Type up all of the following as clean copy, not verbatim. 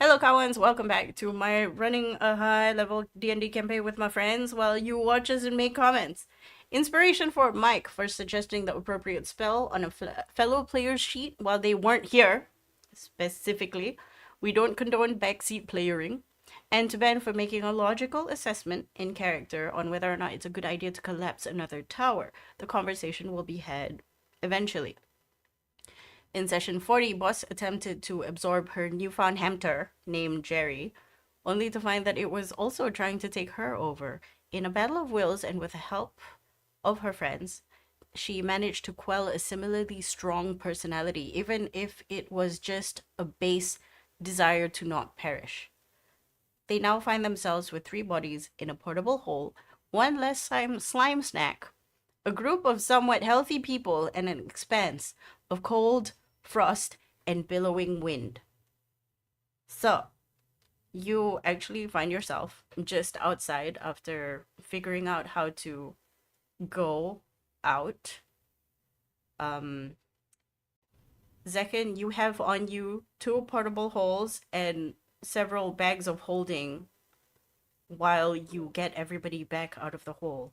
Helokawans, welcome back to my running a high-level D&D campaign with my friends while you watch us and make comments. Inspiration for Mike for suggesting the appropriate spell on a fellow player's sheet while they weren't here. Specifically, we don't condone backseat playering. And to Ben for making a logical assessment in character on whether or not it's a good idea to collapse another tower. The conversation will be had eventually. In session 40, Boss attempted to absorb her newfound hamster named Jerry, only to find that it was also trying to take her over. In a battle of wills and with the help of her friends, she managed to quell a similarly strong personality, even if it was just a base desire to not perish. They now find themselves with 3 bodies in a portable hole, 1 less slime snack, a group of somewhat healthy people, and an expanse of cold, frost, and billowing wind. So, you actually find yourself just outside after figuring out how to go out. Zekin, you have on you 2 portable holes and several bags of holding while you get everybody back out of the hole.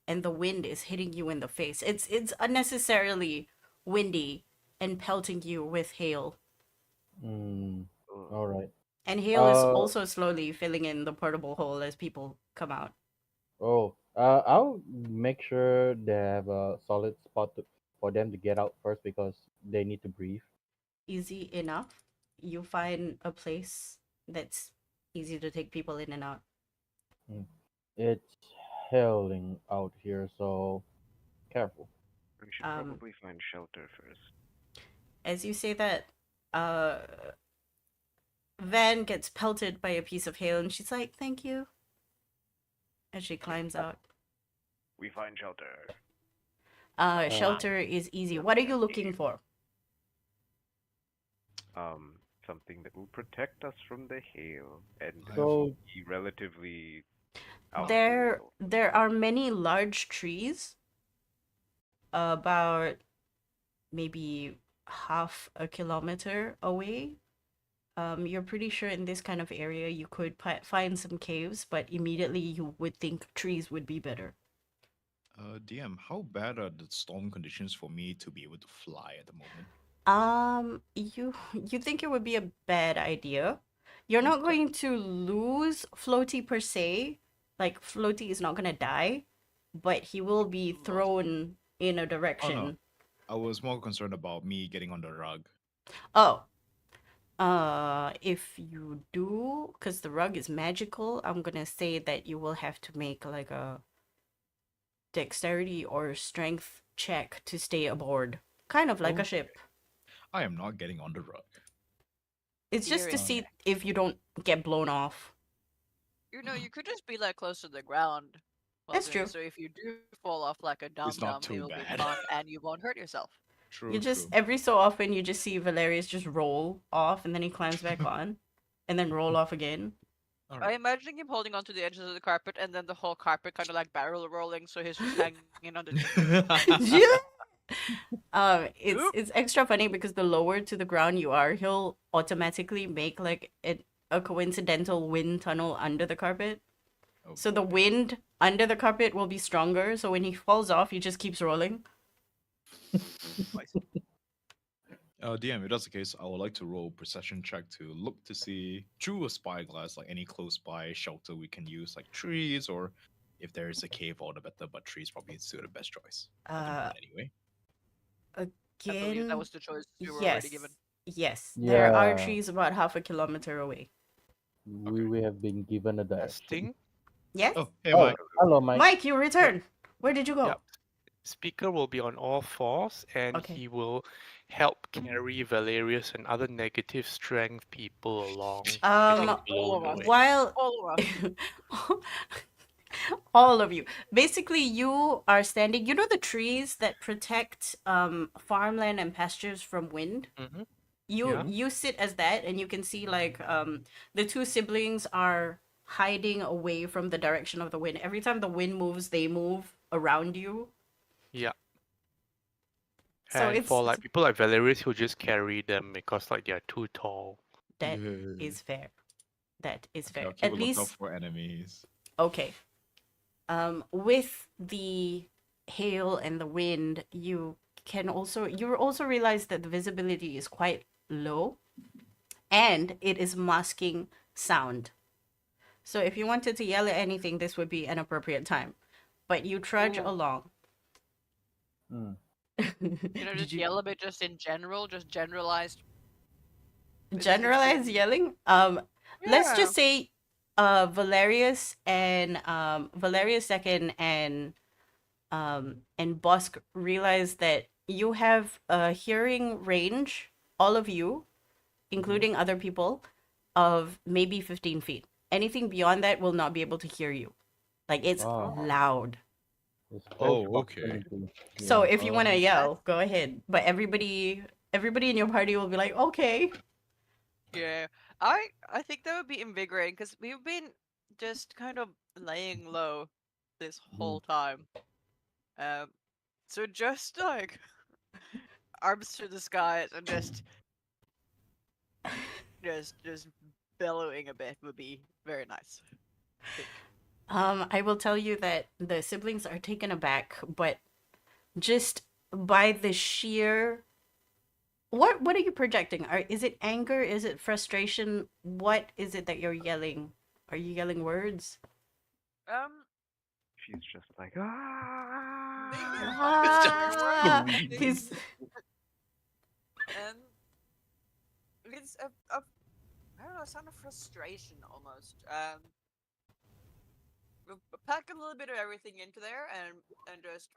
And the wind is hitting you in the face. It's unnecessarily windy and pelting you with hail. All right. And hail is also slowly filling in the portable hole as people come out. I'll make sure they have a solid spot for them to get out first because they need to breathe. Easy enough. You find a place that's easy to take people in and out. Mm. It's hailing out here, so careful. We should probably find shelter first. As you say that, Van gets pelted by a piece of hail and she's like, "Thank you." As she climbs out. We find shelter. Shelter is easy. What are you looking for? Something that will protect us from the hail and So be relatively. There are many large trees, about maybe half a kilometer away. You're pretty sure in this kind of area you could find some caves, but immediately you would think trees would be better. DM, how bad are the storm conditions for me to be able to fly at the moment? You think it would be a bad idea. You're not going to lose Floaty per se. Like, Floaty is not gonna die, but he will be thrown in a direction. Oh, no. I was more concerned about me getting on the rug. Oh. If you do, because the rug is magical, I'm gonna say that you will have to make like a dexterity or strength check to stay aboard. Kind of like a ship. I am not getting on the rug. It's just to see if you don't get blown off. You know, you could just be like close to the ground. That's true. So if you do fall off like a dum-dum, it will be fun and you won't hurt yourself. True. You just, every so often, you just see Valerius just roll off and then he climbs back on and then roll off again. Right. I imagine him holding onto the edges of the carpet and then the whole carpet kind of like barrel rolling, so he's just hanging on the. It's extra funny because the lower to the ground you are, he'll automatically make like a coincidental wind tunnel under the carpet. Oh, so the wind under the carpet will be stronger, so when he falls off, he just keeps rolling. DM, if that's the case, I would like to roll a perception check to look to see through a spyglass, like any close by shelter we can use, like trees, or if there is a cave, all the better. But trees probably still the best choice. Anyway. Again, that was the choice you were already given. Yes, there are trees about half a kilometer away. We have been given a direction. Yes. Oh, hey, Mike. Hello, Mike. Mike, you returned. Where did you go? Yep. Speaker will be on all fours, and he will help carry Valerius and other negative strength people along. While all of you, basically, you are standing. You know the trees that protect farmland and pastures from wind. Mm-hmm. You sit as that, and you can see like the 2 siblings are hiding away from the direction of the wind. Every time the wind moves, they move around you. Yeah. So and for like people like Valerius, who just carry them because like they are too tall. That Yeah. is fair. That is Okay, fair. I'll keep At a lookout least for enemies. okay. With the hail and the wind, you also realize that the visibility is quite low, and it is masking sound. So if you wanted to yell at anything, this would be an appropriate time. But you trudge Ooh. along. Mm. You know, just yell a bit, just in general, just generalized. Generalized yelling? Let's just say Valerius second and Bosk realize that you have a hearing range, all of you, including other people, of maybe 15 feet. Anything beyond that will not be able to hear you. Like, it's Oh, loud. it's close Oh, okay. proximity. So Yeah. if you want to yell, go ahead. But everybody in your party will be like, okay. Yeah, I think that would be invigorating because we've been just kind of laying low this whole time. Um, so just like arms to the skies and just bellowing a bit would be very nice. I think. I will tell you that the siblings are taken aback, but just by the sheer what are you projecting? Is it anger? Is it frustration? What is it that you're yelling? Are you yelling words? She's just like, ah. Maybe a Ah, swear word. he's And it's a I don't know, a sound of frustration almost. We'll pack a little bit of everything into there and just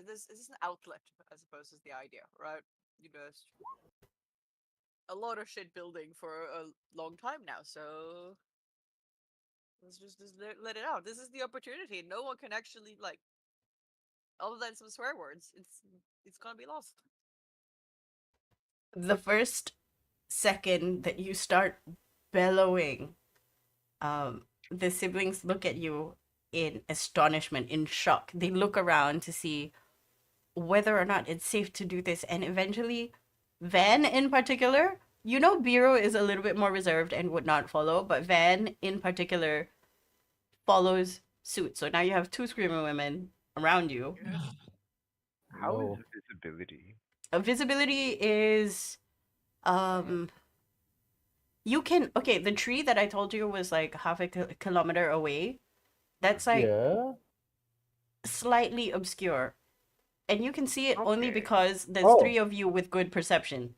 this is an outlet, I suppose, is the idea, right? You just a lot of shit building for a long time now, so let's just let it out. This is the opportunity. No one can actually like, other than some swear words. It's gonna be lost. the first second that you start bellowing, the siblings look at you in astonishment, in shock. They look around to see whether or not it's safe to do this, and eventually, Van in particular, you know, Biro is a little bit more reserved and would not follow, but Van in particular follows suit. So now you have two screaming women around you. How Whoa. is visibility? Visibility is you can okay, the tree that I told you was like half a kilometer away. That's like Yeah. slightly obscure. And you can see it only Okay. because there's Oh. three of you with good perception.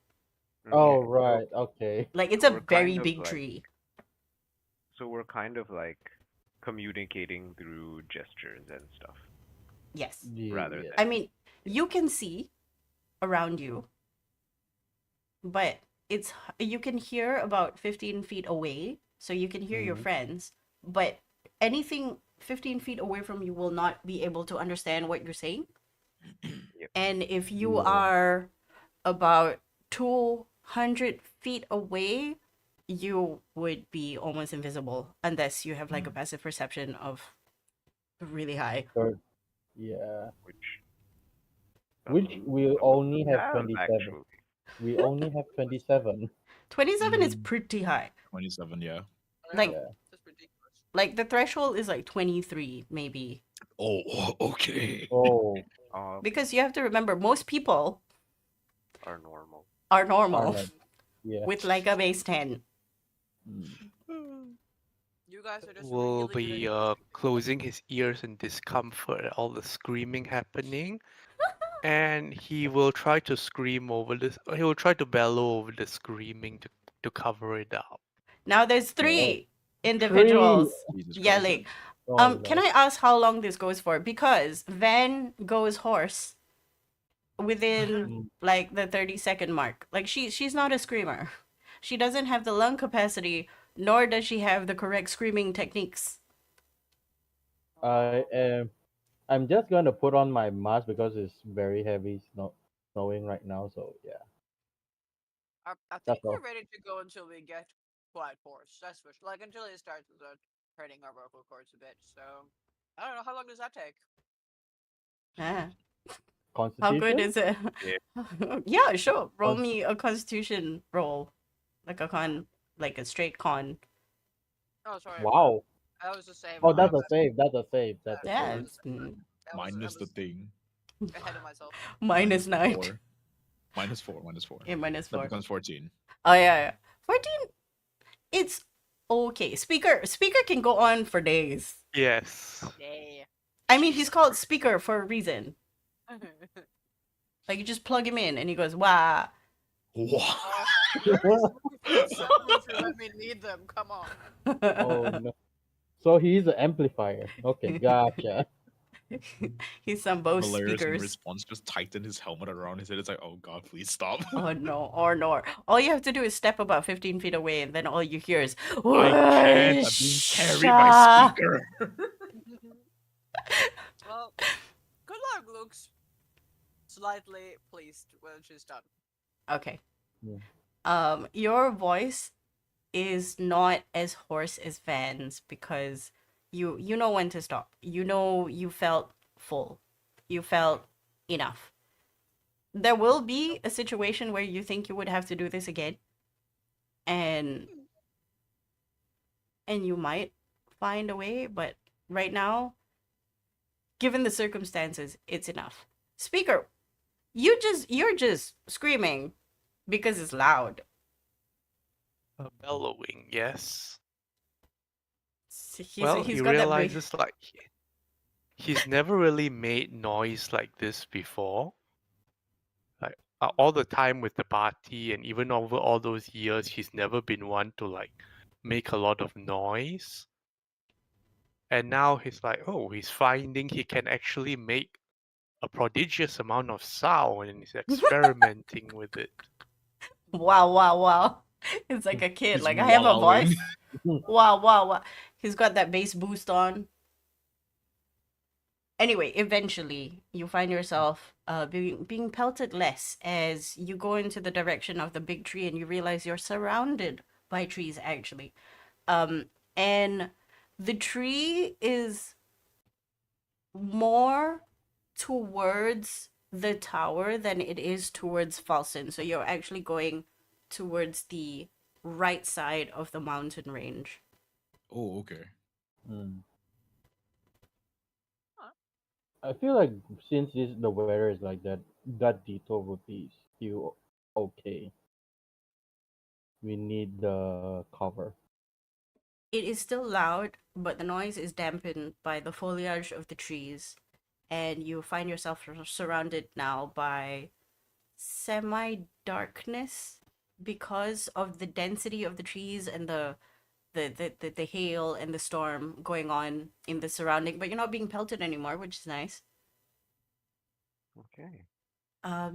Oh, Okay, right. Okay. Like it's so a we're very kind of big like- tree. So we're kind of like communicating through gestures and stuff. Yes. Rather Yeah. I mean, you can see around you, but you can hear about 15 feet away, so you can hear your Mhm. friends, but anything 15 feet away from you will not be able to understand what you're saying. Yep. And if you Yeah. are about 200 feet away, you would be almost invisible unless you have like a passive perception of really high. Yeah. Which We some of only us have 27. actually. We only have 27. 27 is Mm. pretty high. 27, yeah. Like Yeah. That's ridiculous. like the threshold is like 23 maybe. Oh, okay. Oh, Because you have to remember most people Are normal. are normal Arlen. Yeah. with like a base 10. Mm. You guys are just Will really be good. closing his ears in discomfort at all the screaming happening, and he will try to scream over this. He will try to bellow over the screaming to cover it up. Now there's Yeah. three individuals Jesus Christ. yelling. Oh, Can no. I ask how long this goes for? Because Van goes hoarse within Mm. like the 30-second mark. Like she's not a screamer. She doesn't have the lung capacity, nor does she have the correct screaming techniques. I am. I'm just gonna put on my mask because it's very heavy snowing right now. So yeah. I think That's we're all. ready to go until we get quite hoarse. That's for sure. Like until it starts hurting our vocal cords a bit. So I don't know how long does that take. Ah, how Constitution. good is it? Yeah. Yeah, sure. Roll me a constitution roll. like a con, like a straight con. Oh, sorry. Wow. That was the same. Oh, My that's a bad. save. That's a save. That's a That Yeah, save. was the it's same. I Minus the was thing. ahead of myself. minus 9. 4. Minus 4. Minus 4. Yeah, minus That 4. becomes 14. Oh yeah. 14. It's okay. Speaker can go on for days. Yes. Yay. I mean, he's called Speaker for a reason. Oh, Like you just plug him in and he goes, "Wow." Wow. if you let me lead them, come on. Oh no. So he's an amplifier. Okay, gotcha. He's some Bose Valerius in speakers. response just tightened his helmet around his head. It's like, oh god, please stop. Oh no, or no. All you have to do is step about 15 feet away, and then all you hear is, I can't. I'm being carried by "Whoosh!" speaker. Well, good luck, Luke's slightly pleased when she's done. Okay. Yeah. Your voice is not as hoarse as Van's because you know when to stop. You know you felt full. You felt enough. There will be a situation where you think you would have to do this again, and you might find a way, but right now, given the circumstances, it's enough. Speaker, you're just screaming because it's loud. Bellowing, yes. He's Well, he's he got that realizes like he's never really made noise like this before. Like all the time with the party, and even over all those years, he's never been one to like make a lot of noise. And now he's like, oh, he's finding he can actually make a prodigious amount of sound, and he's experimenting with it. wow. It's like a kid. He's Like I have a wowing. voice. Wow. He's got that bass boost on. Anyway, eventually you find yourself being pelted less as you go into the direction of the big tree and you realize you're surrounded by trees actually. And the tree is more towards the tower than it is towards Falson. So you're actually going towards the right side of the mountain range. Oh, okay. Mm. Huh. I feel like since the weather is like that, that detour would be still okay. We need the cover. It is still loud, but the noise is dampened by the foliage of the trees, and you find yourself surrounded now by semi darkness because of the density of the trees and the hail and the storm going on in the surrounding, but you're not being pelted anymore, which is nice. Okay.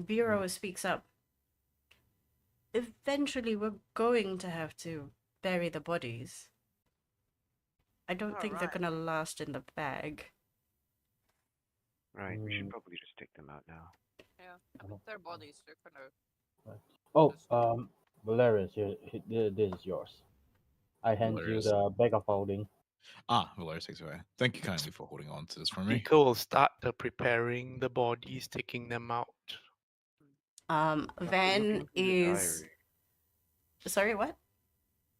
Bureau speaks up. Eventually, we're going to have to bury the bodies. I don't think they're Alright. gonna last in the bag. Right. We should Mm. probably just take them out now. Yeah. I mean, their bodies, they're kind of. Oh, Just- Valerius, this is yours. I hand you Valerius. the bag of holding. Valerius takes away. Thank you kindly for holding on to this for me. Pico will start preparing the bodies, taking them out. After Van looking through the is. diary, Sorry, what?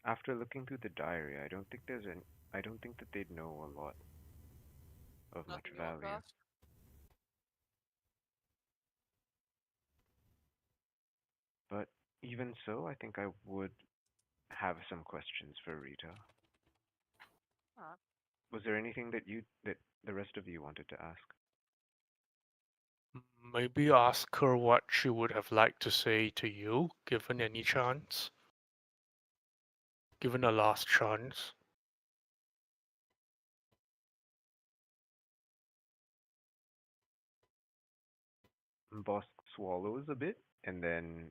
after looking through the diary, I don't think there's any. I don't think that they'd know a lot of much Nothing you want to value. ask? But even so, I think I would have some questions for Rita. Alright. Was there anything that the rest of you wanted to ask? Maybe ask her what she would have liked to say to you, given any chance. Given a last chance. Boss swallows a bit, and then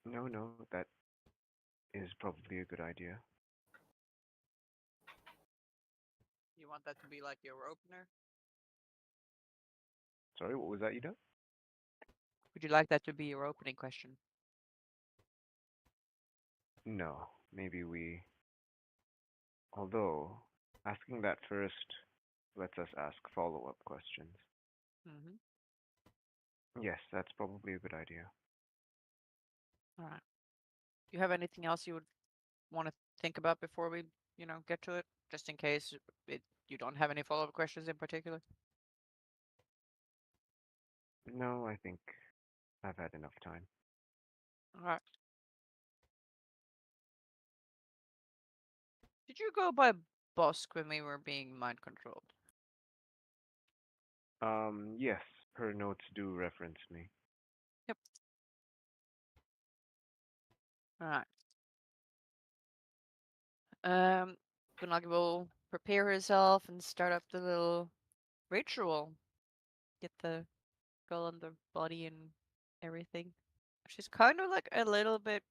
no, that is probably a good idea. You want that to be like your opener? Sorry, what was that, Ida? Would you like that to be your opening question? No, maybe we. Although asking that first lets us ask follow-up questions. Mm-hmm. Yes, that's probably a good idea. All right. you have anything else you would want to think about before we, get to it? Just in case you don't have any follow-up questions in particular. No, I think I've had enough time. All right. Did you go by Bosk when we were being mind controlled? Yes, her notes do reference me. Yep. All right. Gunagi will prepare herself and start up the little ritual. Get the skull on the body and everything. She's kind of like a little bit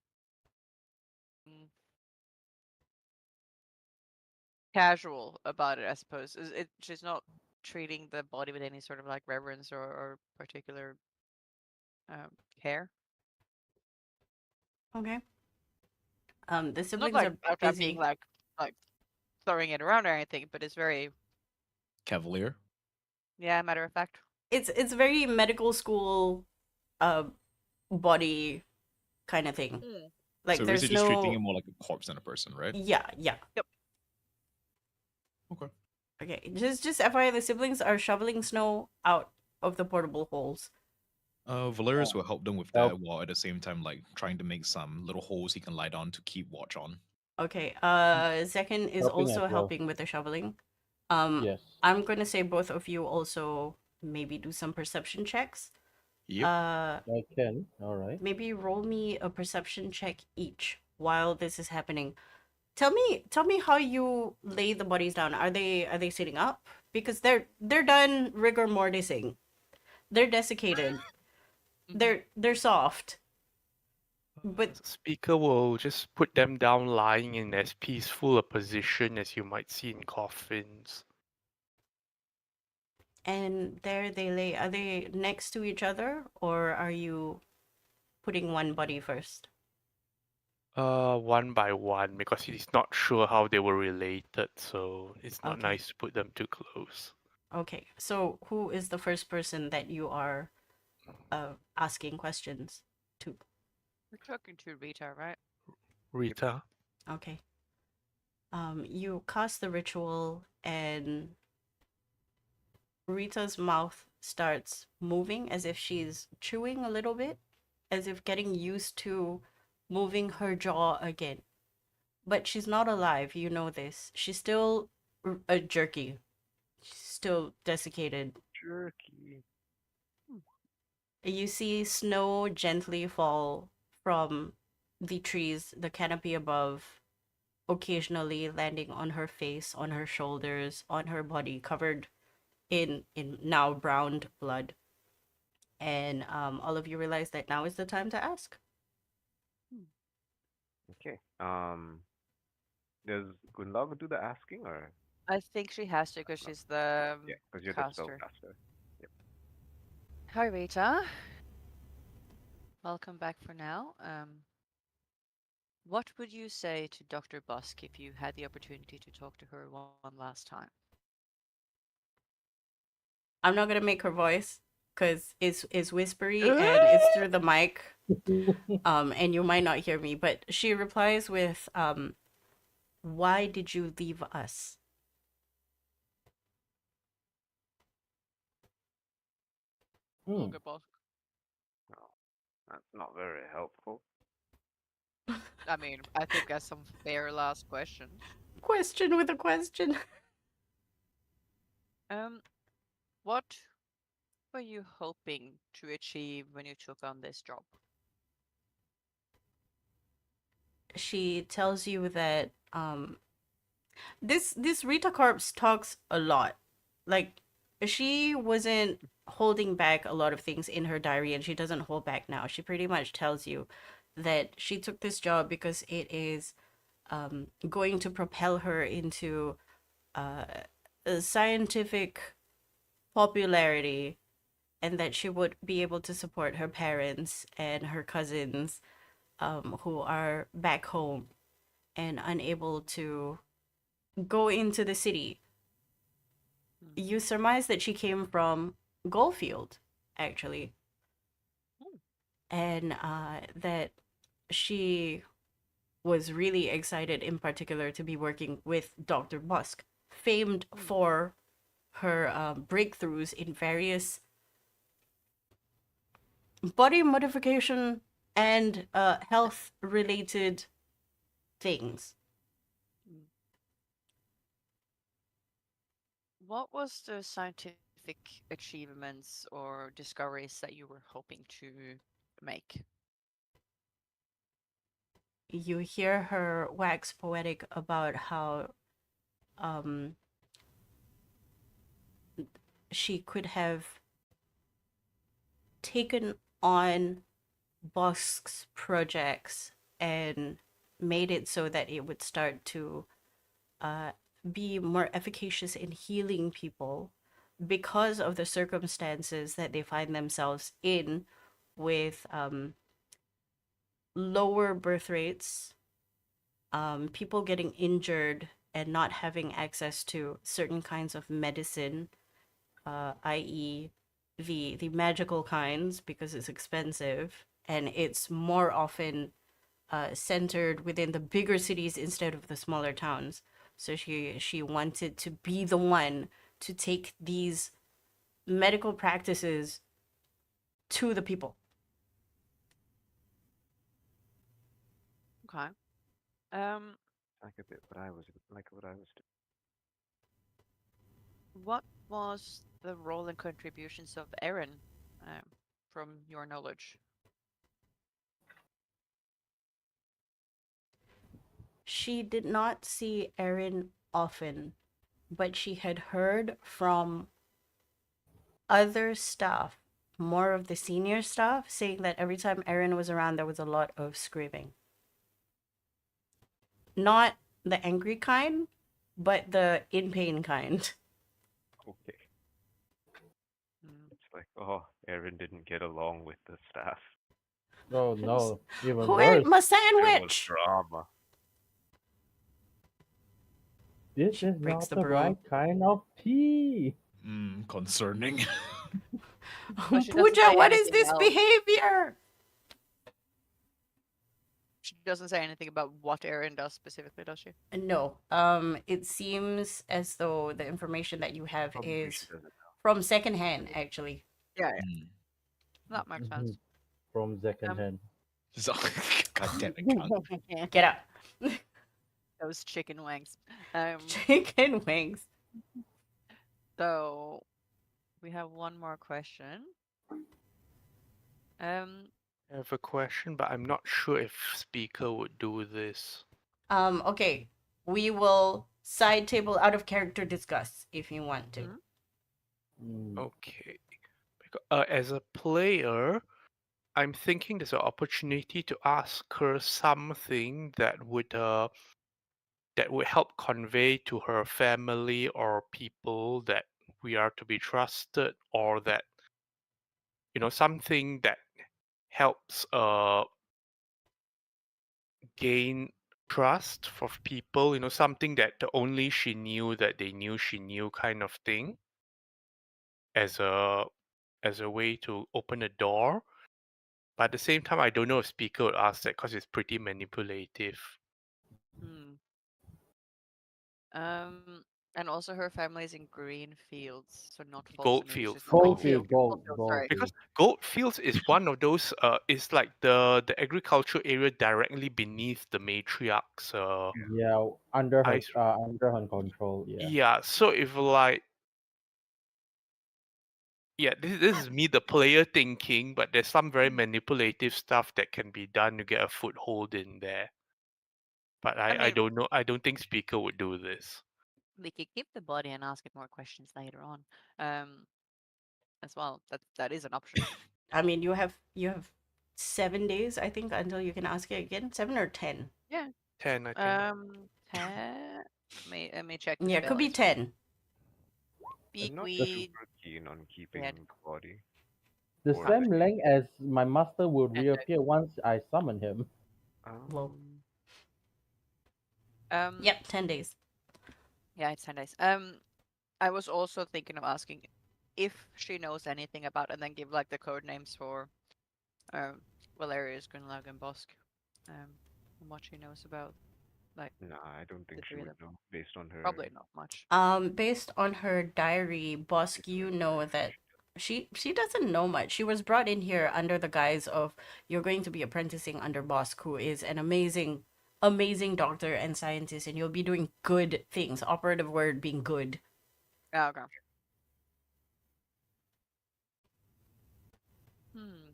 casual about it, I suppose. She's not treating the body with any sort of like reverence or particular care. Okay. The Not siblings like are outright being busy. like throwing it around or anything, but it's very Cavalier. matter of fact. It's very medical school, uh, body kind of thing. Like So there's basically just treating no. him more like a corpse than a person, right? Yeah, yeah. Yep. Okay. Okay. Just FYI, the siblings are shoveling snow out of the portable holes. Valerius will help them with Help. that while at the same time like trying to make some little holes he can lie down to keep watch on. Okay. Zekin is Helping also as well. helping with the shoveling. Yes. I'm gonna say both of you also maybe do some perception checks. Yep. I can. All right. Maybe roll me a perception check each while this is happening. Tell me how you lay the bodies down. Are they sitting up? Because they're done rigor mortising. They're desiccated. They're soft. But The speaker will just put them down lying in as peaceful a position as you might see in coffins. and there they lay. Are they next to each other or are you putting one body first? One by one, because he's not sure how they were related, so it's not Okay. nice to put them too close. Okay. So who is the first person that you are asking questions to? We're talking to Rita, right? Rita? Okay. You cast the ritual and Rita's mouth starts moving as if she's chewing a little bit, as if getting used to moving her jaw again. But she's not alive, you know this. She's still a jerky. She's still desiccated. Jerky. You see snow gently fall from the trees, the canopy above, occasionally landing on her face, on her shoulders, on her body, covered in now browned blood. And all of you realize that now is the time to ask. Okay. Does Gunlog do the asking or I think she has to because she's the yeah? Because you're the caster. spellcaster. Hi, Rita. Welcome back for now. What would you say to Dr. Busk if you had the opportunity to talk to her one last time? I'm not gonna make her voice because it's whispery and it's through the mic. And you might not hear me, but she replies with why did you leave us? Dr. Busk. No, that's not very helpful. I mean, I think that's some fair last questions. Question with a question. What were you hoping to achieve when you took on this job? She tells you that this Rita Corpse talks a lot. Like she wasn't holding back a lot of things in her diary and she doesn't hold back now. She pretty much tells you that she took this job because it is going to propel her into a scientific popularity and that she would be able to support her parents and her cousins who are back home and unable to go into the city. You surmise that she came from Goldfield, actually, and that she was really excited in particular to be working with Dr. Busk, famed for her breakthroughs in various body modification and health related things. What was the scientific achievements or discoveries that you were hoping to make? You hear her wax poetic about how um, she could have taken on Busk's projects and made it so that it would start to be more efficacious in healing people because of the circumstances that they find themselves in with lower birth rates, people getting injured and not having access to certain kinds of medicine, i.e., the magical kinds because it's expensive and it's more often centered within the bigger cities instead of the smaller towns. So she wanted to be the one to take these medical practices to the people. Okay. Um, Like a bit what I was doing. what was the role and contributions of Erin, from your knowledge? She did not see Erin often, but she had heard from other staff, more of the senior staff, saying that every time Erin was around, there was a lot of screaming. Not the angry kind, but the in pain kind. Okay. Mm. It's like, oh, Aaron didn't get along with the staff. Oh no, even Who ate worse. my There was sandwich? drama. This She is breaks not the the brew. right kind of tea. Concerning. But she doesn't Pooja, say what is anything this else. behavior? She doesn't say anything about what Erin does specifically, does she? No. It seems as though the information that you have Probably she is doesn't from secondhand, actually. Yeah, yeah. Mm. That makes Mhm. sense. From second Um, hand. So, God damn it, Count. Get up. those chicken wings. Um, Chicken wings. so we have one more question. Um, I have a question, but I'm not sure if speaker would do this. Okay. We will side table out of character discuss if you want to. mhm. Mm. Okay. As a player, I'm thinking there's an opportunity to ask her something that would help convey to her family or people that we are to be trusted, or that something that helps gain trust for people, something that only she knew that they knew she knew, kind of thing, as a way to open a door. But at the same time, I don't know if speaker would ask that because it's pretty manipulative. Hmm. Um, and also her family is in green fields, so not Folsom. It was Goldfields. just Goldfield. Goldfield, sorry. Goldfield. Because Goldfields is one of those. It's like the agricultural area directly beneath the matriarch's. Yeah, under her Ice. control. Yeah. Yeah. So if like, yeah, this is me, the player, thinking, but there's some very manipulative stuff that can be done to get a foothold in there. But I I mean, don't know. I don't think speaker would do this. we could keep the body and ask it more questions later on. Um, as well. That is an option. I mean, you have 7 days, I think, until you can ask it again. 7 or 10. Yeah. 10, I think. 10. Let me check the Yeah, it spell could be list. 10. I'm not Beakweed. super keen on keeping Dead. the body. The Or same length as my master would And reappear once I summon him. Whoa. um, Yep, 10 days. yeah, it's 10 days. I was also thinking of asking if she knows anything about, and then give the code names for Valerius, Grinlag, and Bosk. Um, How much he knows about like Nah, I don't think the she three of would them. know based on her Probably not much. Based on her diary, Bosk, you know that she doesn't know much. She was brought in here under the guise of you're going to be apprenticing under Bosk, who is an amazing doctor and scientist, and you'll be doing good things. Operative word being good. Yeah, okay. Hmm.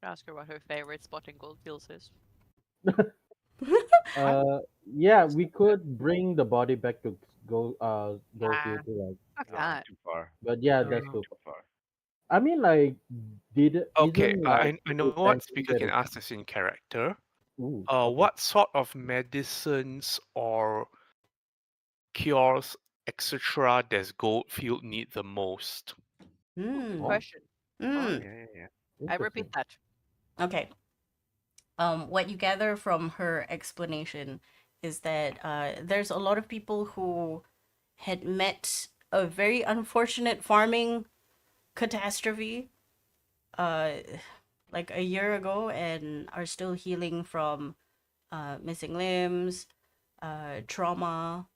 Ask her what her favorite spot in Goldfields is. Uh, yeah, we could bring the body back to Ah, Goldfield to like, fuck Nah, that. too far. but yeah, that's Uh, too Too far. I mean, like, Okay, isn't like I know it what mentioned speaker that can it's ask this in character. ooh, okay. What sort of medicines or cures, etc., does Goldfield need the most? Good Hmm. Oh, question. Oh Hmm. yeah. I repeat interesting. that. Okay. What you gather from her explanation is that there's a lot of people who had met a very unfortunate farming catastrophe uh like a year ago and are still healing from missing limbs, trauma.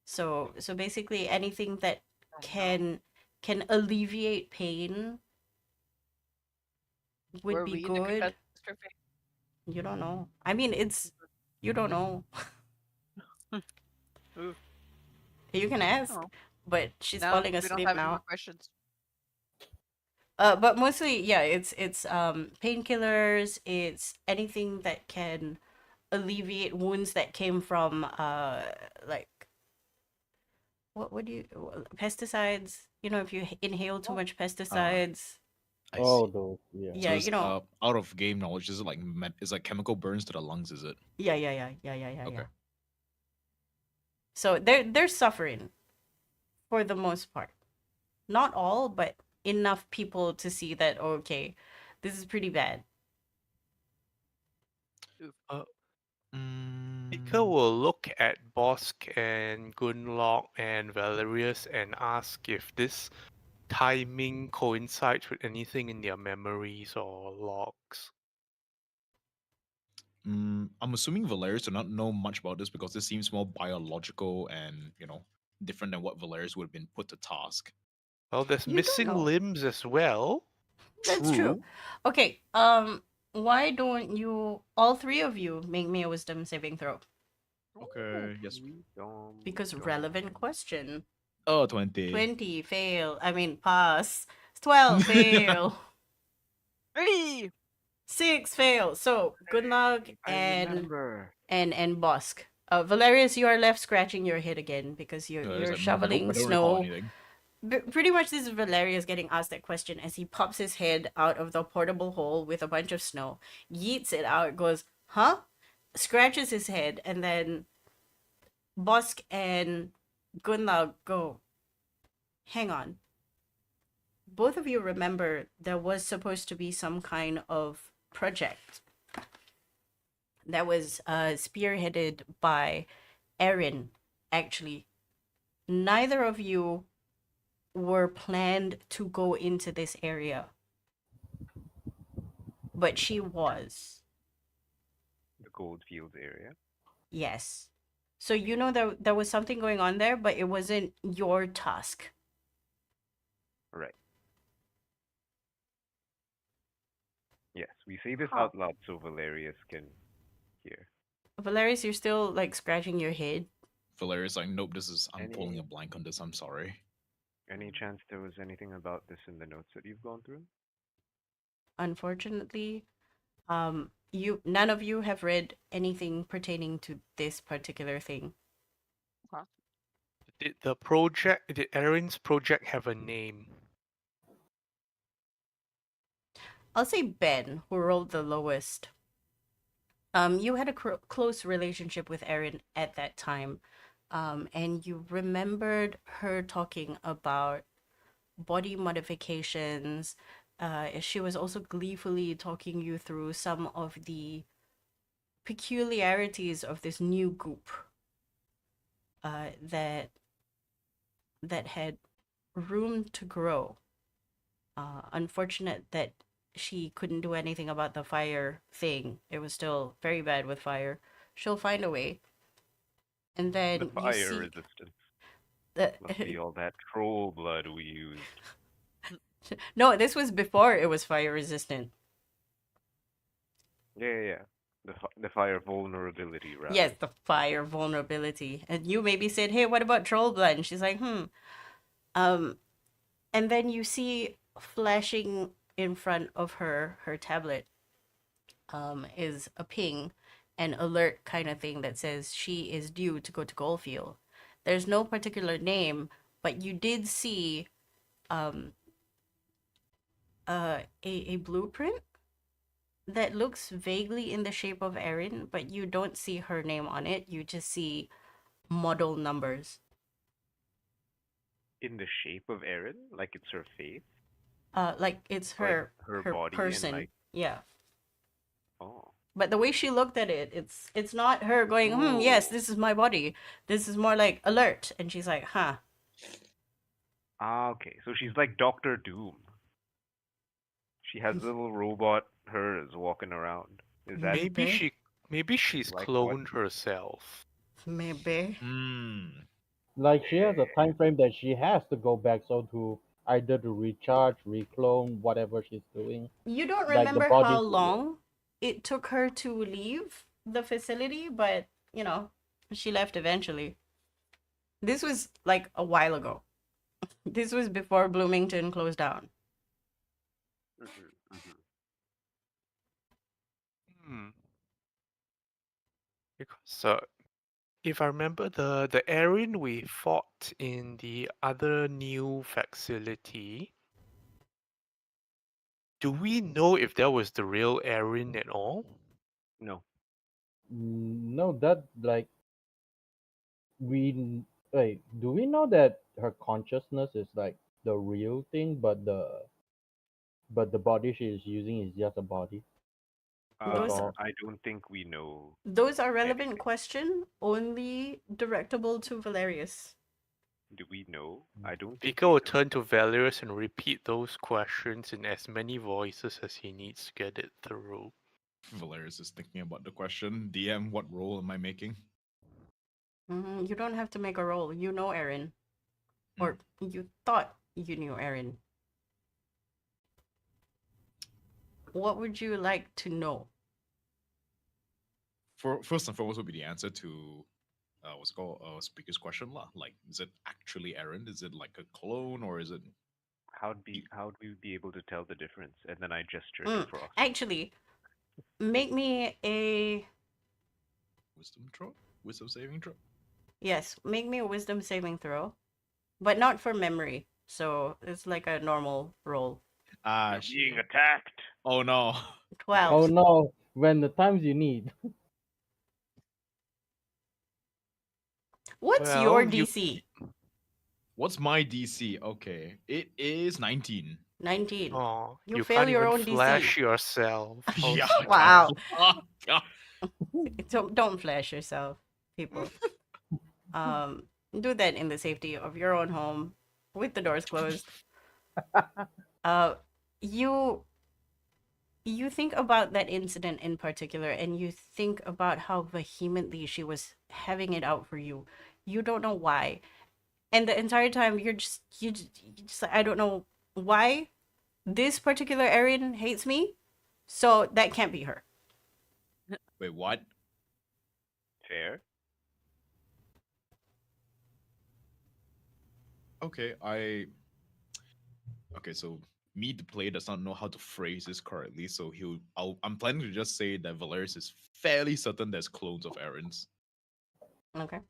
So basically anything that Oh no. can alleviate pain would Were be we in the good. catastrophe? You don't know. I mean, it's you don't know. Ooh. You can ask, Oh. but she's No, falling we don't asleep have any more now. questions. But mostly, yeah, it's painkillers. It's anything that can alleviate wounds that came from like what do you pesticides? You know, if you inhale too Oh, much Uh, pesticides, I Oh, see. those, yeah. So yeah, is you know, out of game knowledge, is it like is like chemical burns to the lungs, is it? yeah. Okay. So they're suffering for the most part. Not all, but enough people to see that okay, this is pretty bad. oof. Speaker Mm, will look at Bosk and Gunlock and Valerius and ask if this timing coincides with anything in their memories or logs. I'm assuming Valerius do not know much about this because this seems more biological and, different than what Valerius would have been put to task. Well, there's You don't missing know. limbs as well. That's true. True. Okay, why don't you all three of you make me a wisdom saving throw? Okay, yes. Because relevant question. Oh, 20. 20 fail. I mean pass. 12 fail. 3! 6 fail. So good luck I remember. and Bosk. Valerius, you are left scratching your head again because It's you're like, nope, I shoveling don't recall snow. anything. Pretty much this is Valerius getting asked that question as he pops his head out of the portable hole with a bunch of snow, yeets it out, goes, huh? Scratches his head, and then Bosk and Gunlaug go, hang on. Both of you remember there was supposed to be some kind of project that was spearheaded by Erin, actually. Neither of you were planned to go into this area, but she was. The Goldfields area. Yes. So you know there was something going on there, but it wasn't your task. Right. Yes, we say this Huh. out loud so Valerius can hear. Valerius, you're still like scratching your head. Valerius like, nope, I'm pulling Any a blank on this, I'm sorry. any chance there was anything about this in the notes that you've gone through? Unfortunately, you none of you have read anything pertaining to this particular thing. Huh. Did Erin's project have a name? I'll say Ben, who rolled the lowest. You had a close relationship with Erin at that time, and you remembered her talking about body modifications. She was also gleefully talking you through some of the peculiarities of this new goop that had room to grow. Unfortunate that she couldn't do anything about the fire thing. It was still very bad with fire. She'll find a way. And The then you fire see resistance the must be all that troll blood we used. no, this was before it was fire resistant. Yeah, yeah, yeah. The fire vulnerability Yes, rather. the fire vulnerability. And you maybe said, "Hey, what about troll blood?" And she's like, "Hmm." Um, and then you see flashing in front of her tablet is a ping, an alert kind of thing that says she is due to go to Goldfield. There's no particular name, but you did see um a blueprint that looks vaguely in the shape of Erin, but you don't see her name on it. You just see model numbers. In the shape of Erin, like it's her face, Like it's like her her her body, and person. like, Yeah. oh, But the way she looked at it, it's not her going, yes, oh, this is my body. This is more like alert. And she's like, huh. ah, okay. So she's like Doctor Doom. She has a little robot hers walking around. Is that Maybe Maybe. she's like what? cloned herself. Maybe. Hmm. Like she has a Eh, time frame that she has to go back so to either to recharge, reclone, whatever she's doing. You don't Like the remember how body. Yeah. long it took her to leave the facility, but she left eventually. This was like a while ago. This was before Bloomington closed down. mhm, mhm. Hmm. Because if I remember, the Erin we fought in the other new facility, do we know if that was the real Erin at all? No, No, that like wait. Do we know that her consciousness is like the real thing, but the body she is using is just a body? That's Those all. I don't think we know those are relevant anything. question, only directable to Valerius. Do we know? I don't think Pika we will know. turn to Valerius and repeat those questions in as many voices as he needs to get it through. Valerius is thinking about the question. DM, what role am I making? You don't have to make a roll. You know Erin. Hmm. Or you thought you knew Erin. What would you like to know? For first and foremost would be the answer to what's it called speaker's question lah. Like, is it actually Aaron? Is it like a clone or is it How'd we be able to tell the difference? And then I gestured to Mm, Frost. Actually, make me a wisdom throw? Wisdom saving throw? yes, make me a wisdom saving throw, but not for memory. So it's like a normal roll. Ah, You're being attacked. oh no. Okay, 12. Oh so no! When the times you need. What's your Well, DC? what's my DC? Okay, it is 19. 19. You you fail can't your even own DC. flash yourself. How Yeah. sad. Wow. Oh, God. Don't flash yourself, people. Um, do that in the safety of your own home with the doors closed. Uh, you you think about that incident in particular, and you think about how vehemently she was having it out for you. You don't know why, and the entire time you just like, I don't know why this particular Erin hates me, so that can't be her. Wait, what? Fair. Okay, okay, so me, the player, does not know how to phrase this correctly, so I'm planning to just say that Valerius is fairly certain there's clones of Aaron's. Okay,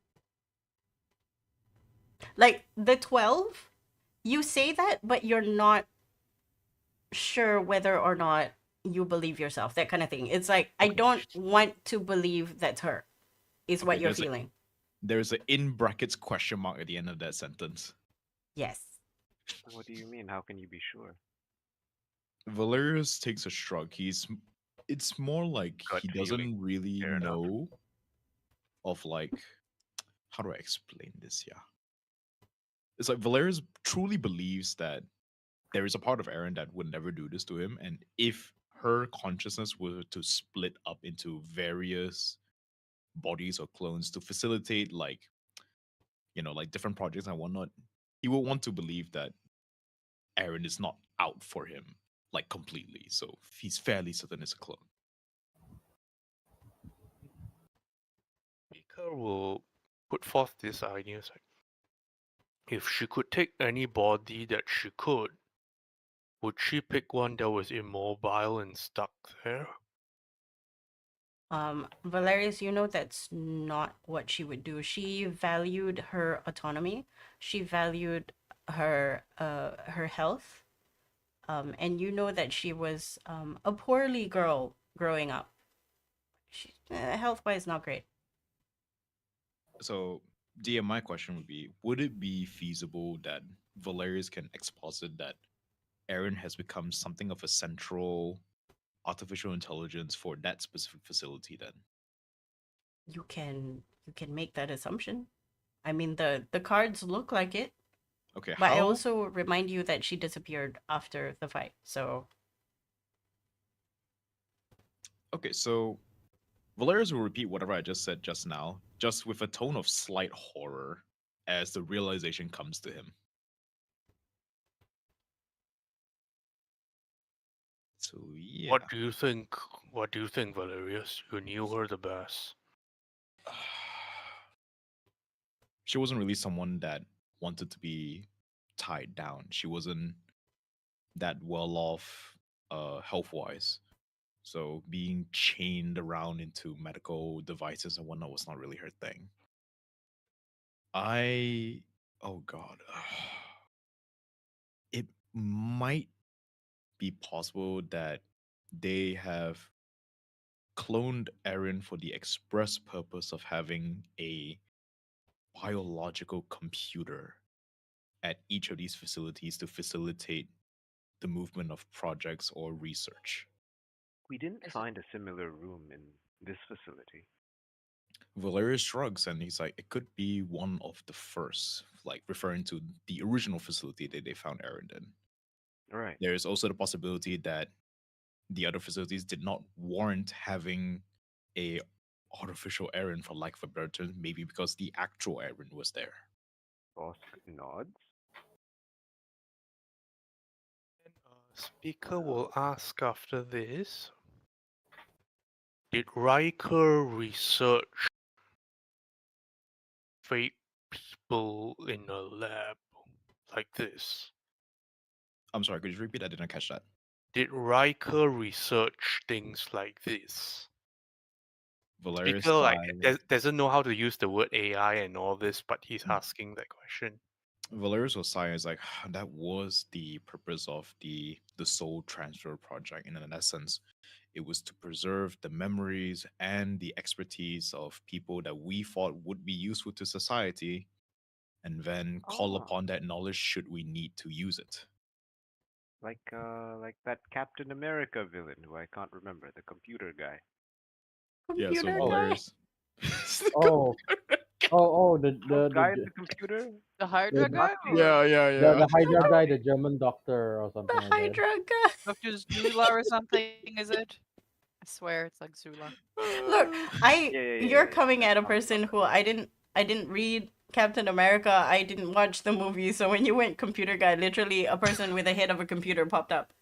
like the 12, you say that, but you're not sure whether or not you believe yourself, that kind of thing. It's like, I Okay. don't want to believe that's her, is Okay, what you're feeling. there's a in brackets question mark at the end of that sentence. Yes. What do you mean? How can you be sure? Valerius takes a shrug. It's more like Gut he feeling. doesn't really Fair enough. know of like how do I explain this? Yeah, it's like Valerius truly believes that there is a part of Aaron that would never do this to him, and if her consciousness were to split up into various bodies or clones to facilitate like different projects and whatnot, he will want to believe that Aaron is not out for him like completely. So he's fairly certain it's a clone. Speaker will put forth this idea. Like, if she could take any body that she could, would she pick one that was immobile and stuck there? Valerius, you know that's not what she would do. She valued her autonomy. She valued her health. And you know that she was a poorly girl growing up. She health-wise not great. So, DM, my question would be: would it be feasible that Valerius can exposit that Aaron has become something of a central artificial intelligence for that specific facility? Then, You can make that assumption. I mean, the cards look like it, okay, but I how? also remind you that she disappeared after the fight. So Okay, so Valerius will repeat whatever I just said just now, just with a tone of slight horror as the realization comes to him. So yeah. What do you think? What do you think, Valerius? You knew her the best. She wasn't really someone that wanted to be tied down. She wasn't that well off health wise. So being chained around into medical devices and whatnot was not really her thing. Oh god. It might be possible that they have cloned Aaron for the express purpose of having a biological computer at each of these facilities to facilitate the movement of projects or research. We didn't Is it- find a similar room in this facility. Valerius shrugs and he's like, it could be one of the first, like referring to the original facility that they found Aaron in. Right. There is also the possibility that the other facilities did not warrant having a artificial Aaron, for lack of a better term, maybe because the actual Aaron was there. Bosk nods. And Speaker will ask after this. Did Riker research fake people in a lab like this? I'm sorry, could you repeat? I didn't catch that. Did Riker research things like this? Valerius Speaker sighs. doesn't know how to use the word AI and all this, but he's asking that question. Valerius will sigh. Is like that was the purpose of the soul transfer project. And in essence, it was to preserve the memories and the expertise of people that we thought would be useful to society, and then call Ah. upon that knowledge should we need to use it. Like that Captain America villain who I can't remember, the computer guy. Yeah. So computer guy. Valerius. Oh, the The guy the at the computer? The Hydra the- guy? yeah, yeah, the, yeah. the Hydra guy, the German doctor or something The like that. Hydra guy. Dr. Zula or something, is it? I swear it's like Zula. Look, you're coming yeah, at a I'm person sorry. who I didn't read Captain America. I didn't watch the movie. So when you went computer guy, literally a person with the head of a computer popped up.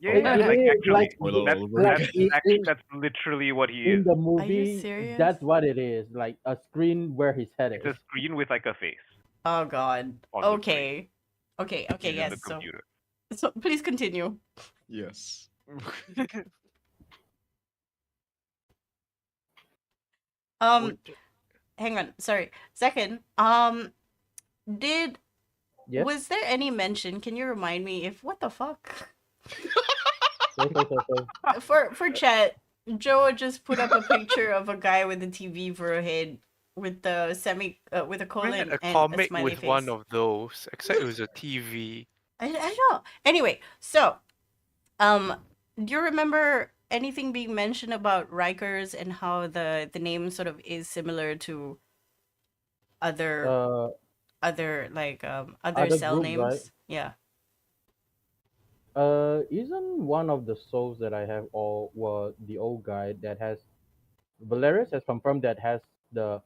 Yeah, It yeah, is, like actually, Spoiler that's alert. like that's literally what he in is. the Are you movie. serious? That's what it is. Like a screen where his head It's is. a screen with like a face Oh God. on the screen. Okay. Okay. He's in Yes. the computer. So please continue. Yes. Um, hang on. Sorry. Second. Did Yes. was there any mention? Can you remind me if what the fuck? So. For chat, Joe just put up a picture of a guy with a TV for a head with the with a I colon read a and a comic smiley with face. one of those, except it was a TV. I know. Anyway, so do you remember anything being mentioned about Rikers and how the name sort of is similar to other Other other other cell groups, names? right? Yeah. Isn't one of the souls that I have all well the old guy that has Valerius has confirmed that has the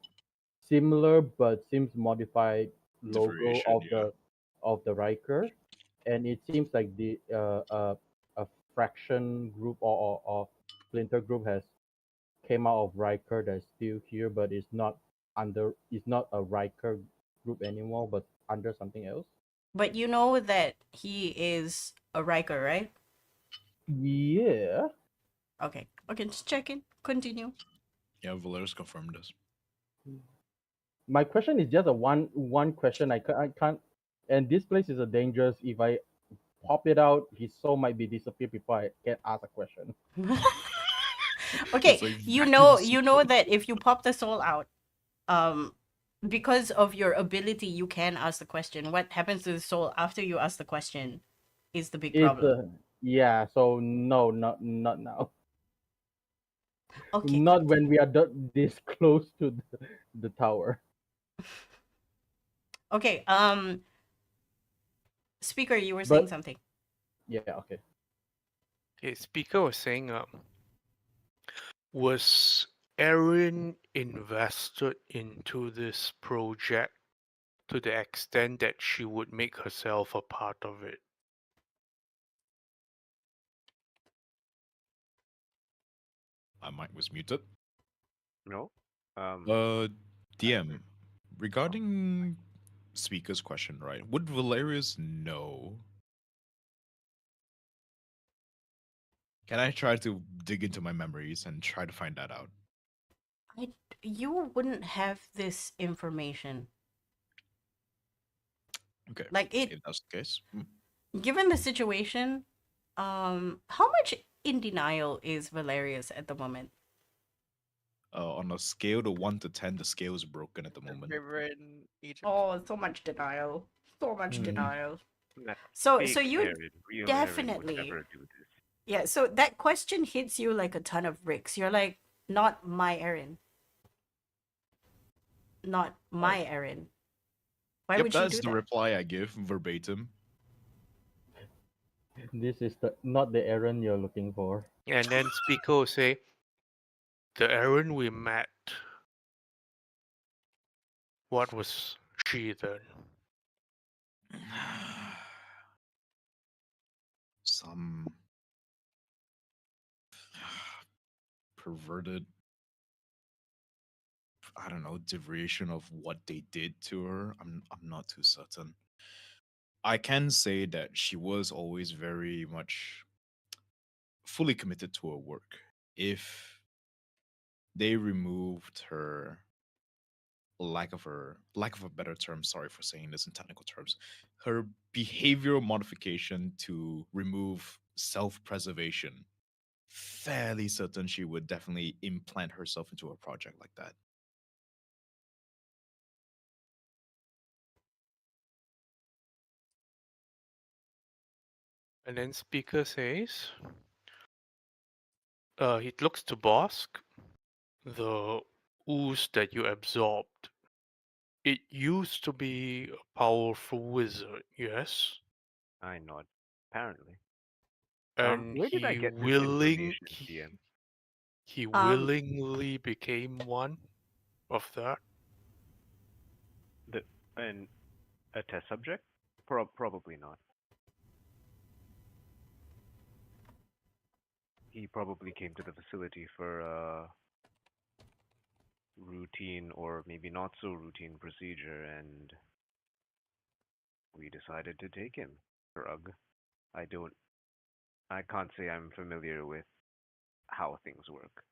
similar but seems modified The logo variation, yeah. of the Riker, and it seems like the a fraction group or splinter group has came out of Riker that's still here, but it's not a Riker group anymore, but under something else. But you know that he is a Riker, right? Yeah. Okay. Okay, just checking. Continue. Yeah, Valerius confirmed this. My question is just a one question. I can't. And this place is a dangerous. If I pop it out, his soul might be disappear before I can ask a question. Okay, It's a vacuum you know secret. that if you pop the soul out, um, because of your ability, you can ask the question. What happens to the soul after you ask the question is the big It's problem. a yeah. So no, not now. Okay, Not continue. when we are this close to the tower. Okay, speaker, you were saying But something. yeah, okay. Okay, speaker was saying, was Erin invested into this project to the extent that she would make herself a part of it? My mic was muted. No. Uh, DM, regarding speaker's question, right? Would Valerius know? Can I try to dig into my memories and try to find that out? I, you wouldn't have this information. Okay, Like it, if that's the case. given the situation, how much in denial is Valerius at the moment? On a scale to 1 to 10, the scale is broken at the The moment. river in Egypt. Oh, so much denial. So much Hmm. denial. that So fake you Aaron, real Aaron would definitely, never do this. yeah, so that question hits you like a ton of bricks. You're like, not my Erin. Not Oh, my Erin. Why yep, would she that's do the that? reply I give verbatim. This is the not the errand you're looking for. And then speaker will say, the Erin we met, what was she then? Some perverted, I don't know, deviation of what they did to her. I'm not too certain. I can say that she was always very much fully committed to her work. If they removed her lack of a better term, sorry for saying this in technical terms, her behavioral modification to remove self-preservation, fairly certain she would definitely implant herself into a project like that. And then speaker says, it looks to Bosk, the ooze that you absorbed. It used to be a powerful wizard, yes? I nod. Apparently. And Where did I he get this willing information, DM? he Um, willingly became one of that. The an a test subject? Probably not. He probably came to the facility for routine or maybe not so routine procedure, and we decided to take him. Shrug. I don't. I can't say I'm familiar with how things work.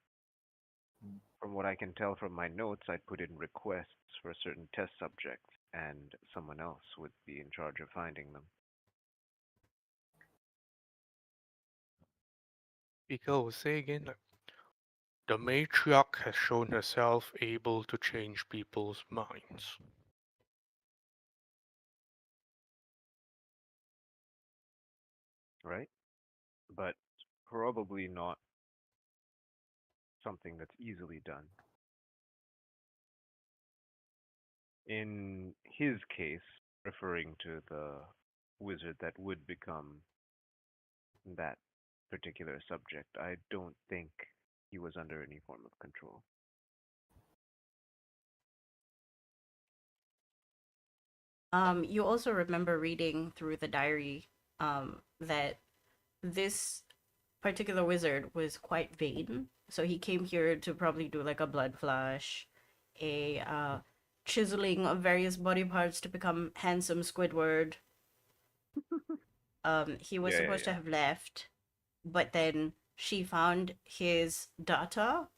From what I can tell from my notes, I'd put in requests for certain test subjects, and someone else would be in charge of finding them. Speaker will say again, like, the matriarch has shown herself able to change people's minds. Right? But probably not something that's easily done. In his case, referring to the wizard that would become that particular subject, I don't think he was under any form of control. You also remember reading through the diary that this particular wizard was quite vain. So he came here to probably do like a blood flash, a chiseling of various body parts to become handsome Squidward. He was Yeah, yeah, supposed to yeah. have left, but then she found his data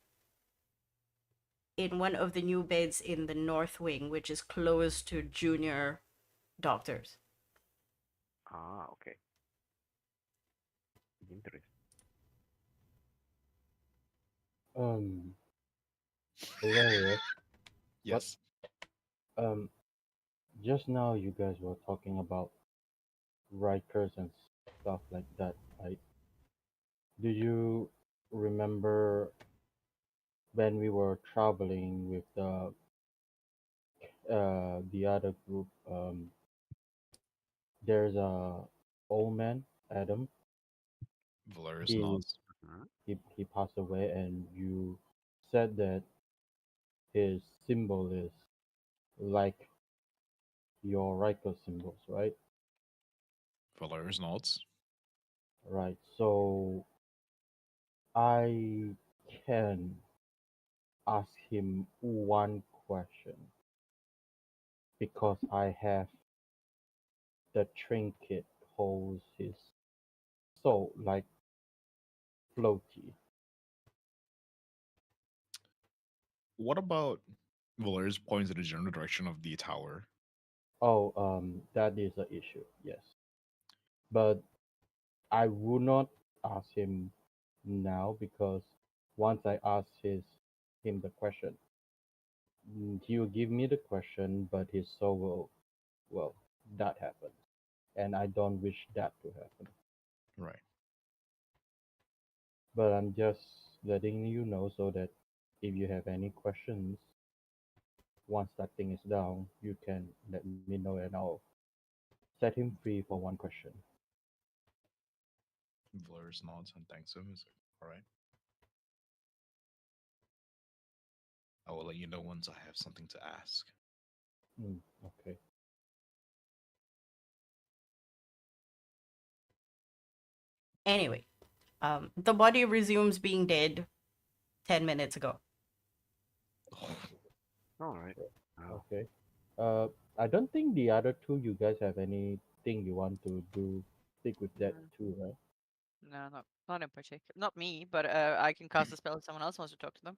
in one of the new beds in the North Wing, which is close to junior doctors. Ah, okay. Interesting. Um, Hilarious. Yes. Um, just now you guys were talking about Rikers and stuff like that, right? Do you remember when we were traveling with the other group? There's a old man, Adam. Valerius He nods. Mhm. he passed away, and you said that his symbol is like your Riker symbols, right? Valerius nods. Right. So I can ask him one question because I have the trinket holds his soul like floaty. What about Valerius points in the general direction of the tower? Oh, that is an issue, yes. But I would not ask him now because once I ask him the question, he will give me the question, but his soul will, well, that happens, and I don't wish that to happen. Right. But I'm just letting you know so that if you have any questions, once that thing is down, you can let me know and I'll set him free for one question. Valerius nods and thanks him. He's like, all right. I will let you know once I have something to ask. Okay. Anyway, the body resumes being dead 10 minutes ago. All right. Well, Okay. Uh, I don't think the other two you guys have anything you want to do. Stick with that Mm, too, right? No, not in particular. Not me, but I can cast a spell if someone else wants to talk to them.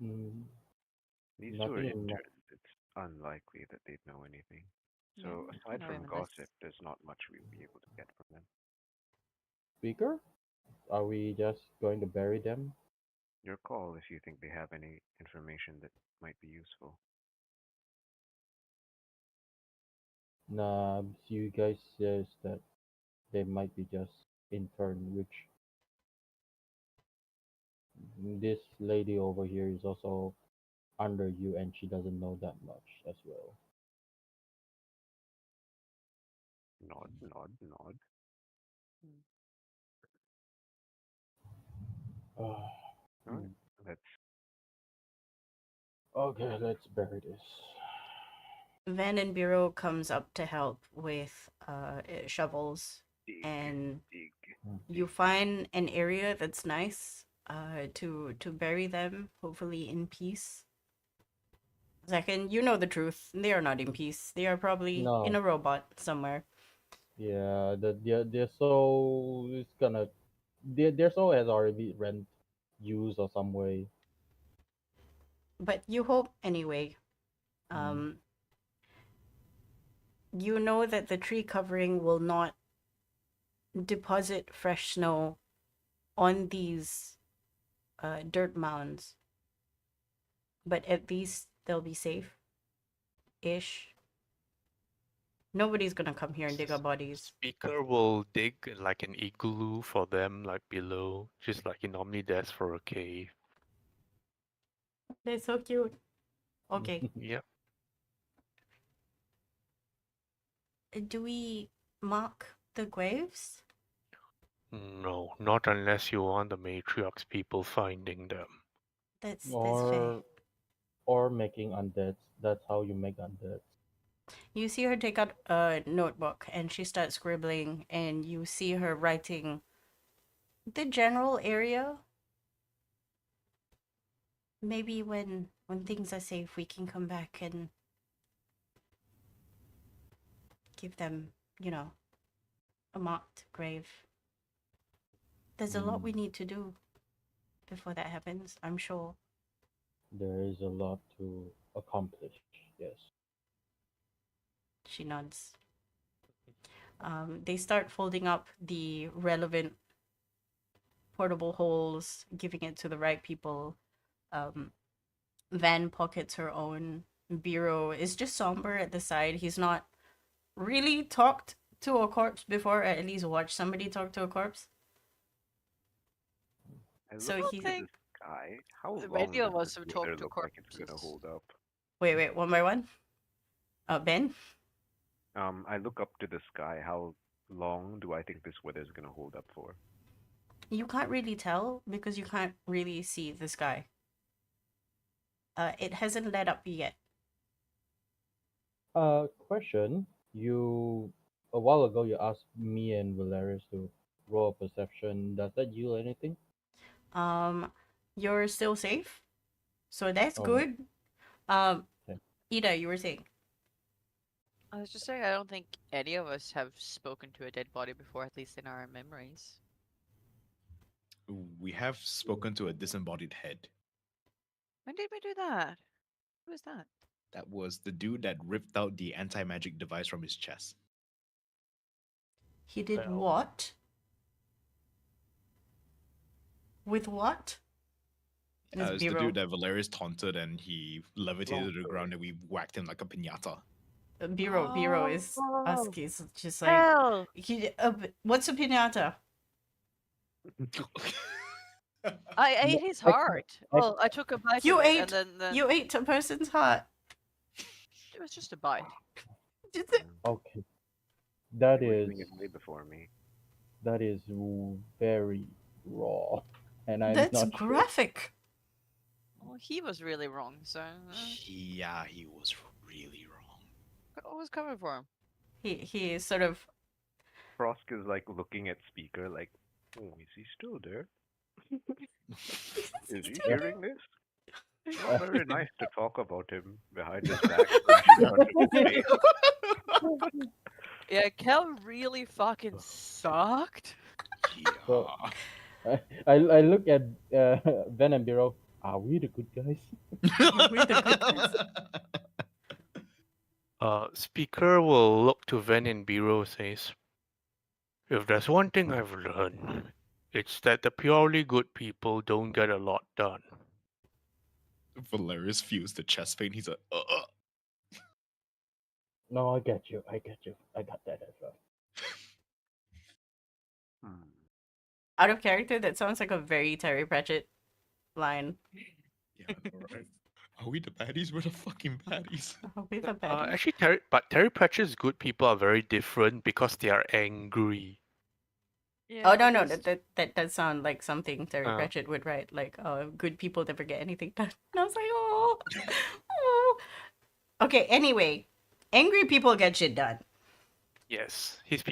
Mm, these two are nothing in my interns. It's unlikely that they'd know anything. Yeah, So I aside know from even less. gossip, there's not much we'd be able to get from them. speaker. Are we just going to bury them? Your call if you think they have any information that might be useful. Nah, you guys says that they might be just intern, which this lady over here is also under you and she doesn't know that much as well. Nod, nod, nod. Mm. Uh, All right. Let's. okay, let's bury this. Van and Bureau comes up to help with shovels, Dig, and dig, you dig. find an area that's nice to bury them, hopefully in peace. Second, you know the truth. They are not in peace. They are probably in No, a robot somewhere. yeah, their soul is gonna their soul has already rent used or some way. But you hope anyway. Mm. Um, you know that the tree covering will not deposit fresh snow on these dirt mounds, but at least they'll be safe ish. Nobody's gonna come here and dig up bodies. Speaker will dig like an igloo for them, like below, just like he normally does for a cave. They're so cute. Okay. Yep. Do we mark the graves? No, not unless you want the matriarch's people finding them. That's fair. Or making undeads. That's how you make undeads. You see her take out a notebook and she starts scribbling, and you see her writing the general area. Maybe when things are safe, we can come back and give them, a marked grave. There's a lot we need to do before that happens, I'm sure. There is a lot to accomplish. Yes. She nods. They start folding up the relevant portable holes, giving it to the right people. Van pockets her own. Biro is just somber at the side. He's not really talked to a corpse before, or at least watched somebody talk to a corpse. I look So up he. to the sky. How The long many of does us this have weather talked to look like it's gonna corpses. hold up? Wait, one by one. Ben? I look up to the sky. How long do I think this weather is gonna hold up for? You can't really tell because you can't really see the sky. It hasn't lit up yet. Question. You a while ago you asked me and Valerius to roll a perception. Does that yield anything? You're still safe, so that's All right. good. Um, Okay. Ida, you were saying. I was just saying, I don't think any of us have spoken to a dead body before, at least in our memories. We have spoken to a disembodied head. When did we do that? Who was that? That was the dude that ripped out the anti-magic device from his chest. He did Well. what? With what? This It's the Biro. dude that Valerius taunted and he levitated Long to the ground and we whacked him like a pinata. Biro is Oh, asking, it's just like, hell! what's a pinata? I ate his heart. Well, I took a bite You of it, ate- and then You ate a person's heart. it was just a bite. Okay. That You were is doing it way before me. very raw, and I'm That's not sure. graphic. Well, he was really wrong, so Yeah, he was really wrong. what was coming for him? He is sort of. Frosk is like looking at Speaker like, oh, is he still there? Is he hearing this? Not very nice to talk about him behind his back. punching out of his face. Yeah, Kel really fucking sucked. So- Yeah. I look at Ben and Biro. Are we the good guys? We're the good guys. Speaker will look to Ven and Biro says, if there's one thing I've learned, it's that the purely good people don't get a lot done. Valerius feels the chest pain. He's like, No, I get you. I got that as well. Hmm. Out of character, that sounds like a very Terry Pratchett line. Yeah, I know, right? Are we the baddies? We're the fucking baddies. We're the baddies. Actually, Terry Pratchett's good people are very different because they are angry. Yeah, Oh no, because- that does sound like something Terry Oh. Pratchett would write. Like, good people never get anything done. And I was like, oh, oh. Okay. Anyway, angry people get shit done. Yes, his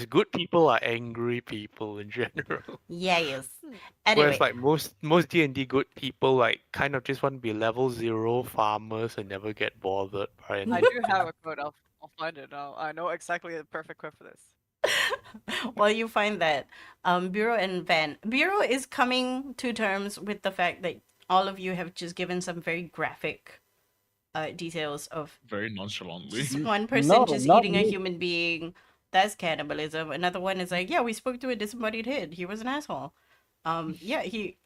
good people are angry people in general. Yes. Hmm. Anyway, Whereas like most D&D good people like kind of just want to be level 0 farmers and never get bothered by I anything. do have a quote. I'll find it now. I know exactly the perfect quote for this. while you find that, Bureau and Van, Bureau is coming to terms with the fact that all of you have just given some very graphic details of Very nonchalantly. just one person No, just not eating a me. human being. That's cannibalism. Another one is like, yeah, we spoke to a disembodied head. He was an asshole. Yeah, he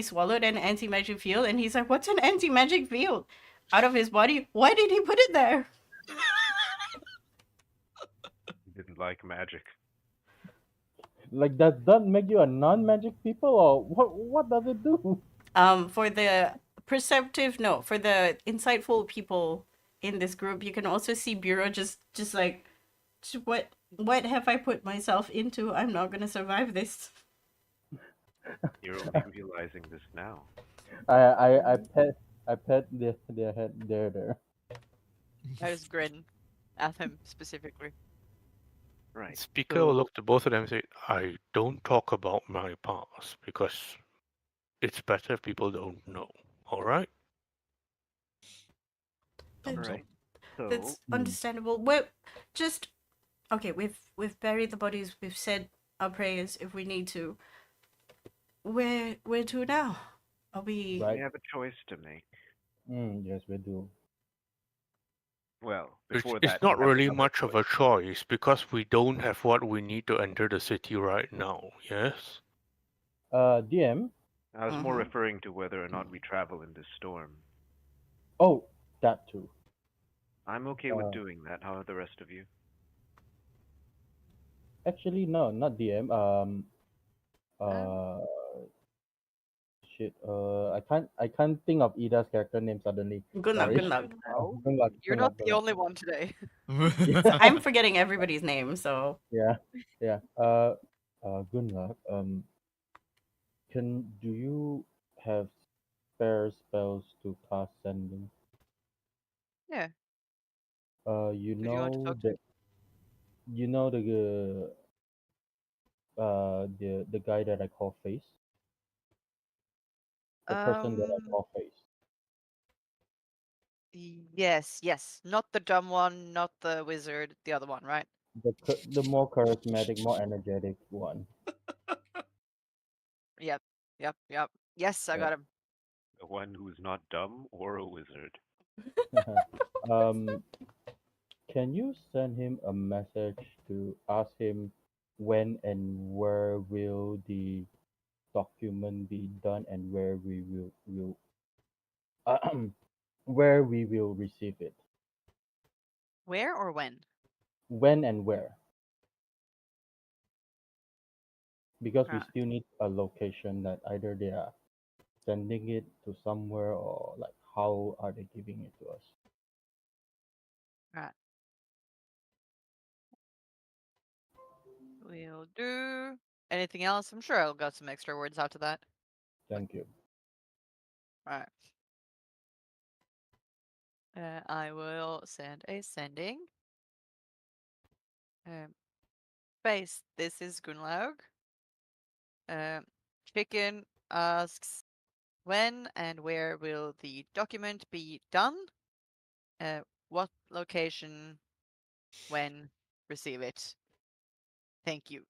swallowed an anti-magic field, and he's like, what's an anti-magic field? Out of his body. Why did he put it there? He didn't like magic. Like, does that make you a non-magic people, or what does it do? For the perceptive, no, for the insightful people in this group, you can also see Bureau just like, what What have I put myself into? I'm not gonna survive this. You're only realizing this now. I pet their head there. I just grin at him specifically. Right. Speaker will So, look to both of them and say, I don't talk about my past because it's better if people don't know. Alright? Thumbs up. right. So, That's understandable. We're just okay. We've buried the bodies. We've said our prayers if we need to. Where to now? Are we? Right. we have a choice to make. Yes, we do. Well, It's, before it's that, we not have really another much of a choice because we don't have what we need to enter the city right now, yes? DM. I was more Mhm. referring to whether or not we travel in this storm. Oh, that too. I'm okay with Uh, doing that. How are the rest of you? Actually, no, not DM. Um, Uh, shit. I can't think of Ida's character name suddenly. Good luck. Sorry. Good luck. No, Good luck. you're Good not luck. Good the luck. only one today. Yeah. I'm forgetting everybody's name. So Yeah. Yeah. Good luck. Do you have spare spells to cast sending? yeah. You Who do you want to know talk to? the you know the guy that I call Face, the person that I Um, call Face. yes. Not the dumb one, not the wizard, the other one, right? The more charismatic, more energetic one. Yep. Yes, I Yeah. got him. The one who's not dumb or a wizard. um, can you send him a message to ask him when and where will the document be done and where we will receive it? Where or when? When and where? Because we Right. still need a location that either they are sending it to somewhere or like how are they giving it to us? Right. We'll do. Anything else? I'm sure I'll got some extra words after that. Thank you. Right. I will send a sending. Base, this is Gunlaug. Chicken asks, when and where will the document be done? What location, when, receive it. Thank you.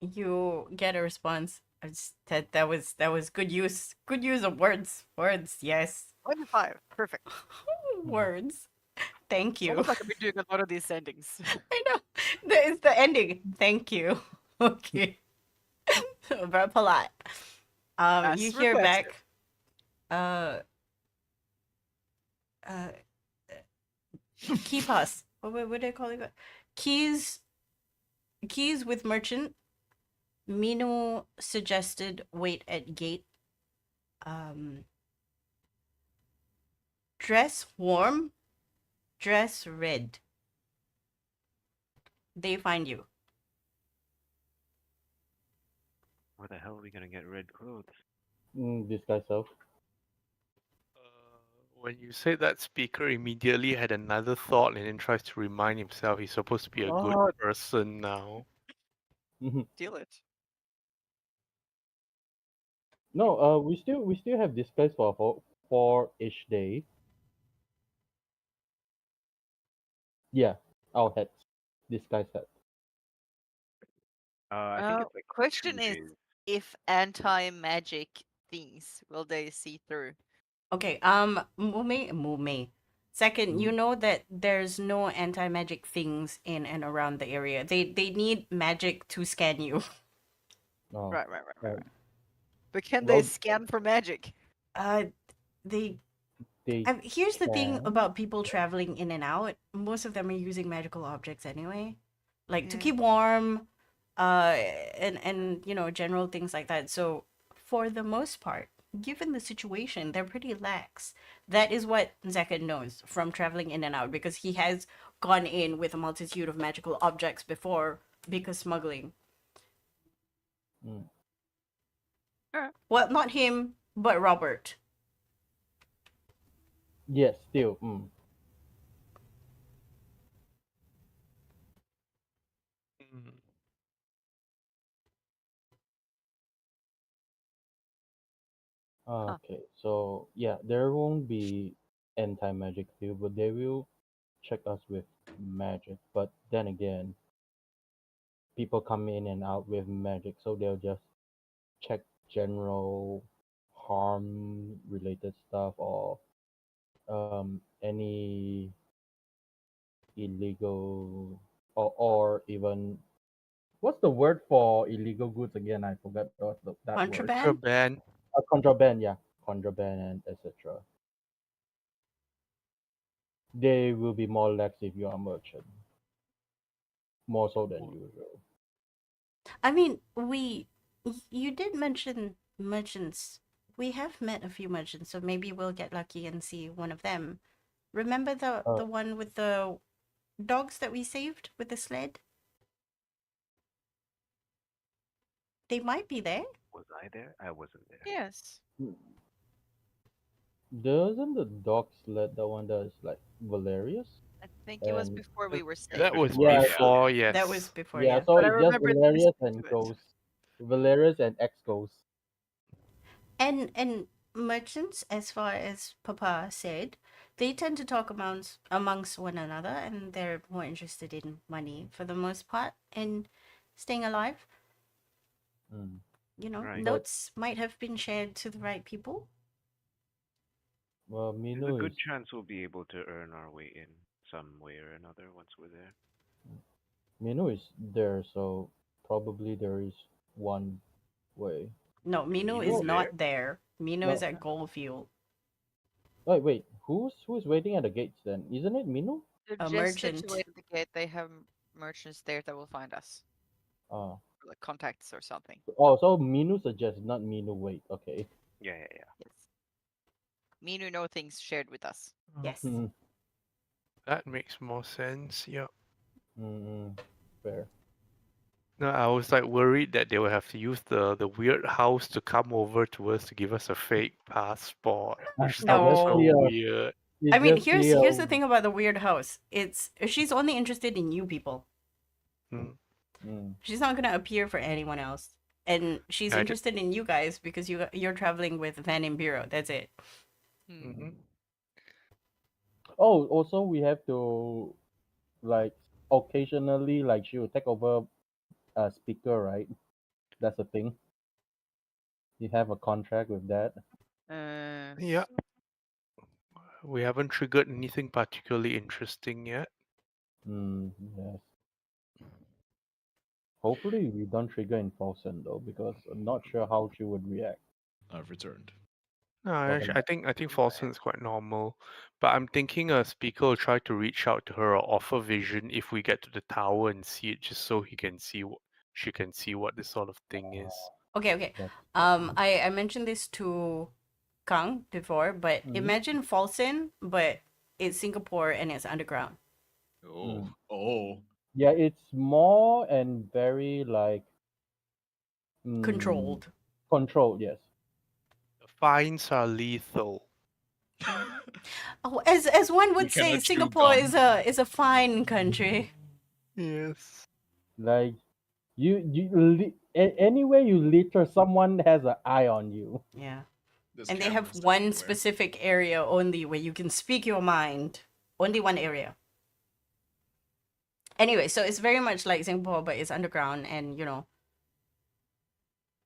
you get a response. That was good use. Good use of words. Words. Yes. 25. Perfect. Words. Thank It's you. almost like I've been doing a lot of these sendings. I know. It's the ending. Thank you. Okay. Very polite. You As hear requested. back. Uh. Uh. Key pass. What do I call it? Keys. Keys with merchant. Mino suggested wait at gate. Um. Dress warm. Dress red. They find you. Where the hell are we gonna get red clothes? Disguise self. When you said that, Speaker immediately had another thought and then tries to remind himself he's supposed to be a good Oh, person now. steal it. No, we still have disguise for each day. Yeah, our hats, disguise hat. I think it's like Question 2 is, days. if anti-magic things will they see through? Okay, Mume. Second, you Mhm. know that there's no anti-magic things in and around the area. They need magic to scan you. Oh, Right. uh, But can they well, scan for magic? Uh, they. they Here's the thing can. about people traveling in and out. Most of them are using magical objects anyway, like to Yeah. keep warm, uh, and general things like that. So for the most part, given the situation, they're pretty lax. That is what Zeka knows from traveling in and out, because he has gone in with a multitude of magical objects before, because smuggling. Mm. Well, not him, but Robert. Yes, still. Mm. Okay, so yeah, there won't be anti-magic field, but they will check us with magic. But then again, people come in and out with magic, so they'll just check general harm related stuff or any illegal or even what's the word for illegal goods again? I forgot that word. Contraband? Contraband. Contraband, yeah, contraband and etc. They will be more lax if you are a merchant, more so than usual. I mean, you did mention merchants. We have met a few merchants, so maybe we'll get lucky and see one of them. Remember the one with the dogs that we saved with the sled? They might be there. Was I there? I wasn't there. Yes. Doesn't the dog sled the one that is like Valerius? I think it was And before we were saved. That was Before, yeah, yeah. before, yes. That was before, yeah. yeah. So But I it's just remember Valerius listening and to it. Ghost, Valerius and X Ghost. And merchants, as far as Papa said, they tend to talk amongst one another, and they're more interested in money for the most part and staying alive. Mm. You know, Right. notes might have been shared to the right people. Well, There's a Minu good is chance we'll be able to earn our way in some way or another once we're there. there, so probably there is one way. No, Mino Minu is Oh, there? not there. Mino is no. at Goldfield. Wait. Who's waiting at the gates then? Isn't it Minu? They're A just merchant. situated at the gate. They have merchants there that will find us, Oh. or like contacts or something. Oh, so Minu suggests, not Minu wait. Okay. Yeah, yeah, yeah. Yes. Minu know things shared with us. Yes. Mm, That makes more sense. Yeah. fair. No, I was like worried that they will have to use the weird house to come over to us to give us a fake passport, which I sounds just so No. see weird. I mean, just see here's the thing about the weird house. It's she's only interested in you people. Mm. She's not gonna appear for anyone else. And she's I d- interested in you guys because you're traveling with Van and Bureau. That's it. Mhm. Oh, also we have to like occasionally like she will take over a speaker, right? That's a thing. You have a contract with that. Yeah, we haven't triggered anything particularly interesting yet. Yes. Hopefully we don't trigger in Falsen though, because I'm not sure how she would react. I've returned. No, Welcome actually, I think Falson is quite normal, but I'm thinking a speaker will try to reach out to her or offer vision if we get to the tower and see it, just so he can see what she can see what this sort of thing is. Okay. That's I mentioned this to Kang before, but Mhm. imagine Falsen, but it's Singapore and it's underground. Oh, oh. Yeah, it's more and very like Controlled. controlled, yes. The fines are lethal. Oh, as one would You say, cannot chew Singapore gum. is a fine country. Yes. Like anywhere you litter, someone has an eye on you. Yeah. There's And they have cameras one everywhere. specific area only where you can speak your mind. Only one area. Anyway, so it's very much like Singapore, but it's underground and, And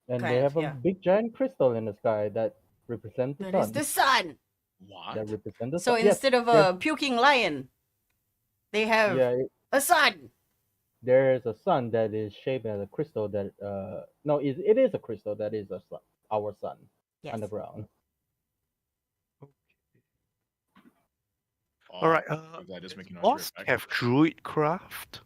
kind they of, have a yeah. big giant crystal in the sky that represents the That sun. is the sun. What? That represents the So sun. Yes, instead of a puking lion, they have yeah, a sun. there is a sun that is shaped as a crystal that no, it is a crystal that is a sun, our sun Yes. underground. All right. If that is Does making noise Bosk right back. have Druidcraft?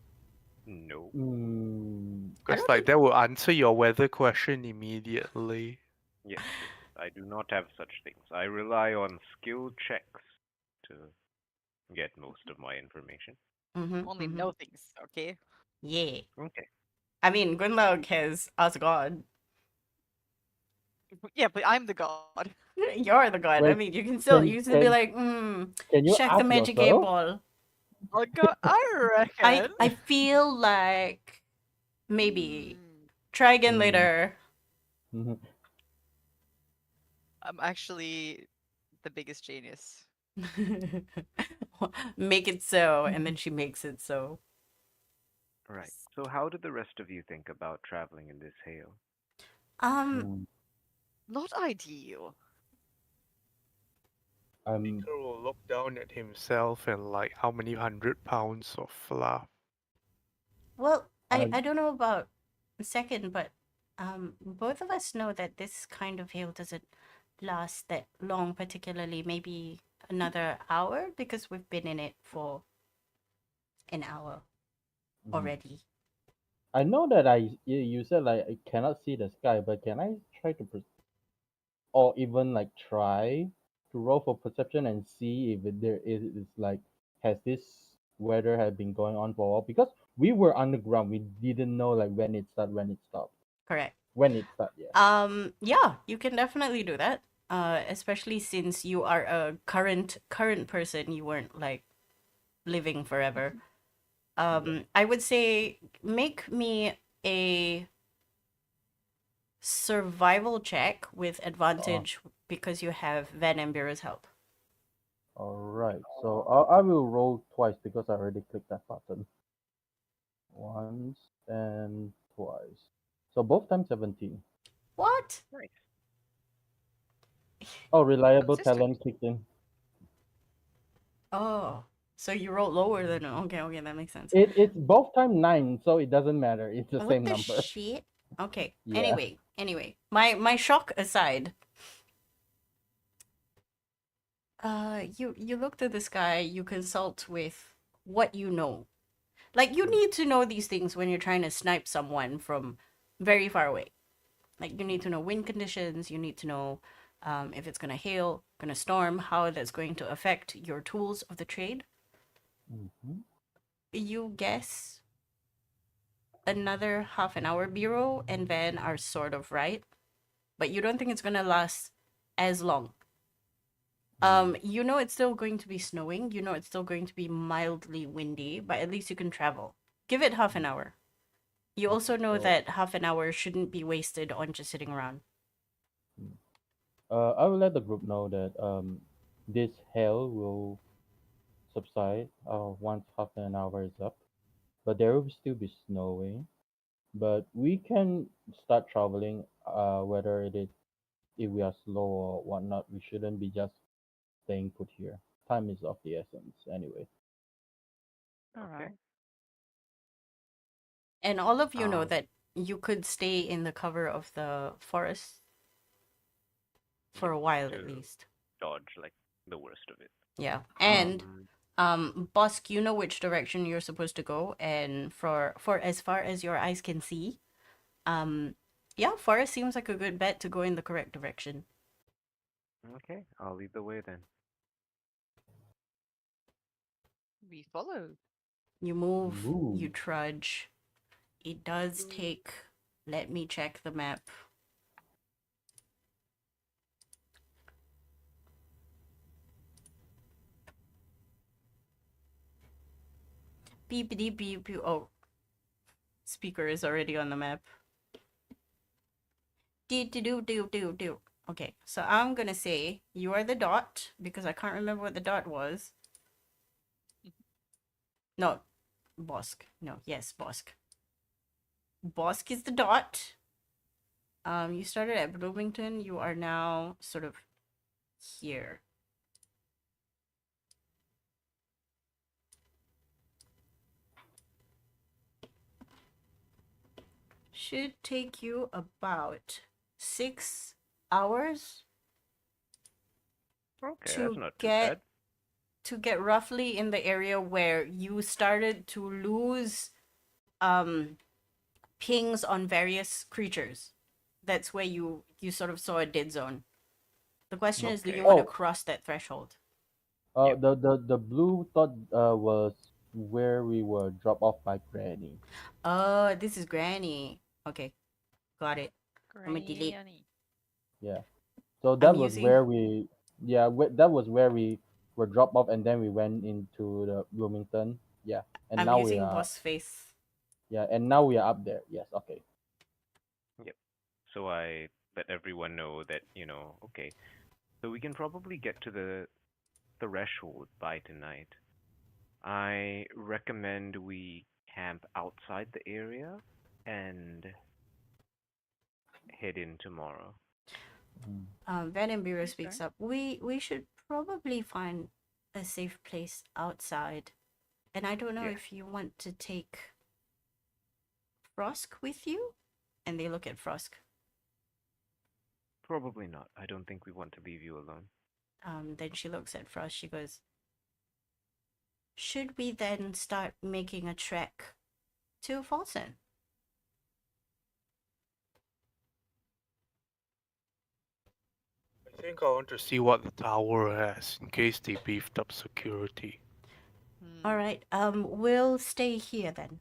No. Mm, Because don't like think- that will answer your weather question immediately. Yes, yes. I do not have such things. I rely on skill checks to get most of my information. Only know things, okay? Yeah. Okay. I mean, Gunlaug has Asgard. Yeah, but I'm the god. You're the god. I Wait, mean, you can still be like, can you check the ask magic yourself? 8-ball. I reckon. I feel like maybe Hmm, try again Hmm. later. Mhm. I'm actually the biggest genius. Make it so, and then she makes it so. Right. So how did the rest of you think about traveling in this hail? Um, Hmm. Not ideal. Peter will look down at himself and like how many 100 pounds of fluff. well, I I don't know about second, but both of us know that this kind of hail doesn't last that long, particularly maybe another hour because we've been in it for an hour Mhm. already. I know that you said like I cannot see the sky, but can I try to or even like try to roll for perception and see if there is like has this weather had been going on for a while? Because we were underground, we didn't know like when it started, when it stopped, Correct. when it started. Yeah. Yeah, you can definitely do that. Especially since you are a current person, you weren't like living forever. I would say make me a survival check with advantage because you have Van and Bureau's help. All right. So I will roll twice because I already clicked that button once and twice. So both times 17. What? Nice. Oh, reliable Consistent. talent kicked in. Oh, so you rolled lower than okay, that makes sense. It's both time 9, so it doesn't matter. It's the What same the number. shit? Okay. Yeah. Anyway, my shock aside, you look to the sky, you consult with what you know. Like you need to know these things when you're trying to snipe someone from very far away. Like you need to know wind conditions, you need to know if it's gonna hail, gonna storm, how that's going to affect your tools of the trade. Hmm. You guess another half an hour, Bureau, and then are sort of right. But you don't think it's gonna last as long. You know it's still going to be snowing, you know it's still going to be mildly windy, but at least you can travel. Give it half an hour. You also know So that half an hour shouldn't be wasted on just sitting around. I will let the group know that this hail will subside once half an hour is up, but there will still be snowing. But we can start traveling. Whether it is if we are slow or whatnot, we shouldn't be just staying put here. Time is of the essence anyway. All Okay. right. And all of you know Um, that you could stay in the cover of the forest for yeah, a while at to least. dodge like the worst of it. Yeah. And Um, Bosk, you know which direction you're supposed to go, and for as far as your eyes can see, yeah, forest seems like a good bet to go in the correct direction. okay, I'll lead the way then. We follow. You move, you Move. trudge. It does take, let me check the map. Beep beep. Oh, speaker is already on the map. Do. Okay, so I'm gonna say you are the dot because I can't remember what the dot was. No, Bosk. No, yes, Bosk. Bosk is the dot. You started at Bloomington. You are now sort of here. Should take you about 6 hours Okay, that's to not too bad. get roughly in the area where you started to lose pings on various creatures. That's where you sort of saw a dead zone. The question is, do you Okay. want to Oh, cross that threshold? Yep. the blue thought was where we were dropped off by Granny. Oh, this is Granny. Okay, got it. I'm gonna delete. Granny. Yeah. So I'm that was using. where we, yeah, that was where we were dropped off, and then we went into the Bloomington. Yeah, and I'm now we using are, boss face. yeah, and now we are up there. Yes, okay. Yep. So I let everyone know that, okay, so we can probably get to the threshold by tonight. I recommend we camp outside the area and head in tomorrow. Mm. Van and Bureau Okay. speaks up. We should probably find a safe place outside. And I don't know Yeah. if you want to take Frosk with you. And they look at Frosk. Probably not. I don't think we want to leave you alone. Then she looks at Frost. She goes, "Should we then start making a trek to Folsom?" I think I want to see what the tower has in case they beefed up security. All Hmm. right. We'll stay here then.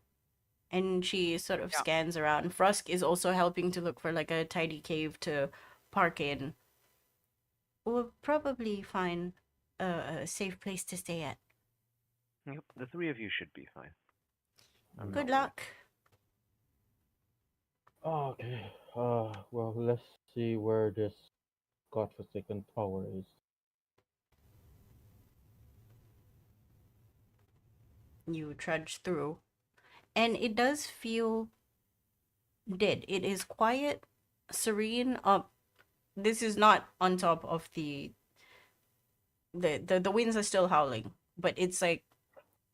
And she sort of Yeah. scans around. Frosk is also helping to look for like a tidy cave to park in. We'll probably find a safe place to stay at. Yep, the three of you should be fine. I'm Good not worried. luck. Okay. Well, let's see where this godforsaken tower is. You trudge through, and it does feel dead. It is quiet, serene. This is not on top of the winds are still howling, but it's like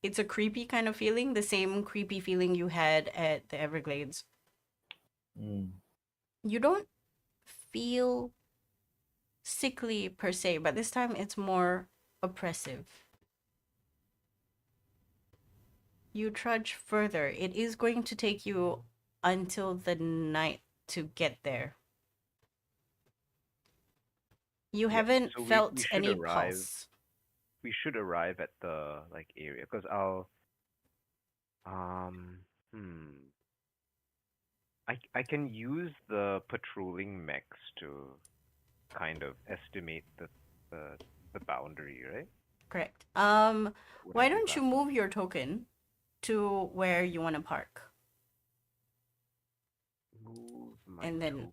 it's a creepy kind of feeling, the same creepy feeling you had at the Everglades. Mm. You don't feel sickly per se, but this time it's more oppressive. You trudge further. It is going to take you until the night to get there. You Yep. haven't So we felt should any arrive. pulse. We should arrive at the area because I'll um hmm I can use the patrolling mechs to kind of estimate the the boundary, right? Correct. What I Why did don't you last time. move your token to where you want to park, Move my and then token.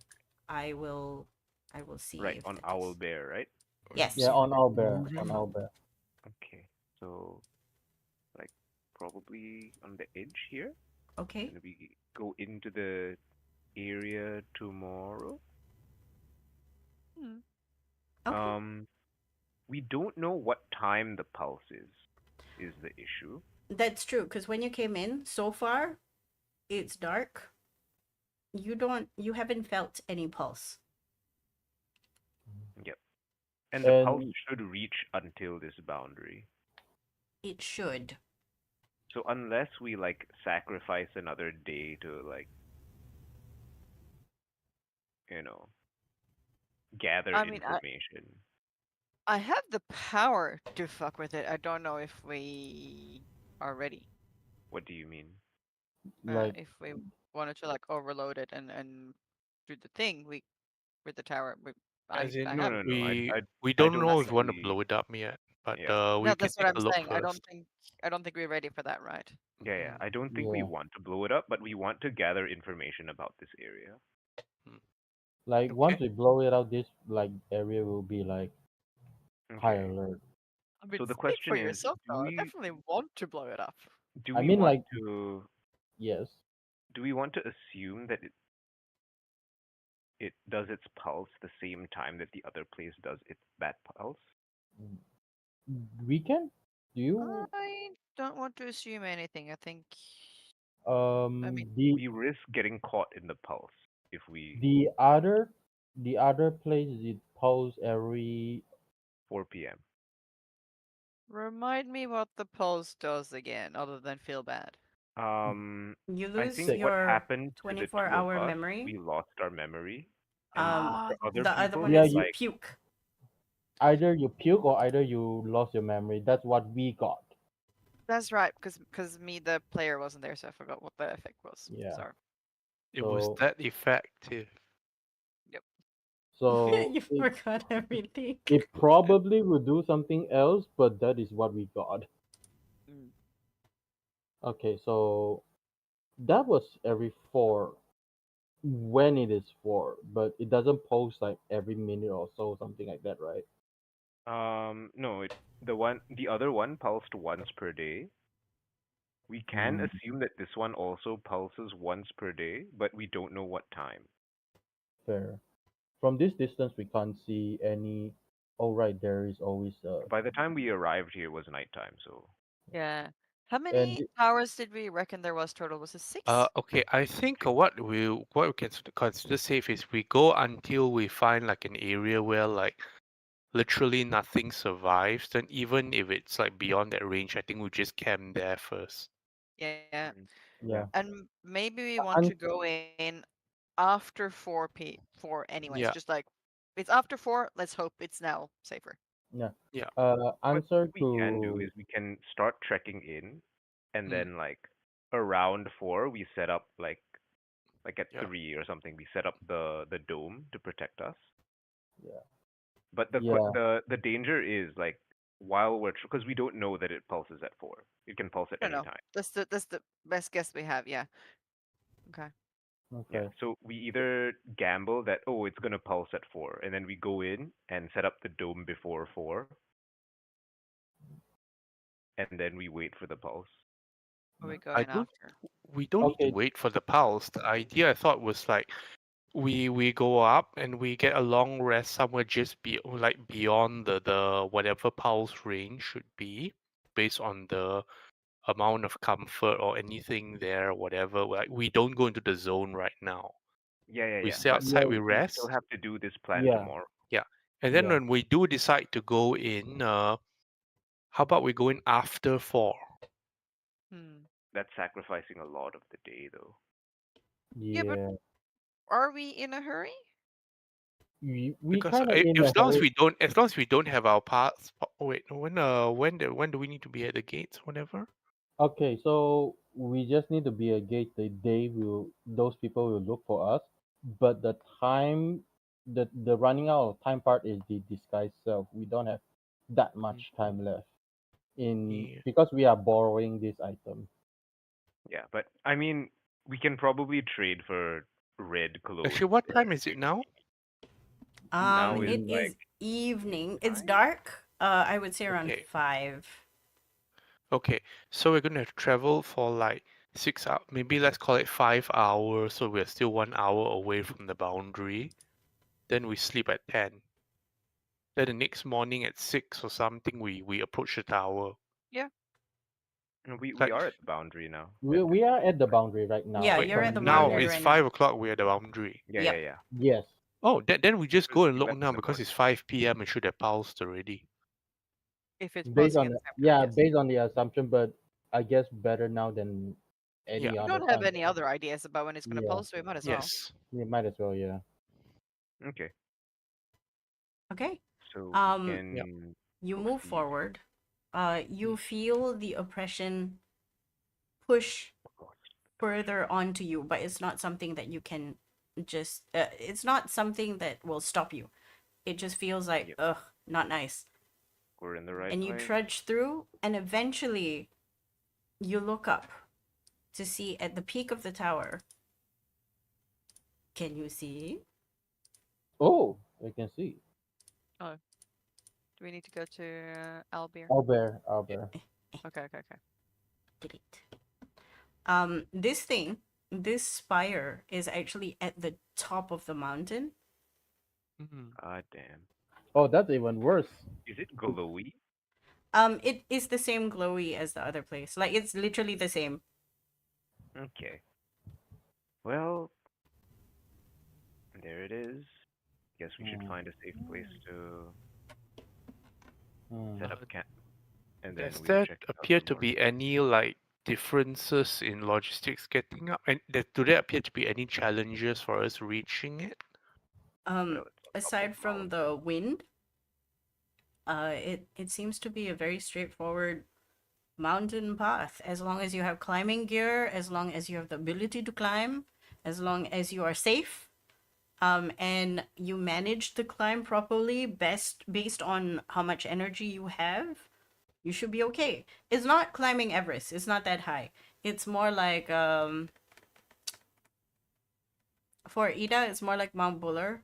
I will, I will see Right if on that Owl is. Bear, right? Yes. Yeah, on our bear, Mhm. on our bear. Okay. So like probably on the edge here. Okay. And we go into the area tomorrow. Hmm. Okay. We don't know what time the pulse is the issue. That's true. Because when you came in, so far, it's dark. You haven't felt any pulse. Yep. And the pulse And should reach until this boundary. It should. So unless we like sacrifice another day to you know, gather I mean, information. I have the power to fuck with it. I don't know if we are ready. What do you mean? like, If we wanted to like overload it and do the thing, we with the tower. As I in, No, have. no, no. we I don't don't know if think we want to we. blow it up yet, but Yeah, we can That's what take I'm a look saying. first. I don't think we're ready for that, right? yeah, yeah. I don't think we yeah, want to blow it up, but we want to gather information about this area. Mm. like once Okay. we blow it out, this like area will be like high Okay. alert. I mean, So the speak for question is, yourself, though. I definitely want to blow it up. do I we mean, want like, to yes. do we want to assume that it does its pulse the same time that the other place does its that pulse? We can. Do you? I don't want to assume anything. I think. I mean, We risk getting caught in the pulse if we the other the other place it pulse every 4 p.m. remind me what the pulse does again, other than feel bad. You I lose think six. what your happened to the two of 24-hour us, memory. we lost our memory, and Um, for other the other people, one Yeah, it's is you like puke. Either you puke or either you lost your memory. That's what we got. That's right, because me, the player, wasn't there, so I forgot what the effect was. Yeah. Sorry. It was So that effective. Yep. so You forgot everything. it probably will do something else, but that is what we got. Mm. Okay, so that was every 4 when it is 4, but it doesn't post like every minute or so, something like that, right? No, the other one pulsed once per day. We can Mm, assume that this one also pulses once per day, but we don't know what time. fair. From this distance, we can't see any. Oh, right, there is always By the time we arrived here, it was nighttime, so Yeah. How and many towers did we reckon there was total? Was it 6? Okay, I think 6. what we can consider safe is we go until we find like an area where like literally nothing survives. Then even if it's like beyond that range, I think we just camp there first. Yeah. Mhm. Yeah. yeah, And maybe we want to and go in after 4 anyways. Yeah, Just like it's after 4, let's hope it's now safer. yeah. yeah, What Answer we can do to is we can start trekking in, and mm, then like around 4, we set up like at yeah. 3 or something, we set up the dome to protect us. yeah, But yeah, the danger is like while we're because we don't know that it pulses at 4. It can pulse at No, any no. time. That's the best guess we have. Yeah. Okay. Yeah. okay, So we either gamble that oh it's gonna pulse at 4, and then we go in and set up the dome before 4, and then we wait for the pulse. Or we go I in don't. after. We don't need to okay, wait for the pulse. The idea I thought was like we go up and we get a long rest somewhere just like beyond the whatever pulse range should be, based on the amount of comfort or anything there, whatever. Like we don't go into the zone right now. Yeah, yeah, We yeah. stay But outside, we we still rest. have to do this plan yeah, tomorrow. Yeah. And then yeah. when we do decide to go in, how about we go in after 4? Hmm. That's sacrificing a lot of the day, though. Yeah, but Yeah, are we in a hurry? we Because kind of in a as long as hurry. we don't have our pass. Oh, wait, when do we need to be at the gates? Whenever. Okay, so we just need to be a gate. Those people will look for us, but the time, the running out of time part is the disguise self. We don't have that Mm, much time left in yeah. because we are borrowing this item. Yeah, but I mean, we can probably trade for red Actually, clothes. what Right? time is it now? Now is It Mm, like is evening. It's 9. dark. I would say around Okay. 5. Okay. So we're gonna have to travel for like 6 hours. Maybe let's call it 5 hours. So we're still 1 hour away from the boundary. Then we sleep at 10. Then the next morning at 6 or something, we approach the tower. Yeah. No, we Like are at the boundary now. we are at the boundary right now. Yeah, wait, you're at From the the now boundary it's right now. 5 o'clock. We're at the boundary. Yeah, yeah, Yep. yeah. yes, Oh, then we just go and We look left now in the because morning. it's 5 p.m. It should have pulsed already. If it's based pausing on at the the, same time, yeah, yes. based on the assumption, but I guess better now than Yeah. any We other don't have time. any other ideas about when it's gonna Yeah, pulse, so we might as well. Yes. you might as well. Yeah. Okay, Okay. so we Um, Yeah. can you move proceed. forward. You Mm. feel the oppression push Of course. further onto you, but it's not something that you can just. It's not something that will stop you. It just feels like, Yep, ugh, not nice. we're in the right And you place. trudge through, and eventually you look up to see at the peak of the tower. Can you see? Oh, I can see. Oh, do we need to go to Albir? Albert, Albert. Okay, okay, okay. Delete. This spire is actually at the top of the mountain. Mm. Ah, damn. Oh, that's even worse. Is it glowy? It is the same glowy as the other place. Like it's literally the same. Okay. Well, there it is. Guess we should Hmm, find a safe place to hmm. set up camp, and then Does we'll there check it out appear to tomorrow. be any like differences in logistics getting up? And do there appear to be any challenges for us reaching it? Well, it's on top of Aside from mountain. the wind, it seems to be a very straightforward mountain path. As long as you have climbing gear, as long as you have the ability to climb, as long as you are safe, and you manage the climb properly, best based on how much energy you have, you should be okay. It's not climbing Everest. It's not that high. It's more like for Ida, it's more like Mount Buller.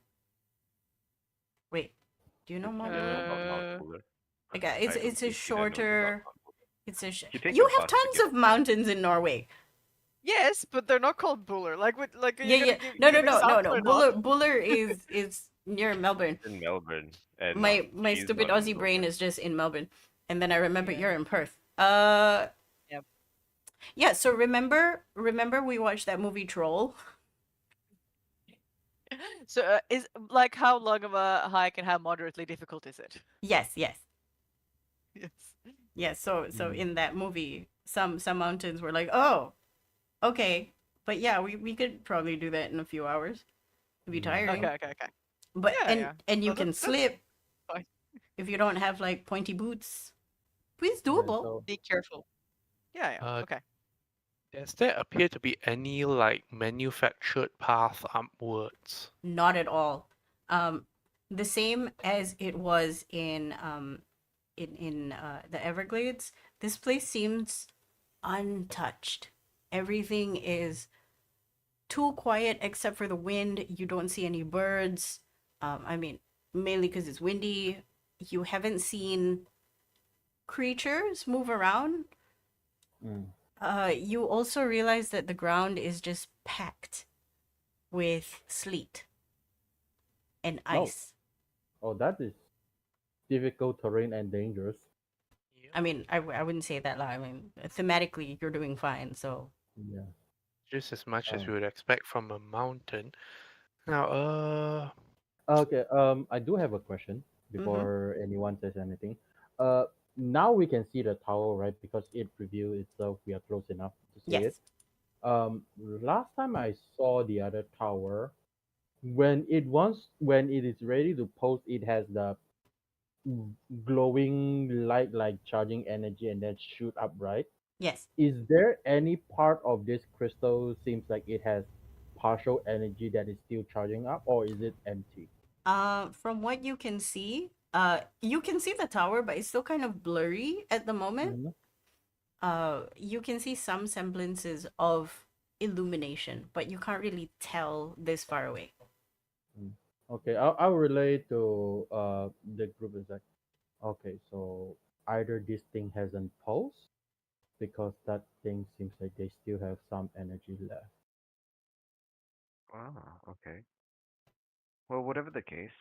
Wait, do you know Mount I don't know Buller? about Mount Uh, Buller. Okay, I don't it's a think Ida knows about shorter. Mount Buller. It's a. You take You a have bus to tons get of there. mountains in Norway. yes, but they're not called buller. Like, are Yeah, you gonna yeah. No, no, give no, no, example no. or not? Buller is near Melbourne. It's in Melbourne, and My she's stupid not in Aussie brain Melbourne. is just in Melbourne, and then I remember Yeah. you're in Perth. Yep. Yeah. So remember we watched that movie Troll. So is like how long of a hike and how moderately difficult is it? Yes, yes, Yes. yes. So Mm. in that movie, some mountains were like, oh, okay, but yeah, we could probably do that in a few hours. It'd be Mm. Okay, tiring, okay, okay. but Yeah, yeah. and you No, can that's slip fine. if you don't have like pointy boots. But it's Yeah, doable. so Be careful. Yeah, yeah. Uh, Okay. does there appear to be any like manufactured path upwards? Not at all. Um, the same as it was in the Everglades. This place seems untouched. Everything is too quiet except for the wind. You don't see any birds. I mean, mainly because it's windy. You haven't seen creatures move around. mm. You also realize that the ground is just packed with sleet and Oh, ice. oh, that is difficult terrain and dangerous. I mean, I wouldn't say that loud. I mean, thematically, you're doing fine. So, Yeah. Just as much as Um, we would expect from a mountain. Now, okay. I do have a question mm-hmm. before anyone says anything. Uh, now we can see the tower, right? Because it revealed itself. We are close enough to see it. Yes, Last time I saw the other tower, when it is ready to post, it has the glowing light like charging energy and then shoot up, right? yes. Is there any part of this crystal seems like it has partial energy that is still charging up, or is it empty? From what you can see the tower, but it's still kind of blurry at the moment. Mhm. You can see some semblances of illumination, but you can't really tell this far away. Mm. Okay, I'll relate to the group is like, okay, so either this thing hasn't pulsed because that thing seems like they still have some energy left. Ah, okay. Well, whatever the case,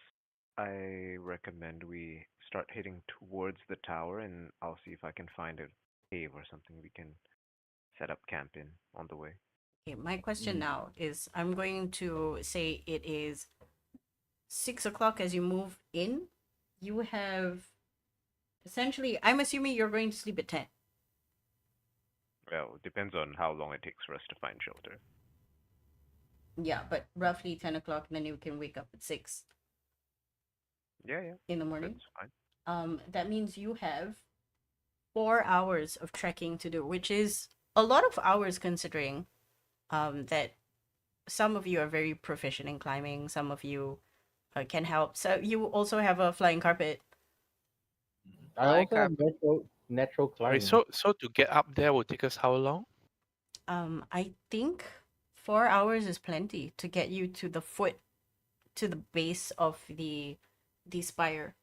I recommend we start heading towards the tower, and I'll see if I can find a cave or something we can set up camp in on the way. Okay, my question Mm. now is I'm going to say it is 6 o'clock as you move in. You have essentially, I'm assuming you're going to sleep at 10. Well, it depends on how long it takes for us to find shelter. Yeah, but roughly 10 o'clock, and then you can wake up at 6 Yeah, yeah, in the morning. that's fine. That means you have 4 hours of trekking to do, which is a lot of hours considering that some of you are very proficient in climbing, some of you can help. So you also have a flying carpet. I Flying also have carpet. natural sorry. climbing. So to get up there will take us how long? I think 4 hours is plenty to get you to the foot, to the base of the spire.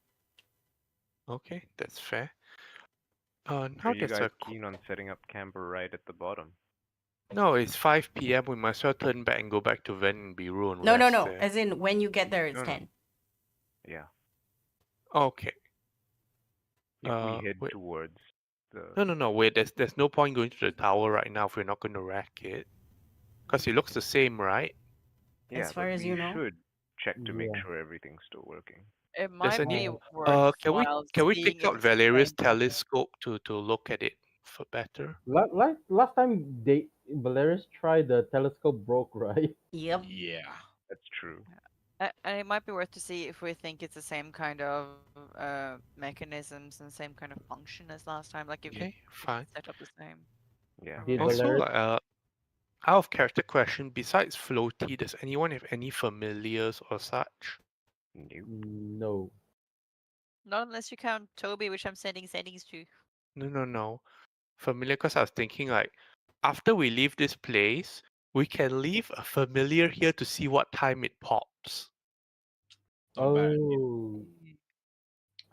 Okay, that's fair. Are Now you there's guys a keen on setting up camp right at the bottom? no. It's 5 p.m. We must well turn back and go back to Ven Biru and No, no, rest no. there. As in when you get there, it's No, no. 10. Yeah. Okay. If we head Wait. towards the No. Wait. There's no point going to the tower right now if we're not going to wreck it, because it looks the same, right? yeah, As far but as we you know. should check to make Yeah. sure everything's still working. It There's might any be Uh, worthwhile can we seeing take if out it's the Valeria's same thing. telescope to look at it for better? like last time Valerius tried the telescope broke, right? Yep. Yeah. That's true. And it might be worth to see if we think it's the same kind of mechanisms and same kind of function as last time. Like if Okay, it's fine. set up the same. Yeah. Are we Did ready? Also, Valeris? like, out of character question, besides floaty, does anyone have any familiars or such? Nope. No. Not unless you count Toby, which I'm sending settings to. No, no, no. Familiar, because I was thinking like, after we leave this place, we can leave a familiar here to see what time it pops. Not a bad idea. Oh,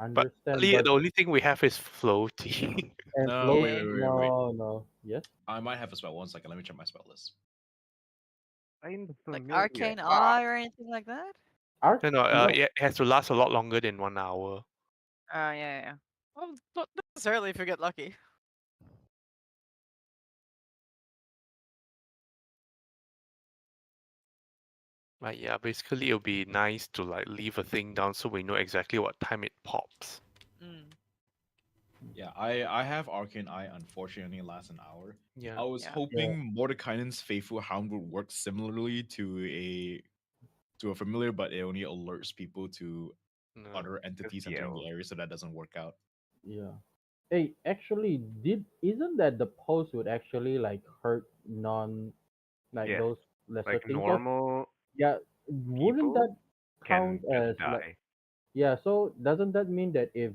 Mm. But understand. really, But the only thing we have is floaty. and No, float? Yeah. wait. No, no. Yes. I might have a spell. 1 second. Let me check my spell list. I'm Like familiar. Arcane Ah, Eye or anything like that? Arc? No, no, No. yeah, it has to last a lot longer than 1 hour. Yeah, yeah. Well, not necessarily if you get lucky. Like, yeah, basically it'll be nice to like leave a thing down so we know exactly what time it pops. Mm, Yeah, I have Arcane Eye. Unfortunately, it lasts an hour. I Yeah. was yeah. Yeah. hoping Mordekainen's Faithful Hound would work similarly to a familiar, but it only alerts people to No. other just entities entering the yell. area, so that doesn't work out. Yeah. Hey, actually, did isn't that the post would actually like hurt non like Yes. those lesser Like things? 'Cause, normal yeah, wouldn't people that count can just as like die. yeah? So doesn't that mean that if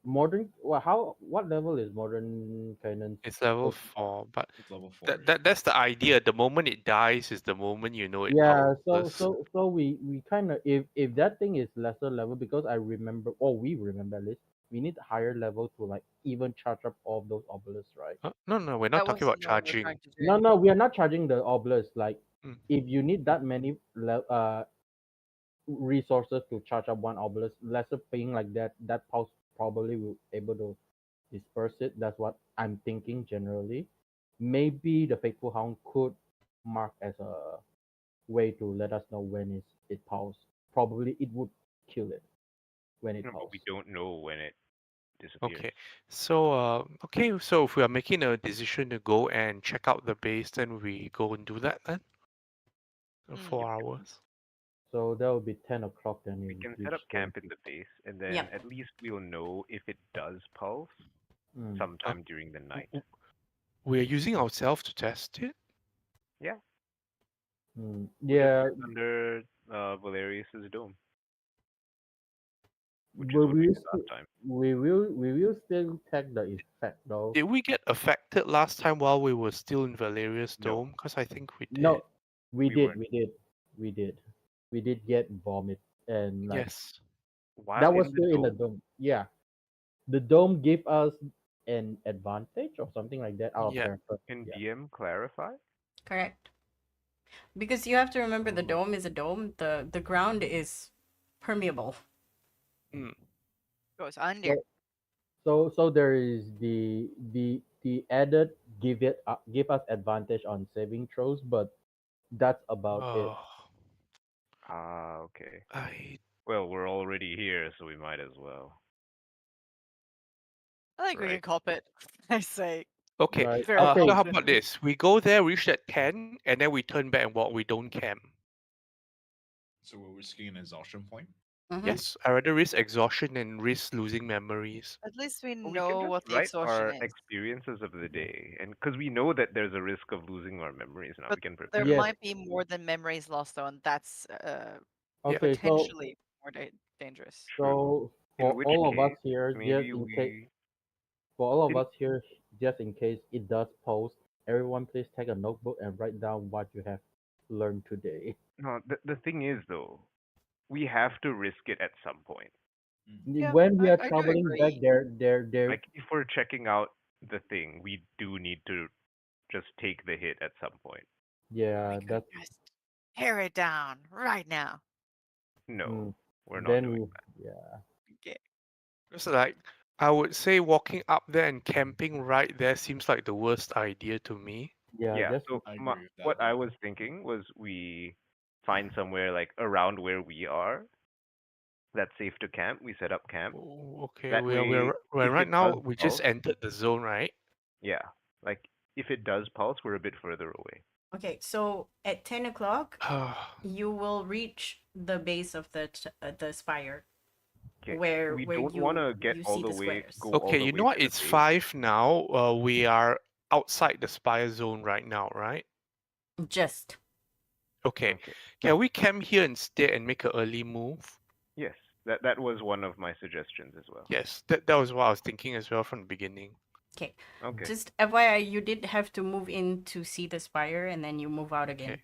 modern well how what level is modern cannons? It's level 4, but It's level 4, that, yeah. that that's the idea. The moment it dies is the moment you know it Yeah, powerless. we kind of if that thing is lesser level because I remember or we remember at least we need higher level to like even charge up all of those obelisks, right? No, no, we're not That talking about wasn't what we were charging. trying to No, do. no, we are not charging the obelisk. Like, Mm. if you need that many resources to charge up one obelisk, lesser paying like that, that pulse probably will able to disperse it. That's what I'm thinking generally. Maybe the faithful hound could mark as a way to let us know when it pulse. Probably it would kill it when it No, but we pulse. don't know when it disappears. Okay, so so if we are making a decision to go and check out the base, then we go and do that then. Mm. 4 hours. So that would be 10 o'clock then We in can set up each day. camp in the base, and then Yep. at least we'll know if it does pulse Mm. Uh, sometime during the w- night. w- we are using ourselves to test it. Yeah, Mm. we'll just Yeah, sit under Valerius's dome, which is but what we did last time. we will still take the effect though. Did we get affected last time while we were still in Valeria's No, dome? Because I think we did. No, we we did, weren't. we did, we did, we did get vomit, and like Yes. While that was in the still in the dome, dome. Yeah, the dome gave us an advantage or something like that out of Yeah. character. can Yeah, DM clarify? Correct. Because you have to remember the Oh. dome is a dome. The ground is permeable. Mm. Goes under. so so there is the added give us advantage on saving throws, but that's about it. Oh. Ah, okay. I. Well, we're already here, so we might as well, I think we right? can cop it. I say. Okay. Right? Very Okay, How about confidently. this? We go there, reach at 10, and then we turn back and walk. We don't camp. So we're risking an exhaustion point. Mm-hmm. Yes, I rather risk exhaustion than risk losing memories. At least we Or we can know just what the write exhaustion our is. experiences of the day, and because we know that there's a risk of losing our memories now, But we can there prepare yes. for might be more than memories lost, though, and that's Yeah. Okay, so potentially more dangerous. true. so In for which all of us case, here, just maybe in case we. for all of In us here, just in case it does post, everyone please take a notebook and write down what you have learned today. no, the thing is though, we have to risk it at some point. Mm. Yeah, When we are I do traveling back agree. there, Like if we're checking out the thing, we do need to just take the hit at some point. We yeah, could that's just tear it down right now. mm, No, we're not then doing we that. yeah Okay. It's like I would say walking up there and camping right there seems like the worst idea to me. yeah Yeah, just so I agree with that. what I was thinking was we find somewhere like around where we are that's safe to camp. We set up camp. Oh, okay, That way, we're if right it does now we just pulse, entered the zone, right? yeah, like if it does pulse, we're a bit further away. Okay, so at 10 o'clock, you will reach the base of the spire. Okay. Where We where don't you want to get you all see the the way squares. go all Okay, the you way know what? to the It's base. 5 now. We are outside the spire zone right now, right? Just Okay. Okay. Can we camp here instead and make an early move? Yes, that was one of my suggestions as well. Yes, that was what I was thinking as well from the beginning. okay. Okay. Just FYI, you did have to move in to see the spire, and then you move out again. Okay.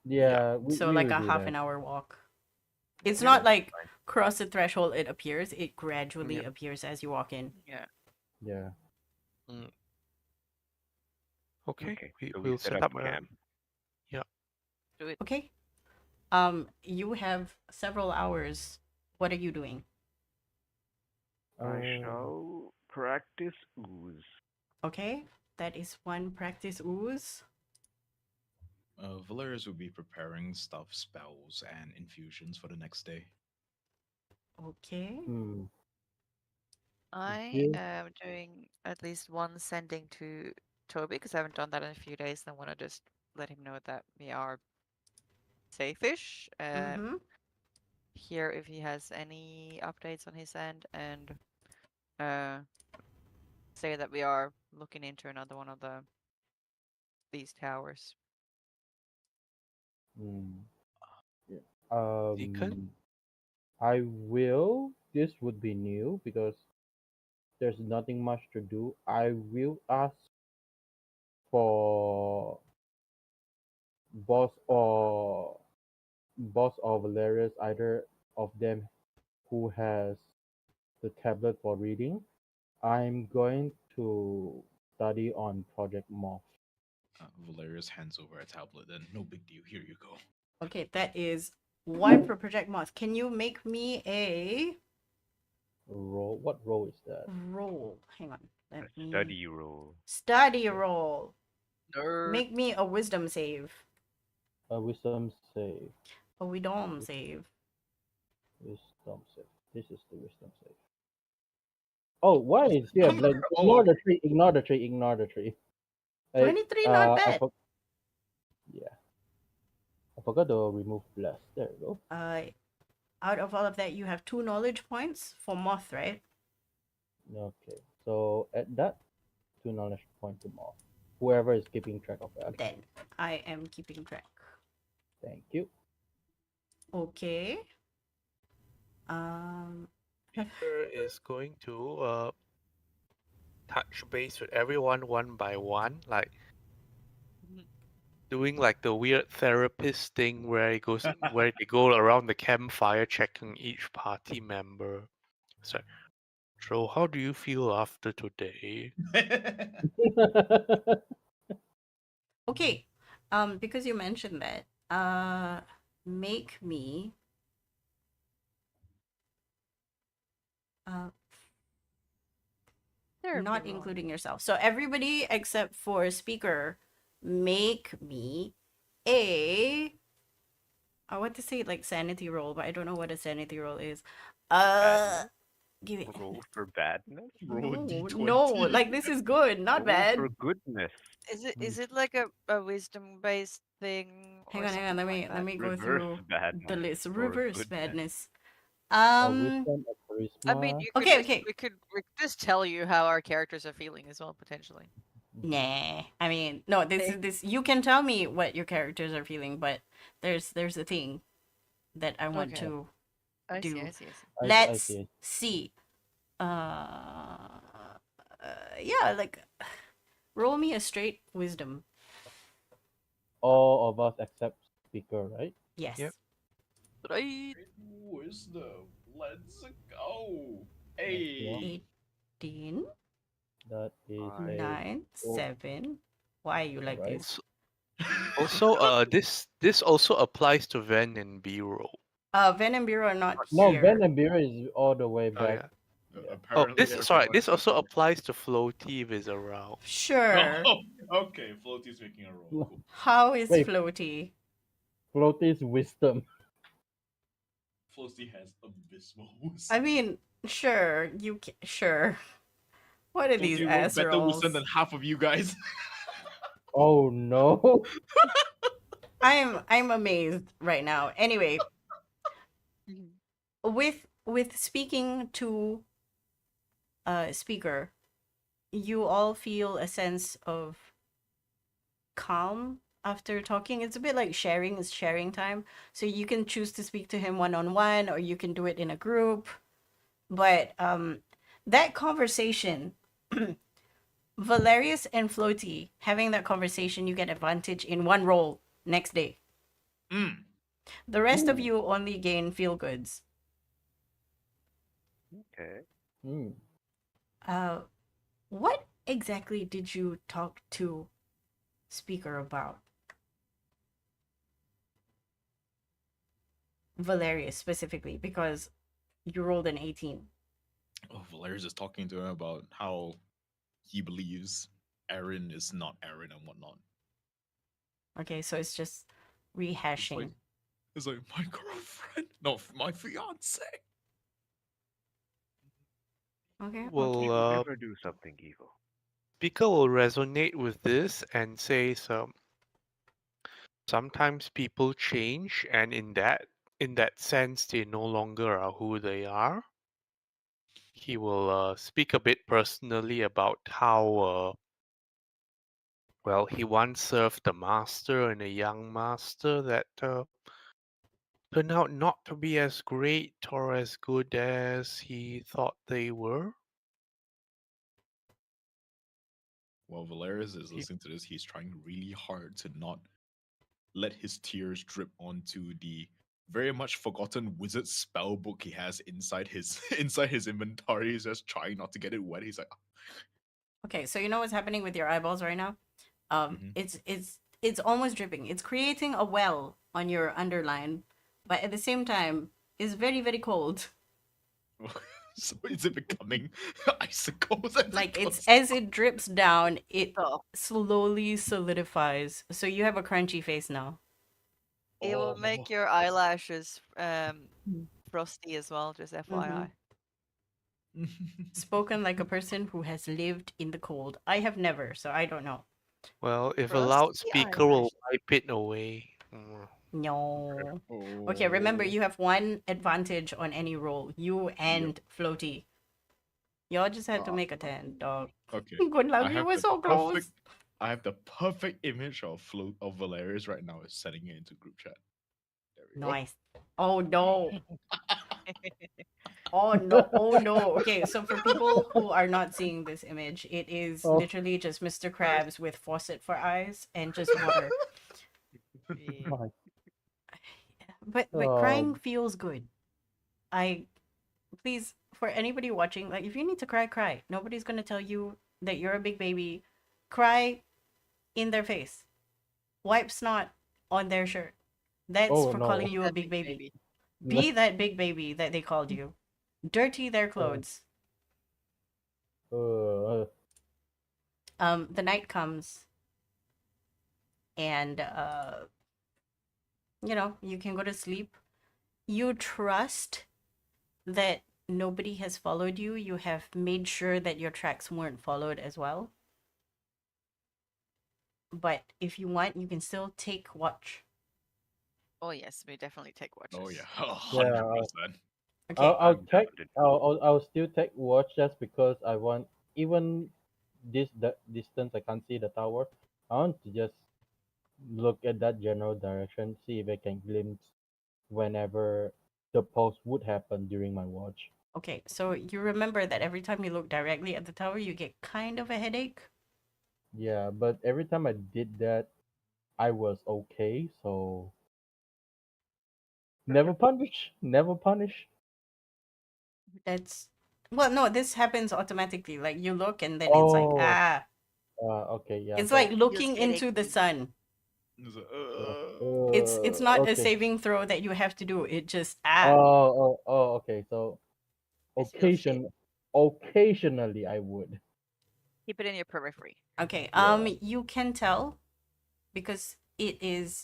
Yeah, So we like will a do half that. an hour walk. It's Yeah, not that's like fine. cross the threshold, it appears. It gradually Yep. appears as you walk in. Yeah. Yeah. Okay. Okay. So we We'll set set up up a camp. Do it. Okay. You have several hours. What are you doing? I Uh, shall practice ooze. Okay, that is one practice ooze. Valerius will be preparing stuff, spells, and infusions for the next day. Okay. hmm. I Feel- am doing at least one sending to Toby because I haven't done that in a few days. And I want to just let him know that we are safe-ish. Mm-hmm. Hear if he has any updates on his end, and uh, say that we are looking into another one of these towers. Hmm. Yeah. Deacon? I will. This would be new because there's nothing much to do. I will ask for boss or Valerius, either of them who has the tablet for reading. I'm going to study on Project Morph. Valerius hands over a tablet, and no big deal. Here you go. Okay, that is one for Project Moth. Can you make me a Roll. What roll is that? roll? Hang on. A Let me study roll. study roll. Nerd. Make me a wisdom save. A wisdom save. A wisdom save. Wisdom save. This is the wisdom save. Oh, why is here? Number. Like, ignore the tree. Ignore the tree. Ignore the tree. I, 23, not bad. Yeah. I forgot to remove bless. There we go. Out of all of that, you have 2 knowledge points for Moth, right? Okay. So add that 2 knowledge point to Morph. Whoever is keeping track of that. Then I am keeping track. Thank you. Okay. Peter is going to touch base with everyone one by one, like doing like the weird therapist thing where he goes where they go around the campfire checking each party member. So, how do you feel after today? Okay. Because you mentioned that, make me Therapy not roll. including yourself. So everybody except for speaker, make me a I want to say like sanity roll, but I don't know what a sanity roll is. Give it. Roll for badness. Roll a No, D20. no, like this is good, not Roll bad. for goodness. Is it like a wisdom based thing Hang or on, hang on. something Let like me that? let me go Reverse through badness. the list. or Reverse goodness. badness. A wisdom, a charisma. I mean, you could Okay, just, okay. we could just tell you how our characters are feeling as well potentially. Nah, I mean, no. This is this. You can tell me what your characters are feeling, but there's a thing that I want Okay. to I see, do. I see, I see. I Let's see. see. Yeah, like roll me a straight wisdom. All of us except speaker, right? Yes. Yep. Right. Wisdom. Let's go. Let's go. Hey. 18, That is a 9, 7. Why you like Right. this? Also, this also applies to Ven and B-roll. Ven and Bureau are not No, here. Ben and Beer is all the way Oh back. yeah. Yeah. Oh, Apparently, this sorry. This everyone- also applies to Floaty if it's around. Sure. Oh, okay, Floaty's making a roll. Cool. How is Wait. Floaty? Floaty's wisdom. Floaty has abysmal wisdom. I mean, sure, you can, sure. What are these Floaty rolled ass better rolls? wisdom than half of you guys. Oh no. I'm amazed right now. Anyway, Mhm. with speaking to a speaker, you all feel a sense of calm after talking. It's a bit like sharing is sharing time. So you can choose to speak to him one on one, or you can do it in a group. But that conversation, Valerius and Floaty having that conversation, you get advantage in one roll next day. Mm. The rest of Ooh. you only gain feel goods. Okay. Mm. Uh, what exactly did you talk to speaker about? Valerius specifically, because you rolled an 18. Oh, Valerius is talking to him about how he believes Aaron is not Aaron and whatnot. Okay, so it's just It's like rehashing. it's like my girlfriend, no, my fiance. Okay, Will You okay. would never do something evil. Speaker will resonate with this and say sometimes people change, and in that sense they no longer are who they are. He will speak a bit personally about how well he once served a master and a young master that turned out not to be as great or as good as he thought they were. While Valerius is He- listening to this, he's trying really hard to not let his tears drip onto the very much forgotten wizard spell book he has inside his inside his inventory. He's just trying not to get it wet. He's like, Okay, so you know what's happening with your eyeballs right now? Mhm. It's almost dripping. It's creating a well on your underline, but at the same time, it's very, very cold. So is it becoming icicles as Like it it's goes as down? it drips down, it Oh, slowly solidifies. So you have a crunchy face now. It will Oh, make your eyelashes Mm. frosty as well, just Mhm. FYI. Spoken like a person who has lived in the cold. I have never, so I don't know. well, if a Frosty loudspeaker will eyelash. wipe it away. No. Okay, remember oh. you have one advantage on any roll. You Yep. and Floaty. Y'all just had to Uh, make a 10, dog. okay. Good luck. I You have were the so perfect. close. I have the perfect image of Valerius right now. Is sending it into group chat. There we go. Nice. Oh no. Oh no. Oh no. Okay, so for people who are not seeing this image, it is Oh, literally just Mr. Krabs with faucet for eyes and just water. Yeah. my. But crying feels good. I please, for anybody watching, like if you need to cry, cry. Nobody's gonna tell you that you're a big baby. Cry in their face. Wipe snot on their shirt. That's Oh for calling no. Be you a that big big baby. baby. Be that big baby that they called you. Dirty their clothes. Uh, The night comes and you can go to sleep. You trust that nobody has followed you. You have made sure that your tracks weren't followed as well. But if you want, you can still take watch. Oh yes, we definitely take Oh yeah, watches. 100%. Okay. I'll I'm check. down to I'll still take watch just because I want even the distance I can't see the tower. I want to just look at that general direction, see if I can glimpse whenever the pulse would happen during my watch. Okay, so you remember that every time you look directly at the tower, you get kind of a headache? Yeah, but every time I did that, I was okay. So never punish, never punish. That's well, no, this happens automatically. Like you look and then it's like, Oh, ah, okay, yeah. it's like So Feels looking into the headachy. sun. It's like, It's not a okay. saving throw that you have to do. It just Okay. So Just feels shit. occasion, occasionally I would. Keep it in your periphery. okay. Yeah. You can tell because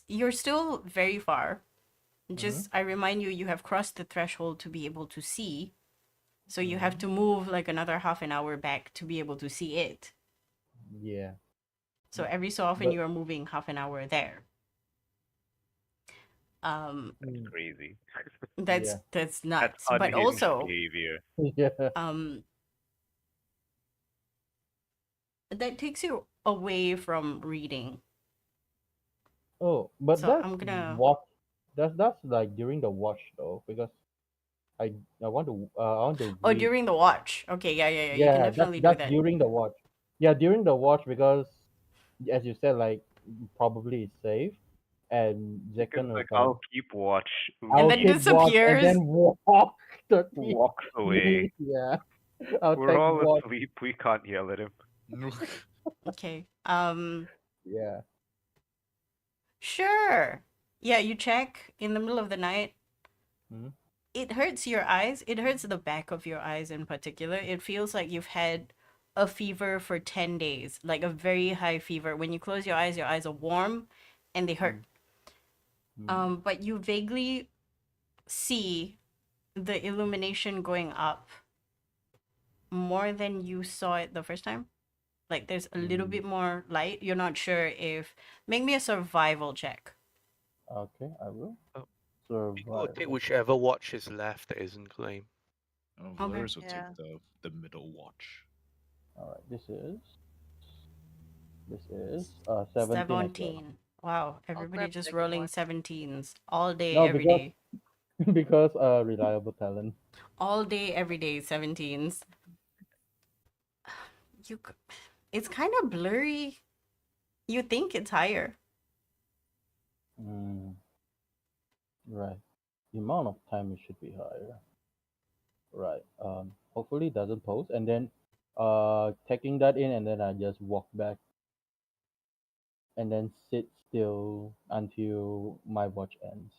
you're still very far. Mm-hmm. Just I remind you, you have crossed the threshold to be able to see. So you have Mm-hmm. to move like another half an hour back to be able to see it. Yeah. So every so often But you are moving half an hour there. Mm, Crazy. that's Yeah. that's That's nuts. But unhinged also, behavior. Yeah. um, that takes you away from reading. Oh, but So that's I'm gonna. watch. That's like during the watch though, because I I want to Oh, read. during the watch. Okay, yeah, yeah, yeah. You can Yeah, definitely do that's that. during the watch. Yeah, during the watch because as you said, like probably it's safe, and Because Zekan was like like, I'll keep watch And I'll then routine. take watch and disappears. then walk the Walks away. yeah. I'll We're take all watch. asleep. We can't yell at him. Okay. Yeah. Sure. Yeah, you check in the middle of the night. Hmm. It hurts your eyes. It hurts the back of your eyes in particular. It feels like you've had a fever for 10 days, like a very high fever. When you close your eyes are warm and they hurt. Mm. But you vaguely see the illumination going up more than you saw it the first time. Like there's a little Mm. bit more light. You're not sure if. Make me a survival check. Okay, I will Oh, People will take survival. whichever watch is left that isn't claimed. Oh, Okay. Valerius will take Yeah. the middle watch. All right, this is 17 as well. 17. Wow, I'll everybody grab just second rolling watch. 17s all day, No, every because day. because reliable talent. All day, every day, 17s. You, it's kind of blurry. You think it's higher. Mm, right. The amount of time it should be higher. Right. Hopefully it doesn't post, and then taking that in, and then I just walk back, and then sit still until my watch ends.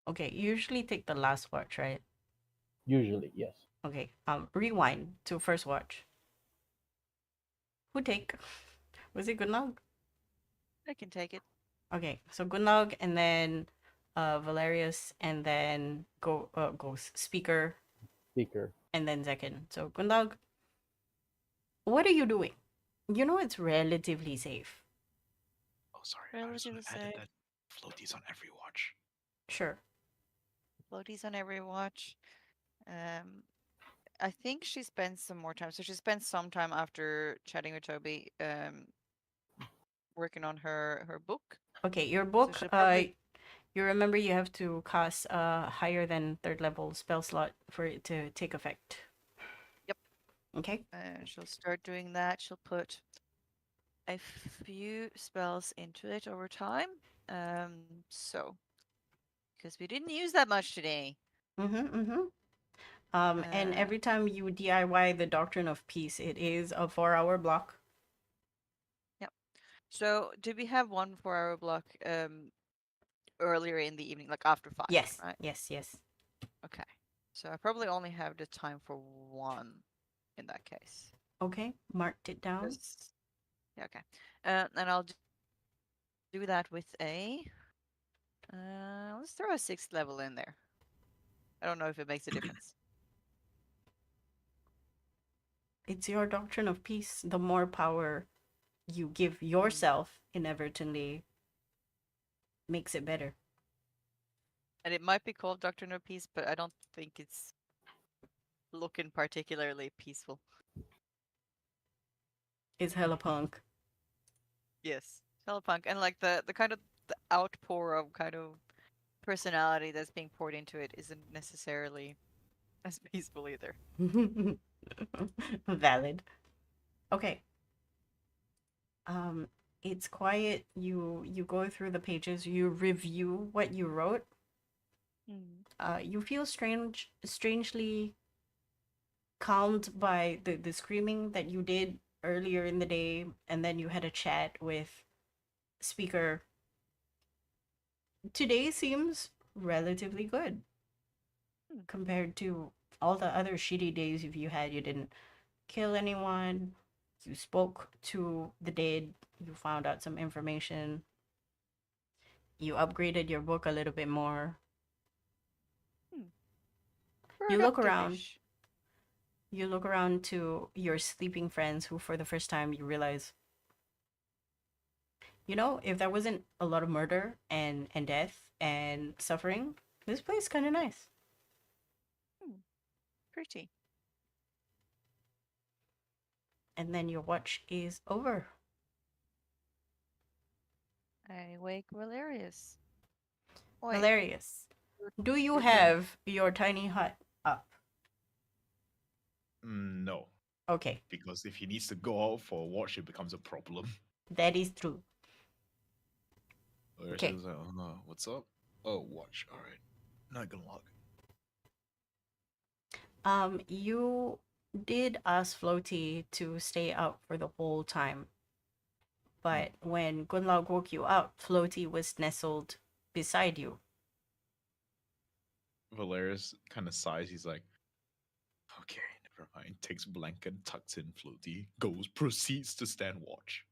Okay, you usually take the last watch, right? Usually, yes. Okay, rewind to first watch. Who take? Was it Gunnog? I can take it. Okay, so Gunnog and then Valerius and then Ghost Speaker Speaker. and then Zekin. So Gunnog, what are you doing? You know it's relatively safe. Oh, sorry. I just Relatively want to add safe. that floaties on every watch. Sure. Floaties on every watch. Um, I think she spends some more time. So she spends some time after chatting with Toby, working on her book. Okay, your So book, she'll probably you remember you have to cast a higher than third level spell slot for it to take effect. Yep. Okay. She'll start doing that. She'll put a few spells into it over time. So because we didn't use that much today. Mm-hmm. And Uh, every time you DIY the Doctrine of Peace, it is a 4-hour block. yep. So did we have one 4-hour block earlier in the evening, like after 5, Yes, right? yes. Okay. So I probably only have the time for one in that case. Okay, marked it down. Yeah, okay. And I'll do that with a. Let's throw a 6th level in there. I don't know if it makes a difference. It's your Doctrine of Peace. The more power you give yourself, inadvertently makes it better. And it might be called Doctrine of Peace, but I don't think it's looking particularly peaceful. It's hella punk. Yes, Cyberpunk, and like the kind of the outpour of kind of personality that's being poured into it isn't necessarily as peaceful either. Valid. Okay. Um, it's quiet. You go through the pages. You review what you wrote. You feel strangely calmed by the screaming that you did earlier in the day, and then you had a chat with Speaker. Today seems relatively good compared to all the other shitty days you had. You didn't kill anyone. You spoke to the dead. You found out some information. You upgraded your book a little bit more. You look around. Productive-ish. You look around to your sleeping friends who, for the first time, you realize You know, if there wasn't a lot of murder and death and suffering, this place is kind of nice. Pretty. And then your watch is over. I wake Valerius. Wait, Hilarious. Do you you're done. have your tiny hut up? No, Okay, because if he needs to go out for a watch, it becomes a problem. that is true. Or Okay. she's like, oh no, what's up? Oh, watch. All right, not gonna log. You did ask Floaty to stay up for the whole time, but when Gunlog woke you up, Floaty was nestled beside you. Valerius kind of sighs. He's like, okay, never mind. Takes blanket, tucks in Floaty, proceeds to stand watch.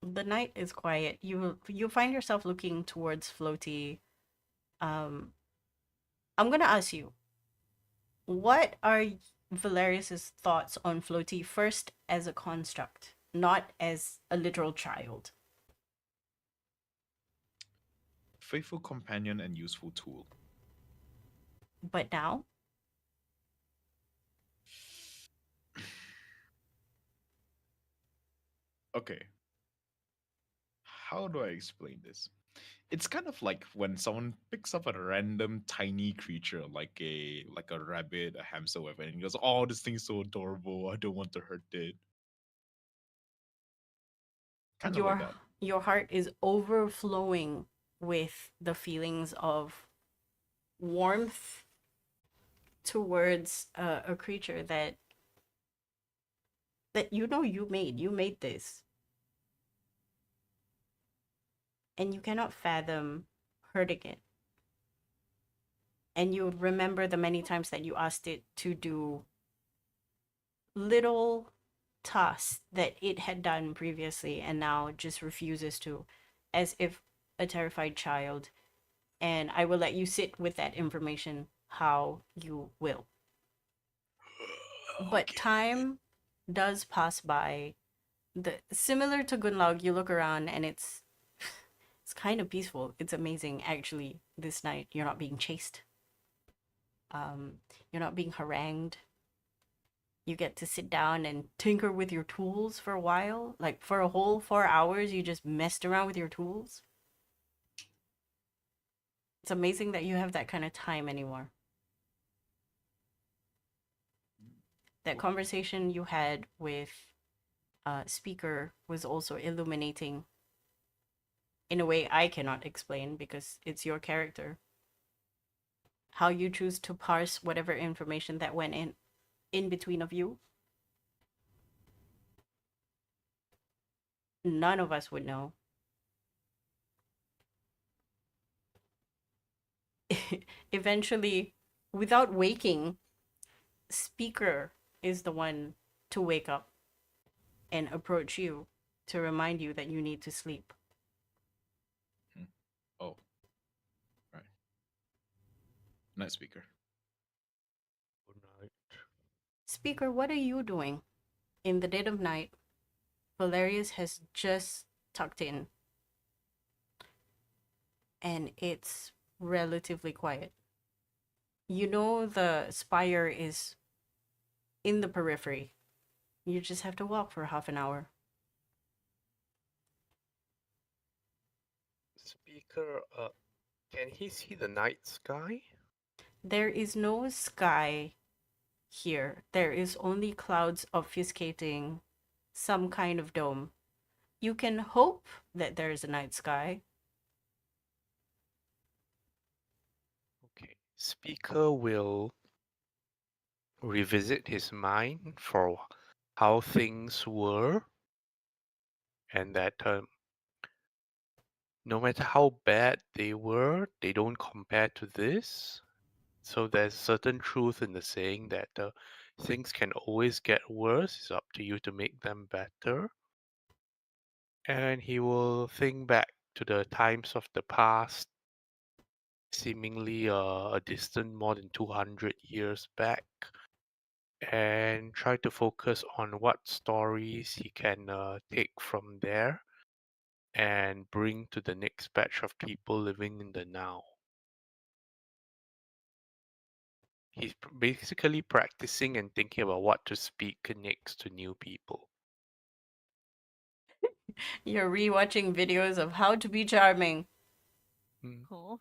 The night is quiet. You find yourself looking towards Floaty. I'm gonna ask you, what are Valerius's thoughts on Floaty first as a construct, not as a literal child? Faithful companion and useful tool. But now, Okay. How do I explain this? It's kind of like when someone picks up a random tiny creature like a rabbit, a hamster, whatever, and he goes, "Oh, this thing's so adorable. I don't want to hurt it." Kind of like your that. your heart is overflowing with the feelings of warmth towards a creature that you know you made this, and you cannot fathom hurting it. And you remember the many times that you asked it to do little tasks that it had done previously and now just refuses to, as if a terrified child. And I will let you sit with that information how you will. But Okay. time does pass by. Similar to Gunlaug, you look around and it's kind of peaceful. It's amazing actually. This night you're not being chased. You're not being harangued. You get to sit down and tinker with your tools for a while. Like for a whole 4 hours, you just messed around with your tools. It's amazing that you have that kind of time anymore. That conversation you had with Speaker was also illuminating in a way I cannot explain because it's your character. How you choose to parse whatever information that went in between of you, none of us would know. Eventually, without waking, Speaker is the one to wake up and approach you to remind you that you need to sleep. Oh. Right. Night speaker. Good night. Speaker, what are you doing? In the dead of night, Valerius has just tucked in, and it's relatively quiet. You know the spire is in the periphery. You just have to walk for half an hour. Speaker, can he see the night sky? There is no sky here. There is only clouds obfuscating some kind of dome. You can hope that there is a night sky. Okay. Speaker will revisit his mind for how things were, and that no matter how bad they were, they don't compare to this. So there's certain truth in the saying that things can always get worse. It's up to you to make them better. And he will think back to the times of the past, seemingly a distant more than 200 years back, and try to focus on what stories he can take from there and bring to the next batch of people living in the now. He's basically practicing and thinking about what to speak next to new people. You're rewatching videos of how to be charming. Mm, Cool.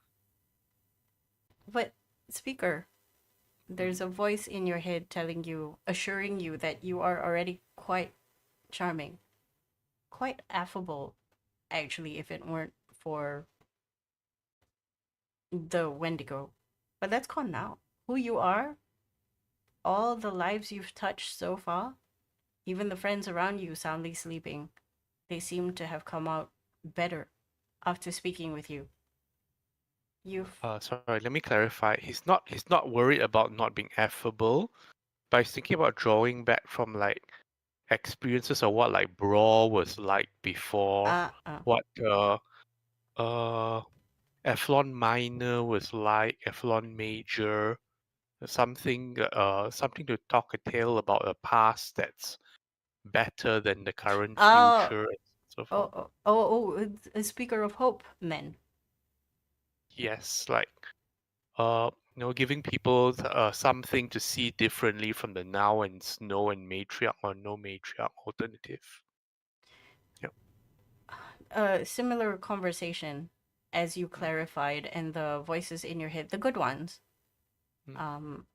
But, speaker, there's a voice in your head telling you, assuring you that you are already quite charming, quite affable, actually, if it weren't for the Wendigo. But that's gone now. Who you are, all the lives you've touched so far, even the friends around you soundly sleeping, they seem to have come out better after speaking with you. You've sorry, let me clarify. He's not worried about not being affable, but he's thinking about drawing back from like experiences of what like Brawl was like before, what Athlon Minor was like, Athlon Major, something to talk a tale about a past that's better than the current oh future and so forth. it's a speaker of hope, then. Yes, like giving people something to see differently from the now and snow and matriarch or no matriarch alternative. Yep. A similar conversation as you clarified, and the voices in your head, the good ones, Mm.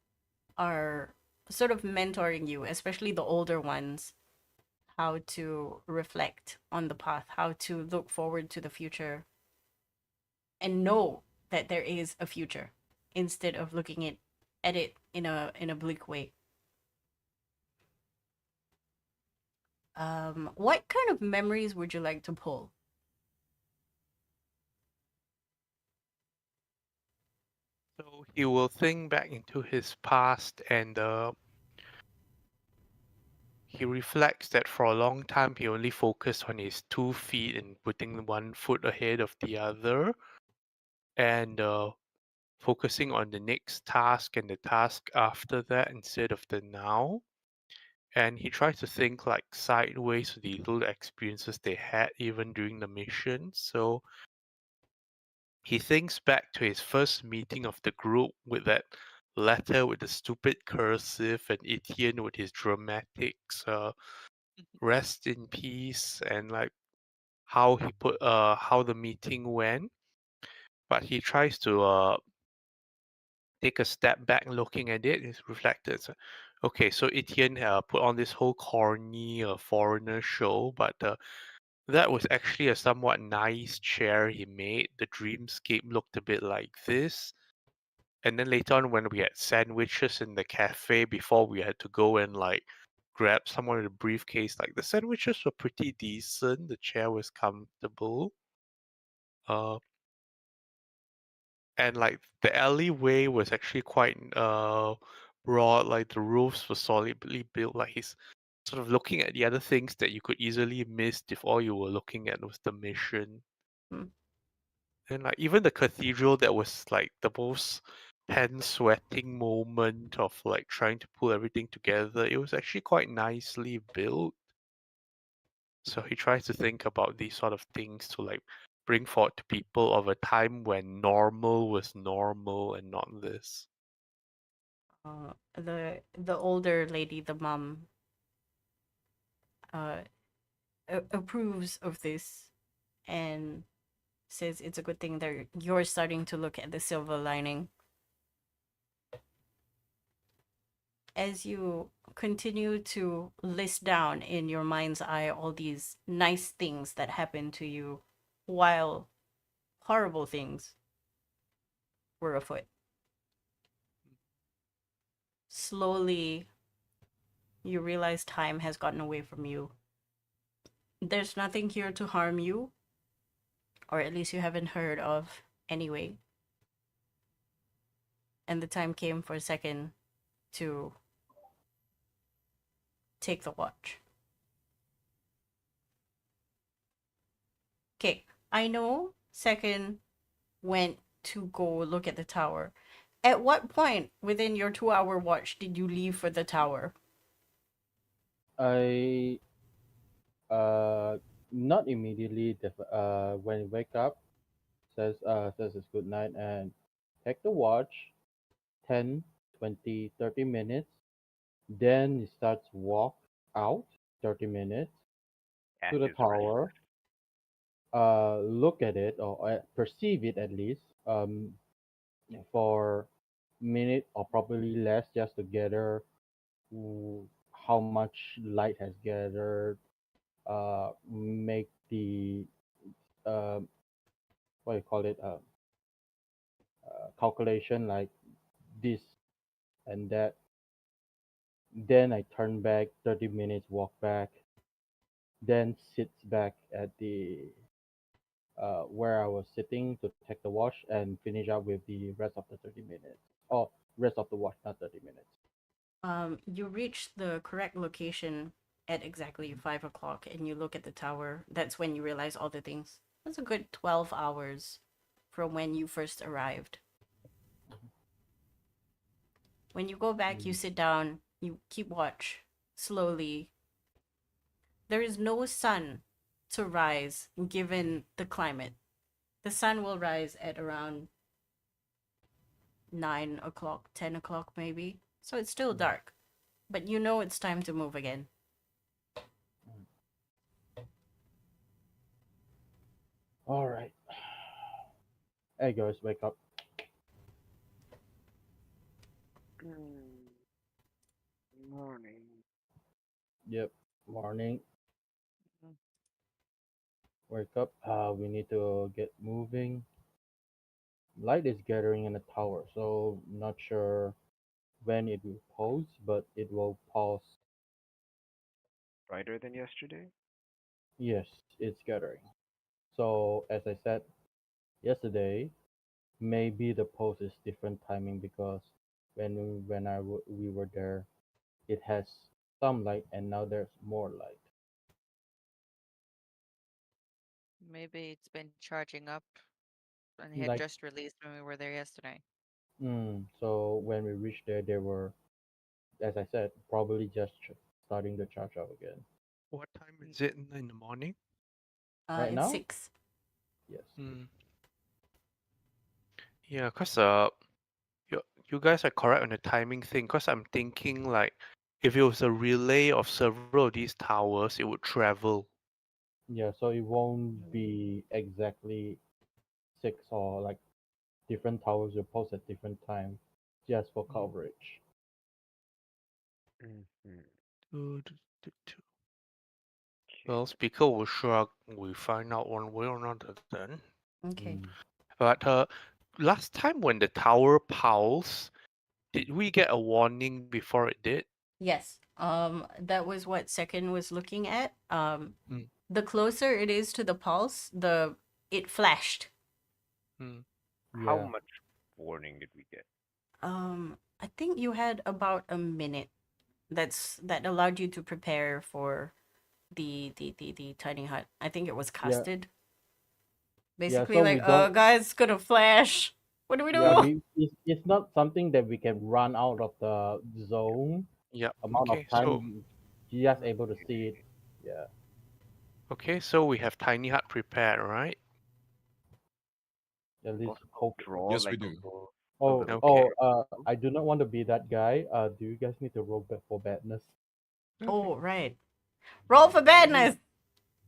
are sort of mentoring you, especially the older ones, how to reflect on the path, how to look forward to the future, and know that there is a future instead of looking at it in a bleak way. What kind of memories would you like to pull? So he will think back into his past and he reflects that for a long time he only focused on his 2 feet and putting one foot ahead of the other and focusing on the next task and the task after that instead of the now. And he tries to think like sideways to the little experiences they had even during the mission. So he thinks back to his first meeting of the group with that letter with the stupid cursive and Etienne with his dramatics, rest in peace, and like how the meeting went. But he tries to take a step back looking at it. He's reflected. So, okay, so Etienne put on this whole corny foreigner show, but that was actually a somewhat nice chair he made. The dreamscape looked a bit like this. And then later on, when we had sandwiches in the cafe before we had to go and like grab someone with a briefcase, like the sandwiches were pretty decent. The chair was comfortable. Uh, and like the alleyway was actually quite broad. Like the roofs were solidly built. Like he's sort of looking at the other things that you could easily miss if all you were looking at was the mission. Hmm. And like even the cathedral that was like the most pen sweating moment of like trying to pull everything together, it was actually quite nicely built. So he tries to think about these sort of things to like bring forward to people of a time when normal was normal and not this. The older lady, the mom, uh, approves of this and says it's a good thing that you're starting to look at the silver lining. As you continue to list down in your mind's eye all these nice things that happen to you while horrible things were afoot, slowly you realize time has gotten away from you. There's nothing here to harm you, or at least you haven't heard of anyway. And the time came for a second to take the watch. Okay, I know second went to go look at the tower, At what point within your 2-hour watch did you leave for the tower? I not immediately. When you wake up, says it's good night and take the watch. 10, 20, 30 minutes. Then he starts walk out 30 minutes At to the his rest. tower. Look at it or perceive it at least. For minute or probably less just to gather how much light has gathered. Make the uh, what do you call it? Calculation like this and that. Then I turn back 30 minutes, walk back, then sits back at the where I was sitting to take the wash and finish up with the rest of the 30 minutes. Oh, rest of the wash, not 30 minutes. You reach the correct location at exactly 5 o'clock and you look at the tower. That's when you realize all the things. That's a good 12 hours from when you first arrived. When you go back, you sit down, you keep watch slowly. There is no sun to rise given the climate. The sun will rise at around 9 o'clock, 10 o'clock maybe. So it's still dark. But you know it's time to move again. All right. Hey guys, wake up. Morning. Yep, morning. Mhm. Wake up. We need to get moving. Light is gathering in the tower, so not sure when it will pause, but it will pause. Brighter than yesterday? Yes, it's gathering. So as I said yesterday, maybe the pause is different timing because we were there, it has some light and now there's more light. Maybe it's been charging up and had Like, just released when we were there yesterday. so when we reached there, they were, as I said, probably just starting to charge up again. What time is it in the morning? Right It's now? 6. Yes. Yeah, cause you guys are correct on the timing thing. Cause I'm thinking like if it was a relay of several of these towers, it would travel. Yeah, so it won't be exactly 6 or like different towers will post at different times just for coverage. Mm-hmm. Do, do, do, do. Well, speaker will shrug. We find out one way or another then. Okay. But last time when the tower pulsed, did we get a warning before it did? Yes. That was what Second was looking at. Mm. The closer it is to the pulse, it flashed. How Yeah. much warning did we get? I think you had about a minute. That allowed you to prepare for the tiny hut. I think it was casted. Basically, so like, we don't. guys, it's gonna flash. What do we do? Yeah, it's not something that we can run out of the zone Yeah. amount of Okay, time. so You're just able to see it. Yeah. okay, so we have tiny hut prepared, right? At least Also hope. draw Yes, we like do. a Oh, little Okay. I do not want to be that guy. Do you guys need to roll for badness? Oh, right. Roll for badness.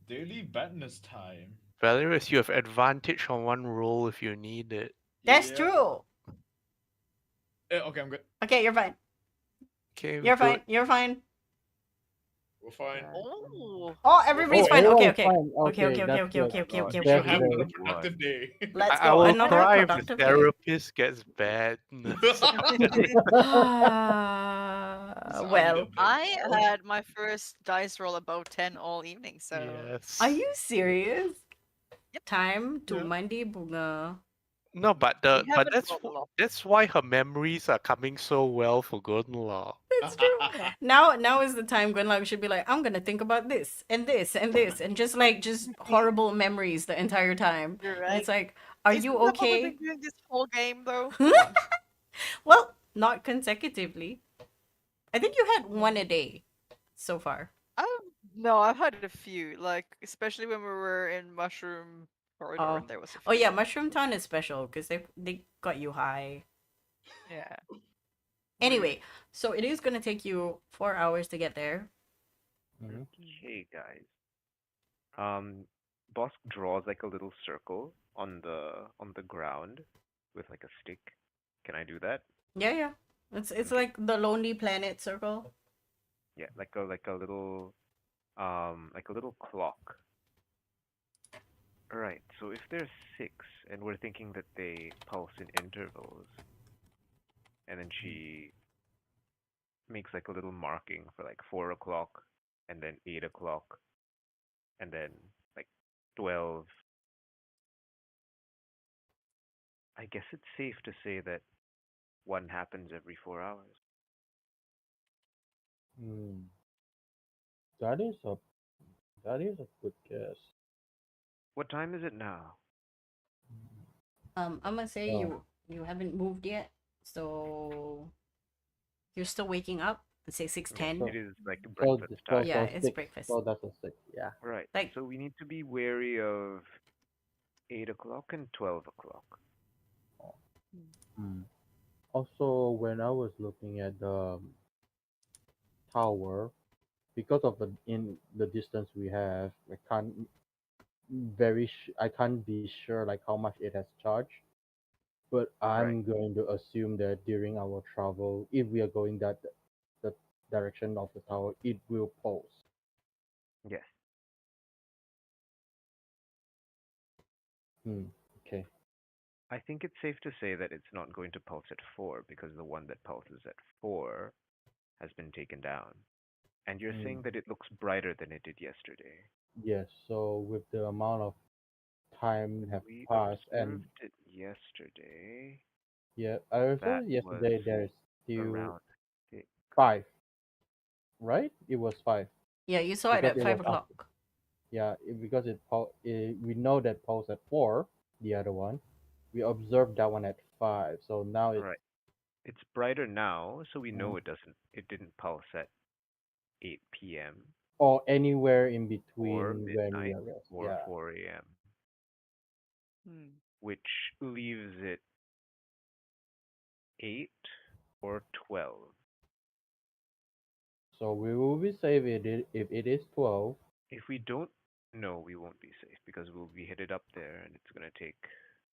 Daily badness time. Valerius, you have advantage on one roll if you need it. That's Yep. true. Okay, I'm good. Okay, you're fine. Okay, You're good. fine. You're fine. We're fine. Oh, Oh, everybody's Oh, fine. Okay, everyone's okay. fine. Okay, okay, okay, That's okay, good. okay, okay, God, okay, we okay, should That's okay. have great. the A blood. productive day. Let's I go. will Another cry if the productive day. therapist gets badness. It's not Well, good, I though. had my first dice roll above 10 all evening, so Yes. are you serious? Yep. Time to Yeah. mandi bunga. No, but we haven't that's rolled a lot. that's why her memories are coming so well for Gunla. That's true. Now is the time Gunlag should be like, I'm gonna think about this and this and this and just horrible memories the entire time. You're And it's right. like, are Isn't you that what we've okay? been doing this whole game, though? Well, not consecutively. I think you had one a day so far. Oh no, I've had a few. Like especially when we were in Mushroom Corridor, Oh, and there was a oh few. yeah, Mushroom Town is special because they got you high. Yeah. Anyway, so it is gonna take you 4 hours to get there. Mhm. Okay, guys. Bosk draws like a little circle on the ground with like a stick. Can I do that? Yeah, yeah. It's Okay. like the Lonely Planet circle. Yeah, like a little clock. All right. So if there's six, and we're thinking that they pulse in intervals, and then she makes like a little marking for like 4 o'clock, and then 8 o'clock, and then like 12. I guess it's safe to say that one happens every 4 hours. Hmm. That is a that is a good guess. What time is it now? I'm gonna say Uh, you haven't moved yet, so you're still waking up. Let's say six Yes, ten. it so is like so breakfast time. Yeah, so it's six. breakfast. So that's a six. Yeah. Right. Like So we need to be wary of 8 o'clock and 12 o'clock. Hmm. Also, when I was looking at the tower, because of the distance we have, I can't be sure like how much it has charged. But Right. I'm going to assume that during our travel, if we are going that direction of the tower, it will pulse. Yes. Hmm. Okay. I think it's safe to say that it's not going to pulse at 4 because the one that pulses at 4 has been taken down. And you're Hmm. saying that it looks brighter than it did yesterday. Yes. So with the amount of time When have we passed, and observed it yesterday, yeah, I that observed was yesterday there is still around 6. 5, right? It was 5 yeah, you saw it because at it five was after. o'clock. Yeah, because we know that pulse at 4, the other one. We observed that one at 5. So now it's Right. It's brighter now, so we uh, know it didn't pulse at 8 p.m. or anywhere in or between when we midnight are rest. or Yeah. 4 a.m., Hmm. which leaves it 8 or 12. So we will be safe if it is 12. If we don't know, we won't be safe because we'll be headed up there and it's going to take.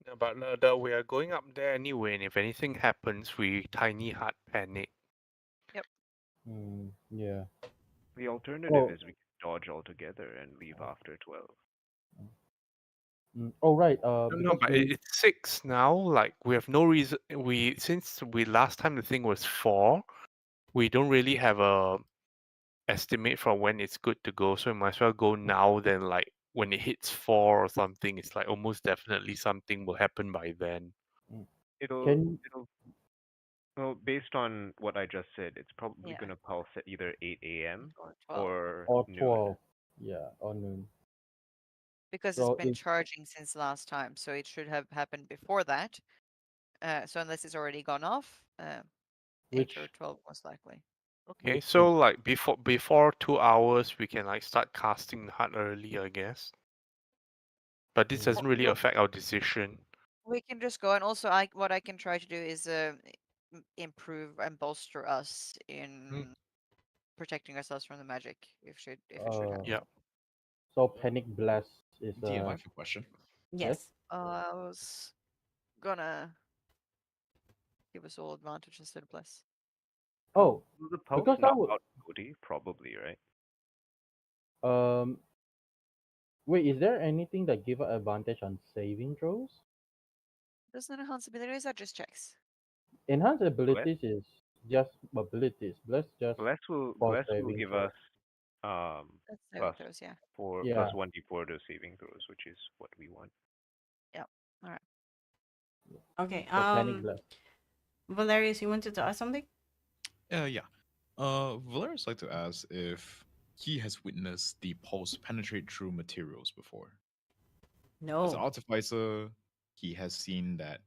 No, but we are going up there anyway, and if anything happens, we tiny hut panic. Yep. Yeah. The alternative Oh, is we can dodge altogether and leave after 12. oh right. No, Because but we it's 6 now. Like we have no reason. We since we last time the thing was 4, we don't really have a estimate for when it's good to go. So we might as well go now than like when it hits 4 or something. It's like almost definitely something will happen by then. mm, can It'll well, based on what I just said, it's probably Yeah. going to pulse at either 8 a.m. Or 12. or or noon. 12. Yeah, or noon. Because it's So been if charging since last time, so it should have happened before that. So unless it's already gone off, 8 or which 12 most likely. Okay, which so like before 2 hours, we can like start casting the hut early, I guess. But this mm, doesn't really Well, affect our decision. we can just go, and also what I can try to do is improve and bolster us Mm, in protecting ourselves from the magic if it should uh happen. yeah. so panic blast is DM, I have a question. yes. Yes. I was gonna give us all advantage instead of bless. Oh, Will the pulse because I knock would out Cody? Probably, right? um wait, is there anything that give an advantage on saving throws? Doesn't enhance abilities are just checks. Enhanced Bless, abilities is just abilities. Bless just for Bless will saving give throw. us um That's saving plus throws, yeah. four Yeah. plus 1d4 to saving throws, which is what we want. Yep. Alright. Okay. So panic blast. Valerius, you wanted to ask something? Yeah. Valerius like to ask if he has witnessed the pulse penetrate through materials before. As an No. artificer, he has seen that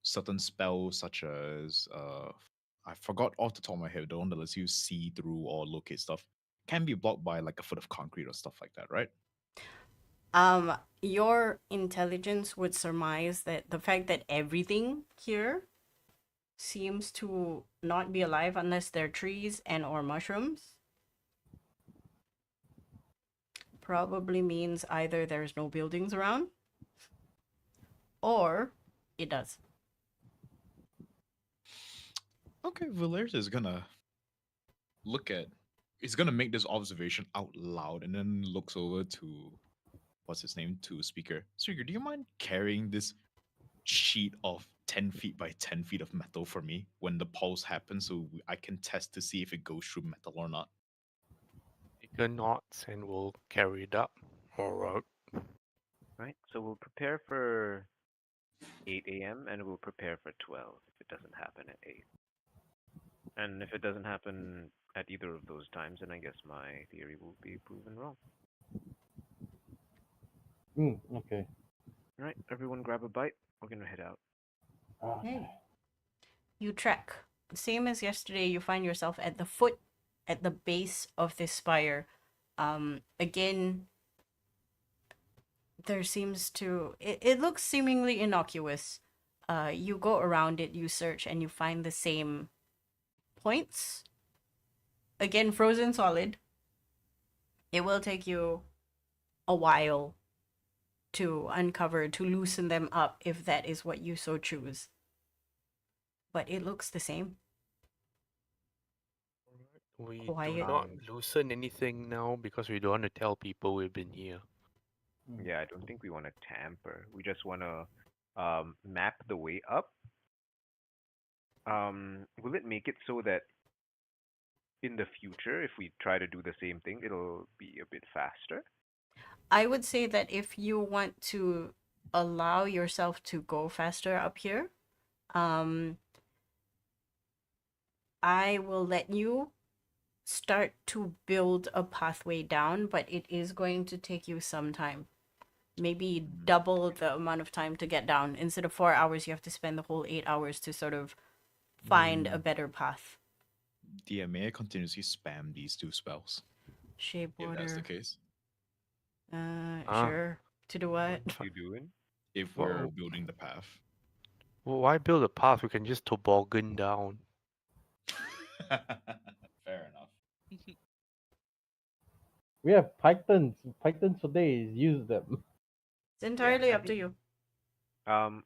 certain spells such as I forgot off the top of my head, the one that lets you see through or locate stuff can be blocked by like a foot of concrete or stuff like that, right? Your intelligence would surmise that the fact that everything here seems to not be alive unless they're trees and or mushrooms probably means either there's no buildings around or it does. Okay, Valerius is gonna look at he's gonna make this observation out loud and then looks over to what's his name to speaker. Speaker, do you mind carrying this sheet of 10 feet by 10 feet of metal for me when the pulse happens so I can test to see if it goes through metal or not? Make a knots and we'll carry it up. Alright. Right. So we'll prepare for 8 a.m. and we'll prepare for 12 if it doesn't happen at 8. And if it doesn't happen at either of those times, then I guess my theory will be proven wrong. Okay. All right, everyone grab a bite. We're gonna head out. Hey. You trek. Same as yesterday, you find yourself at the base of this spire. Again, there seems to it looks seemingly innocuous. You go around it, you search, and you find the same points. Again, frozen solid. It will take you a while to uncover, to loosen them up if that is what you so choose. But it looks the same. We Quiet. do not loosen anything now because we don't want to tell people we've been here. Yeah, I don't think we want to tamper. We just want to map the way up. Will it make it so that in the future, if we try to do the same thing, it'll be a bit faster? I would say that if you want to allow yourself to go faster up here, I will let you start to build a pathway down, but it is going to take you some time. Maybe double the amount of time to get down. Instead of 4 hours, you have to spend the whole 8 hours to sort of find a better path. DM, may I continuously spam these two spells? Shape If that's the water. case. Sure. To do what? What you doing? If we're Well- building the path. Well, why build a path? We can just toboggan down. Fair enough. We have pythons. Pythons for days. Use them. It's entirely I up to think- you.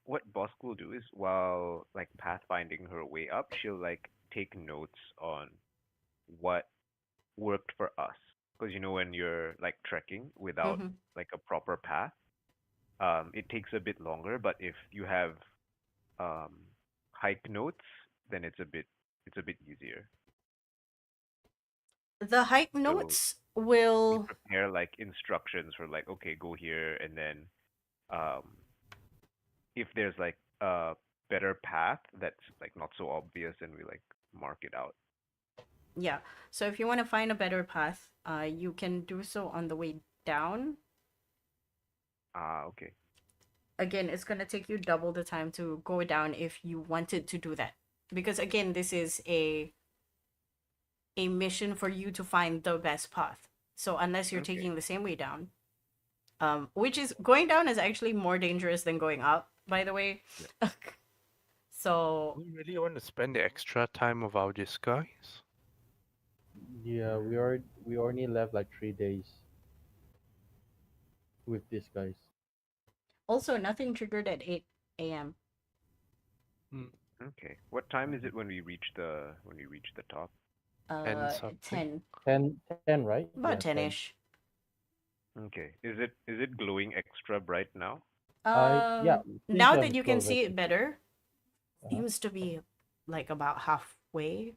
What Bosk will do is while like pathfinding her way up, she'll like take notes on what worked for us. Because you know when you're like trekking without Mhm. like a proper path, it takes a bit longer. But if you have hike notes, then it's a bit easier. The hike notes will. We prepare like instructions for like, okay, go here, and then if there's like a better path that's like not so obvious, then we like mark it out. Yeah. So if you want to find a better path, you can do so on the way down. Okay. Again, it's gonna take you double the time to go down if you wanted to do that. Because again, this is a mission for you to find the best path. So unless you're Okay. taking the same way down, which is going down is actually more dangerous than going up, by the way. So We really want to spend the extra time of our disguise? Yeah, we only left like 3 days with these guys. also nothing triggered at 8 a.m. Okay. What time is it when we reach the top? something. 10. 10, right? About Yeah, 10-ish. Okay. Is it glowing extra bright now? Yeah. Now seems that to you can have see it closed, better, Uh-huh. seems to be like about halfway.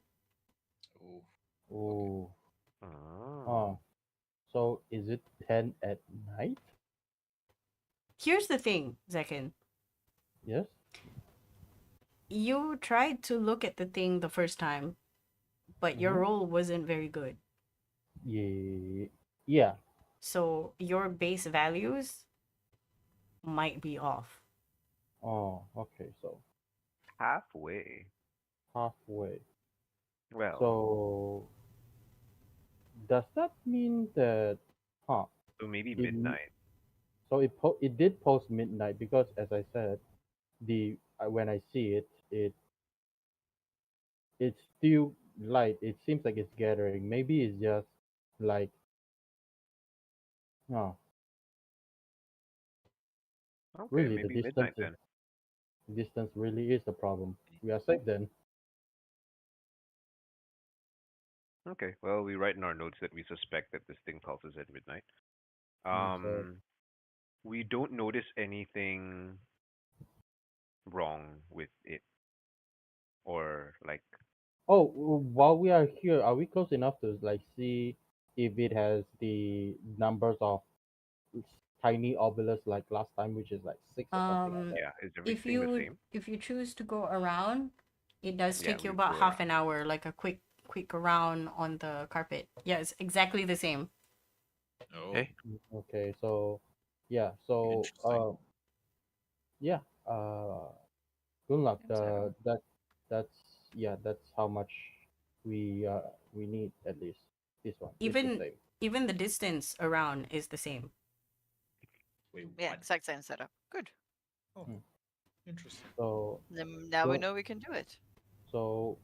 Oh. Oh. Oh. Oh. So is it 10 at night? Here's the thing, Zekin. Yes. You tried to look at the thing the first time, but your Mhm. roll wasn't very good. Yeah. Yeah. So your base values might be off. Oh, okay. So halfway. Halfway. Well, So does that mean that, huh? so maybe It, midnight. so it did post midnight because, as I said, when I see it, it's still light. It seems like it's gathering. Maybe it's just like, no, Okay, really maybe midnight then. distance really is the problem. We are safe then. Okay, well, we write in our notes that we suspect that this thing pulses at midnight. So, We don't notice anything wrong with it, or like, oh, while we are here, are we close enough to like see if it has the numbers of tiny obelisks like last time, which is like 6 or something like that? yeah, is If everything the you same? if you choose to go around, it does Yeah, take you we about go half around. an hour, like a quick around on the carpet. Yeah, it's exactly the same. Oh, Okay. Okay, so yeah, so interesting. yeah, good luck. So, That's yeah, that's how much we need at least. This one, it's the Even same. even the distance around is the same. Wait, Yeah, what? exact same setup. Good. Oh, Hmm. interesting. So Then now we so know we can do it. so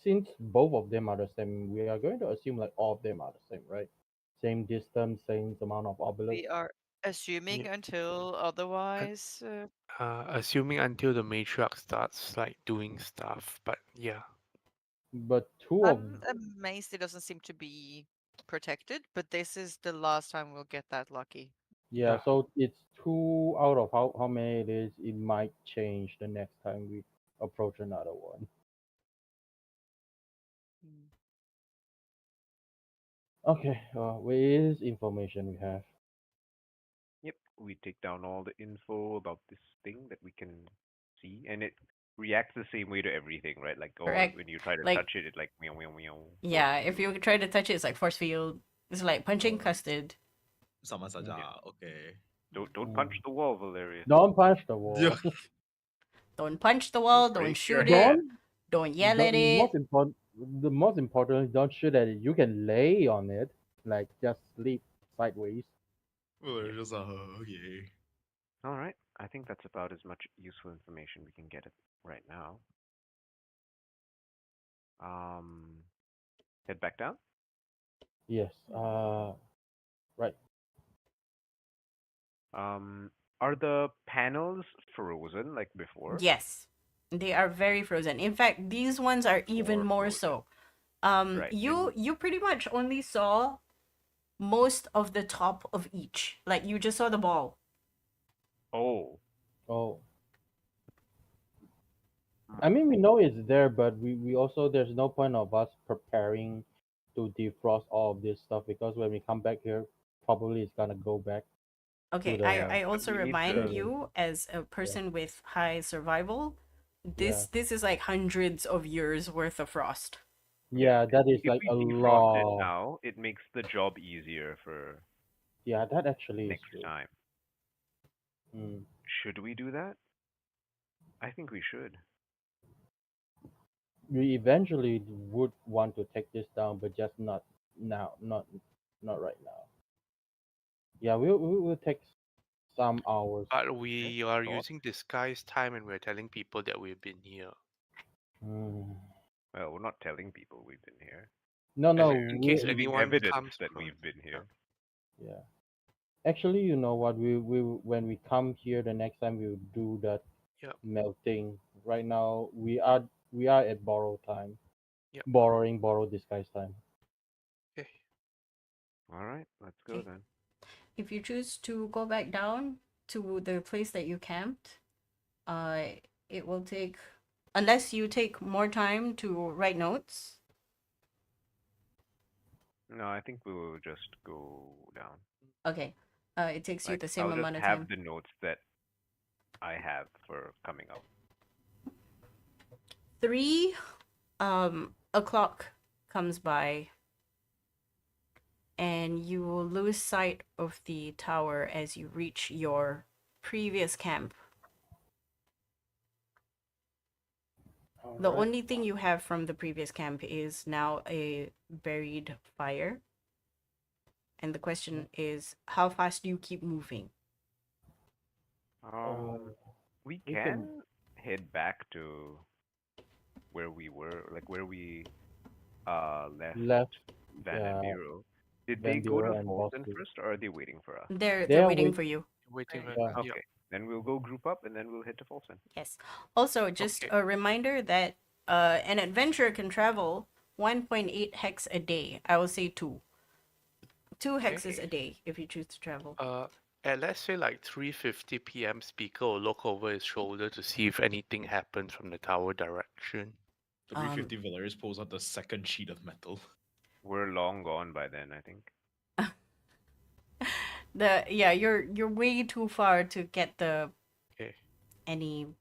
since both of them are the same, we are going to assume like all of them are the same, right? Same distance, same amount of obelisks. We are assuming Yeah. until otherwise. Assuming until the matriarch starts like doing stuff, but yeah. But two of I'm amazed it doesn't seem to be protected, but this is the last time we'll get that lucky. yeah, Yeah. so it's two out of how many it is. It might change the next time we approach another one. Hmm. Okay, where is information we have? Yep, we take down all the info about this thing that we can see, and it reacts the same way to everything, right? Like, oh, Correct. when you try to Like, touch it, it like meow meow meow force yeah, if field. you try to touch it, it's like force field. It's like punching Oh, custard. sama saja. Yeah. Okay. Don't punch Mm. the wall, Valerius. Don't punch the Yeah. wall. Don't punch the You'll wall. Don't break shoot your it. hand. Don't. Don't yell at The it. most important. The most important is don't shoot at it. You can lay on it, like just sleep sideways. We're Yep. just okay. All right. I think that's about as much useful information we can get it right now. Um, head back down. Yes. Right. Are the panels frozen like before, Yes, they are very frozen. In fact, these ones are even or more frozen? so. Right. You pretty much only saw most of the top of each. Like you just saw the ball. Oh. Oh, I Hmm. mean we know it's there, but we also there's no point of us preparing to defrost all of this stuff because when we come back here, probably it's gonna go back to Okay, I Yeah, the I but also we need remind to. alien. you as a Yeah. person with high survival, Yeah. this is like hundreds of years worth of frost. Yeah, Yeah, that is if like we a defrost it lot. now, it makes the job easier for Yeah, that actually is next true. time. Mm. Should we do that? I think we should. We eventually would want to take this down, but just not now, not right now. Yeah, we will take some hours. But Okay. we are Thought? using disguise time and we're telling people that we've been here. Mm. Well, we're not telling people we've been here. No, As no, in We're case giving anyone evidence comes that across. we've been here. yeah. Actually, you know what? We when we come here the next time, we'll do that Yep. melting. Right now, we are at borrow time, Yep. borrow disguise time. Okay. All right, let's go Okay. then. If you choose to go back down to the place that you camped, uh, it will take, unless you take more time to write notes. No, I think we will just go down. Okay, it takes you Like, the same I'll just amount of have time. the notes that I have for coming up. 3 o'clock comes by, and you will lose sight of the tower as you reach your previous camp. The Alright. only thing you have from the previous camp is now a buried fire. And the question is, how fast do you keep moving? Um, we We can can head back to where we were, like where we left left Van and Bureau. Did they Van go Buren to and Fulton Boston. first, or are they waiting for us? They They're are waiting wait. for you. Waiting Right. for Yeah. Okay, then we'll go group up and then we'll head to Fulton. Yes. Also, just Okay. a reminder that an adventurer can travel 1.8 hex a day. I will say two. Two hexes a day if you choose to travel. At let's say like 3:50 p.m., Speaker will look over his shoulder to see if anything happens from the tower direction. 350 Valerius pulls out the second sheet of metal. We're long gone by then, I think. You're way too far to get the Okay. any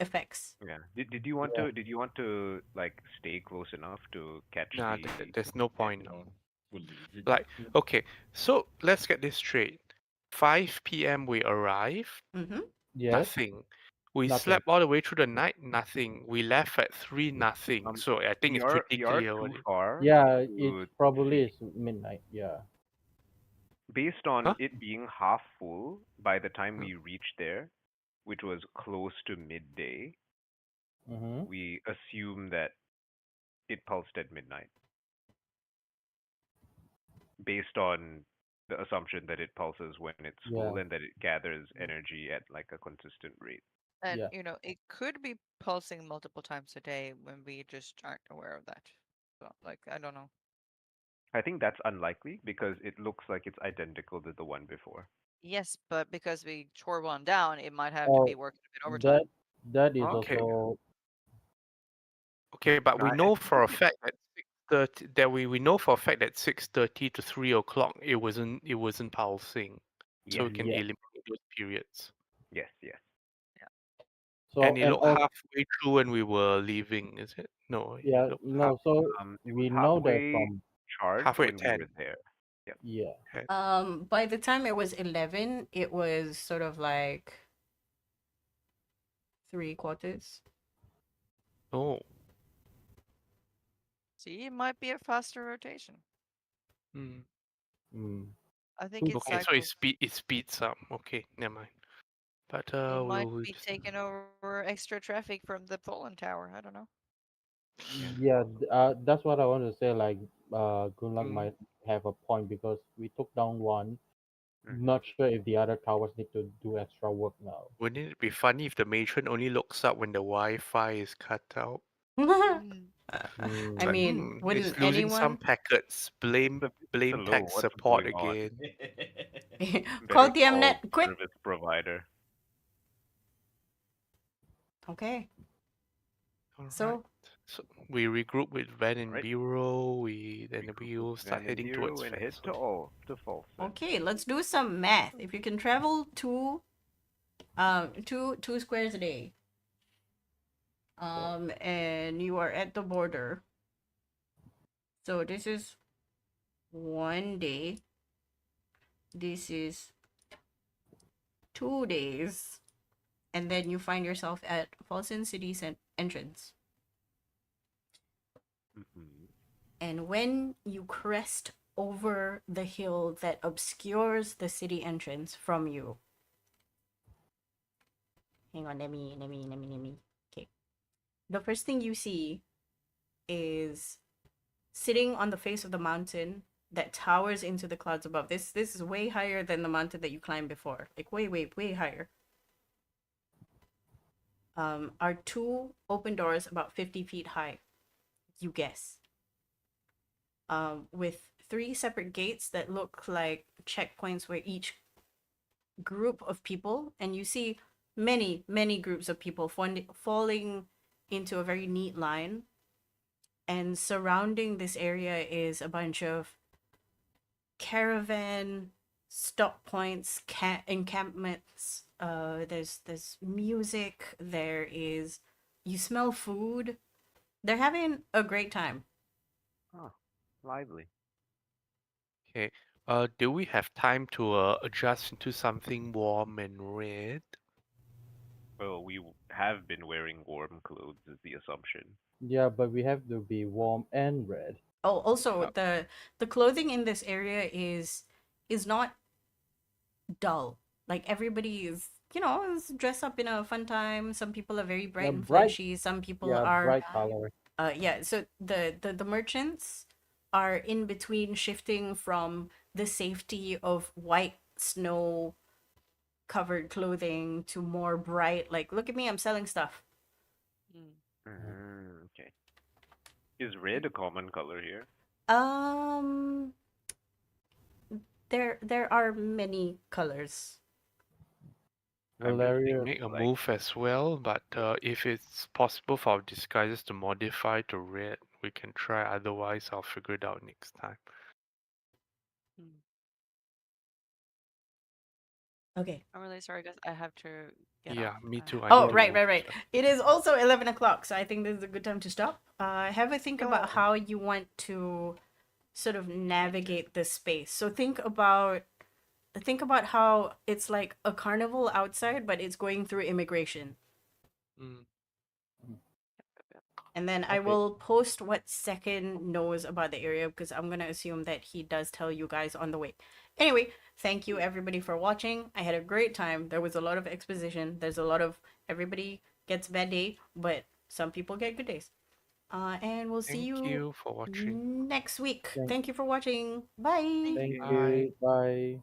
effects. Yeah. Did you want Yeah. to like stay close enough to catch Nah, the there's no point now. No, we'll leave. Like, okay, so let's get this straight. 5 p.m. we arrived, Mm-hmm. Yes. nothing. We Nothing. slept all the way through the night, nothing. We left at 3, nothing. So I think it's pretty we are clear what too it. far Yeah, it to probably is midnight. Yeah. based on Huh? it being half full by the time Hmm. we reached there, which was close to midday, Mm-hmm. we assume that it pulsed at midnight based on the assumption that it pulses when it's full Yeah. and that it gathers energy at like a consistent rate. And Yeah. it could be pulsing multiple times a day when we just aren't aware of that. So, like, I don't know. I think that's unlikely because it looks like it's identical to the one before. Yes, but because we tore one down, it might have to Oh, be working a bit overtime. that is Okay. also Okay, but No, we I know think for a fact that 6:30 that we know for a fact that 6:30 to 3 o'clock it wasn't pulsing, so yes, we can yeah. eliminate those periods. yes, yes. So And it and looked all halfway through when we were leaving, is it? No, it yeah looked no. So It was we know that halfway from charged halfway when at we 10. were there. Yep. yeah. By the time it was 11, it was sort of like 3/4. Oh, See, it might be a faster rotation. mm. Mm. I think it Okay, so cycles. it speeds up. Okay, never mind. But We might we'll be just taking over extra traffic from the Poland Tower. I don't know. Yeah. Yeah. That's what I want to say. Like, Gunlag mm, might have a point because we took down one. Mhm. Not sure if the other towers need to do extra work now. wouldn't it be funny if the matron only looks up when the Wi-Fi is cut out? Mm. I Mm. Like, mean, it's wouldn't losing some anyone packets. Blame It's a low. tech What's support going on? again. call Better the call Mnet quick? service provider. Okay, All right. so So we regroup with Van and Right. Bureau. Then Regroup we with will start Van and heading Bureau towards and head Fairfield. to Folsom. okay, let's do some math. If you can travel two squares a day, and you are at the border. So this is 1 day. This is 2 days, and then you find yourself at Folsom City entrance. Mm-hmm. And when you crest over the hill that obscures the city entrance from you, hang on, let me. Okay, the first thing you see is sitting on the face of the mountain that towers into the clouds above. This is way higher than the mountain that you climbed before. Like way higher. Are two open doors about 50 feet high. You guess. With three separate gates that look like checkpoints where each group of people, and you see many groups of people falling into a very neat line, and surrounding this area is a bunch of caravan stop points, encampments. There's music. There is, you smell food. They're having a great time. Oh, lively. Okay. Do we have time to adjust into something warm and red? Well, have been wearing warm clothes, is the assumption. Yeah, but we have to be warm and red. Oh, also Uh, the clothing in this area is not dull. Like everybody is, is dressed up in a fun time. Some people are very Yeah, bright and bright. flashy. Some people Yeah, are, bright color. yeah. So the merchants are in between shifting from the safety of white snow covered clothing to more bright. Like, look at me, I'm selling stuff. Mm. Okay. Is red a common color here? Um, there are many colors. I'm just Valeria. make a thinking, like, move as well, but if it's possible for our disguises to modify to red, we can try. Otherwise, I'll figure it out next time. Mm. Okay. I'm really sorry, guys. I have to get Yeah, off. me I too. have I Oh, need to to right, move. right, right. It is also 11 o'clock, so I think this is a good time to stop. Have a think about Yo. how you want to sort of navigate this space. So think about how it's like a carnival outside, but it's going through immigration. Mm. And then I Okay. will post what Second knows about the area because I'm gonna assume that he does tell you guys on the way. Anyway, thank you everybody for watching. I had a great time. There was a lot of exposition. There's a lot of everybody gets bad day, but some people get good days. And we'll see Thank you you for watching. next week. Thank, Thank you for watching. Bye. Thank thank you. Bye. you. Bye.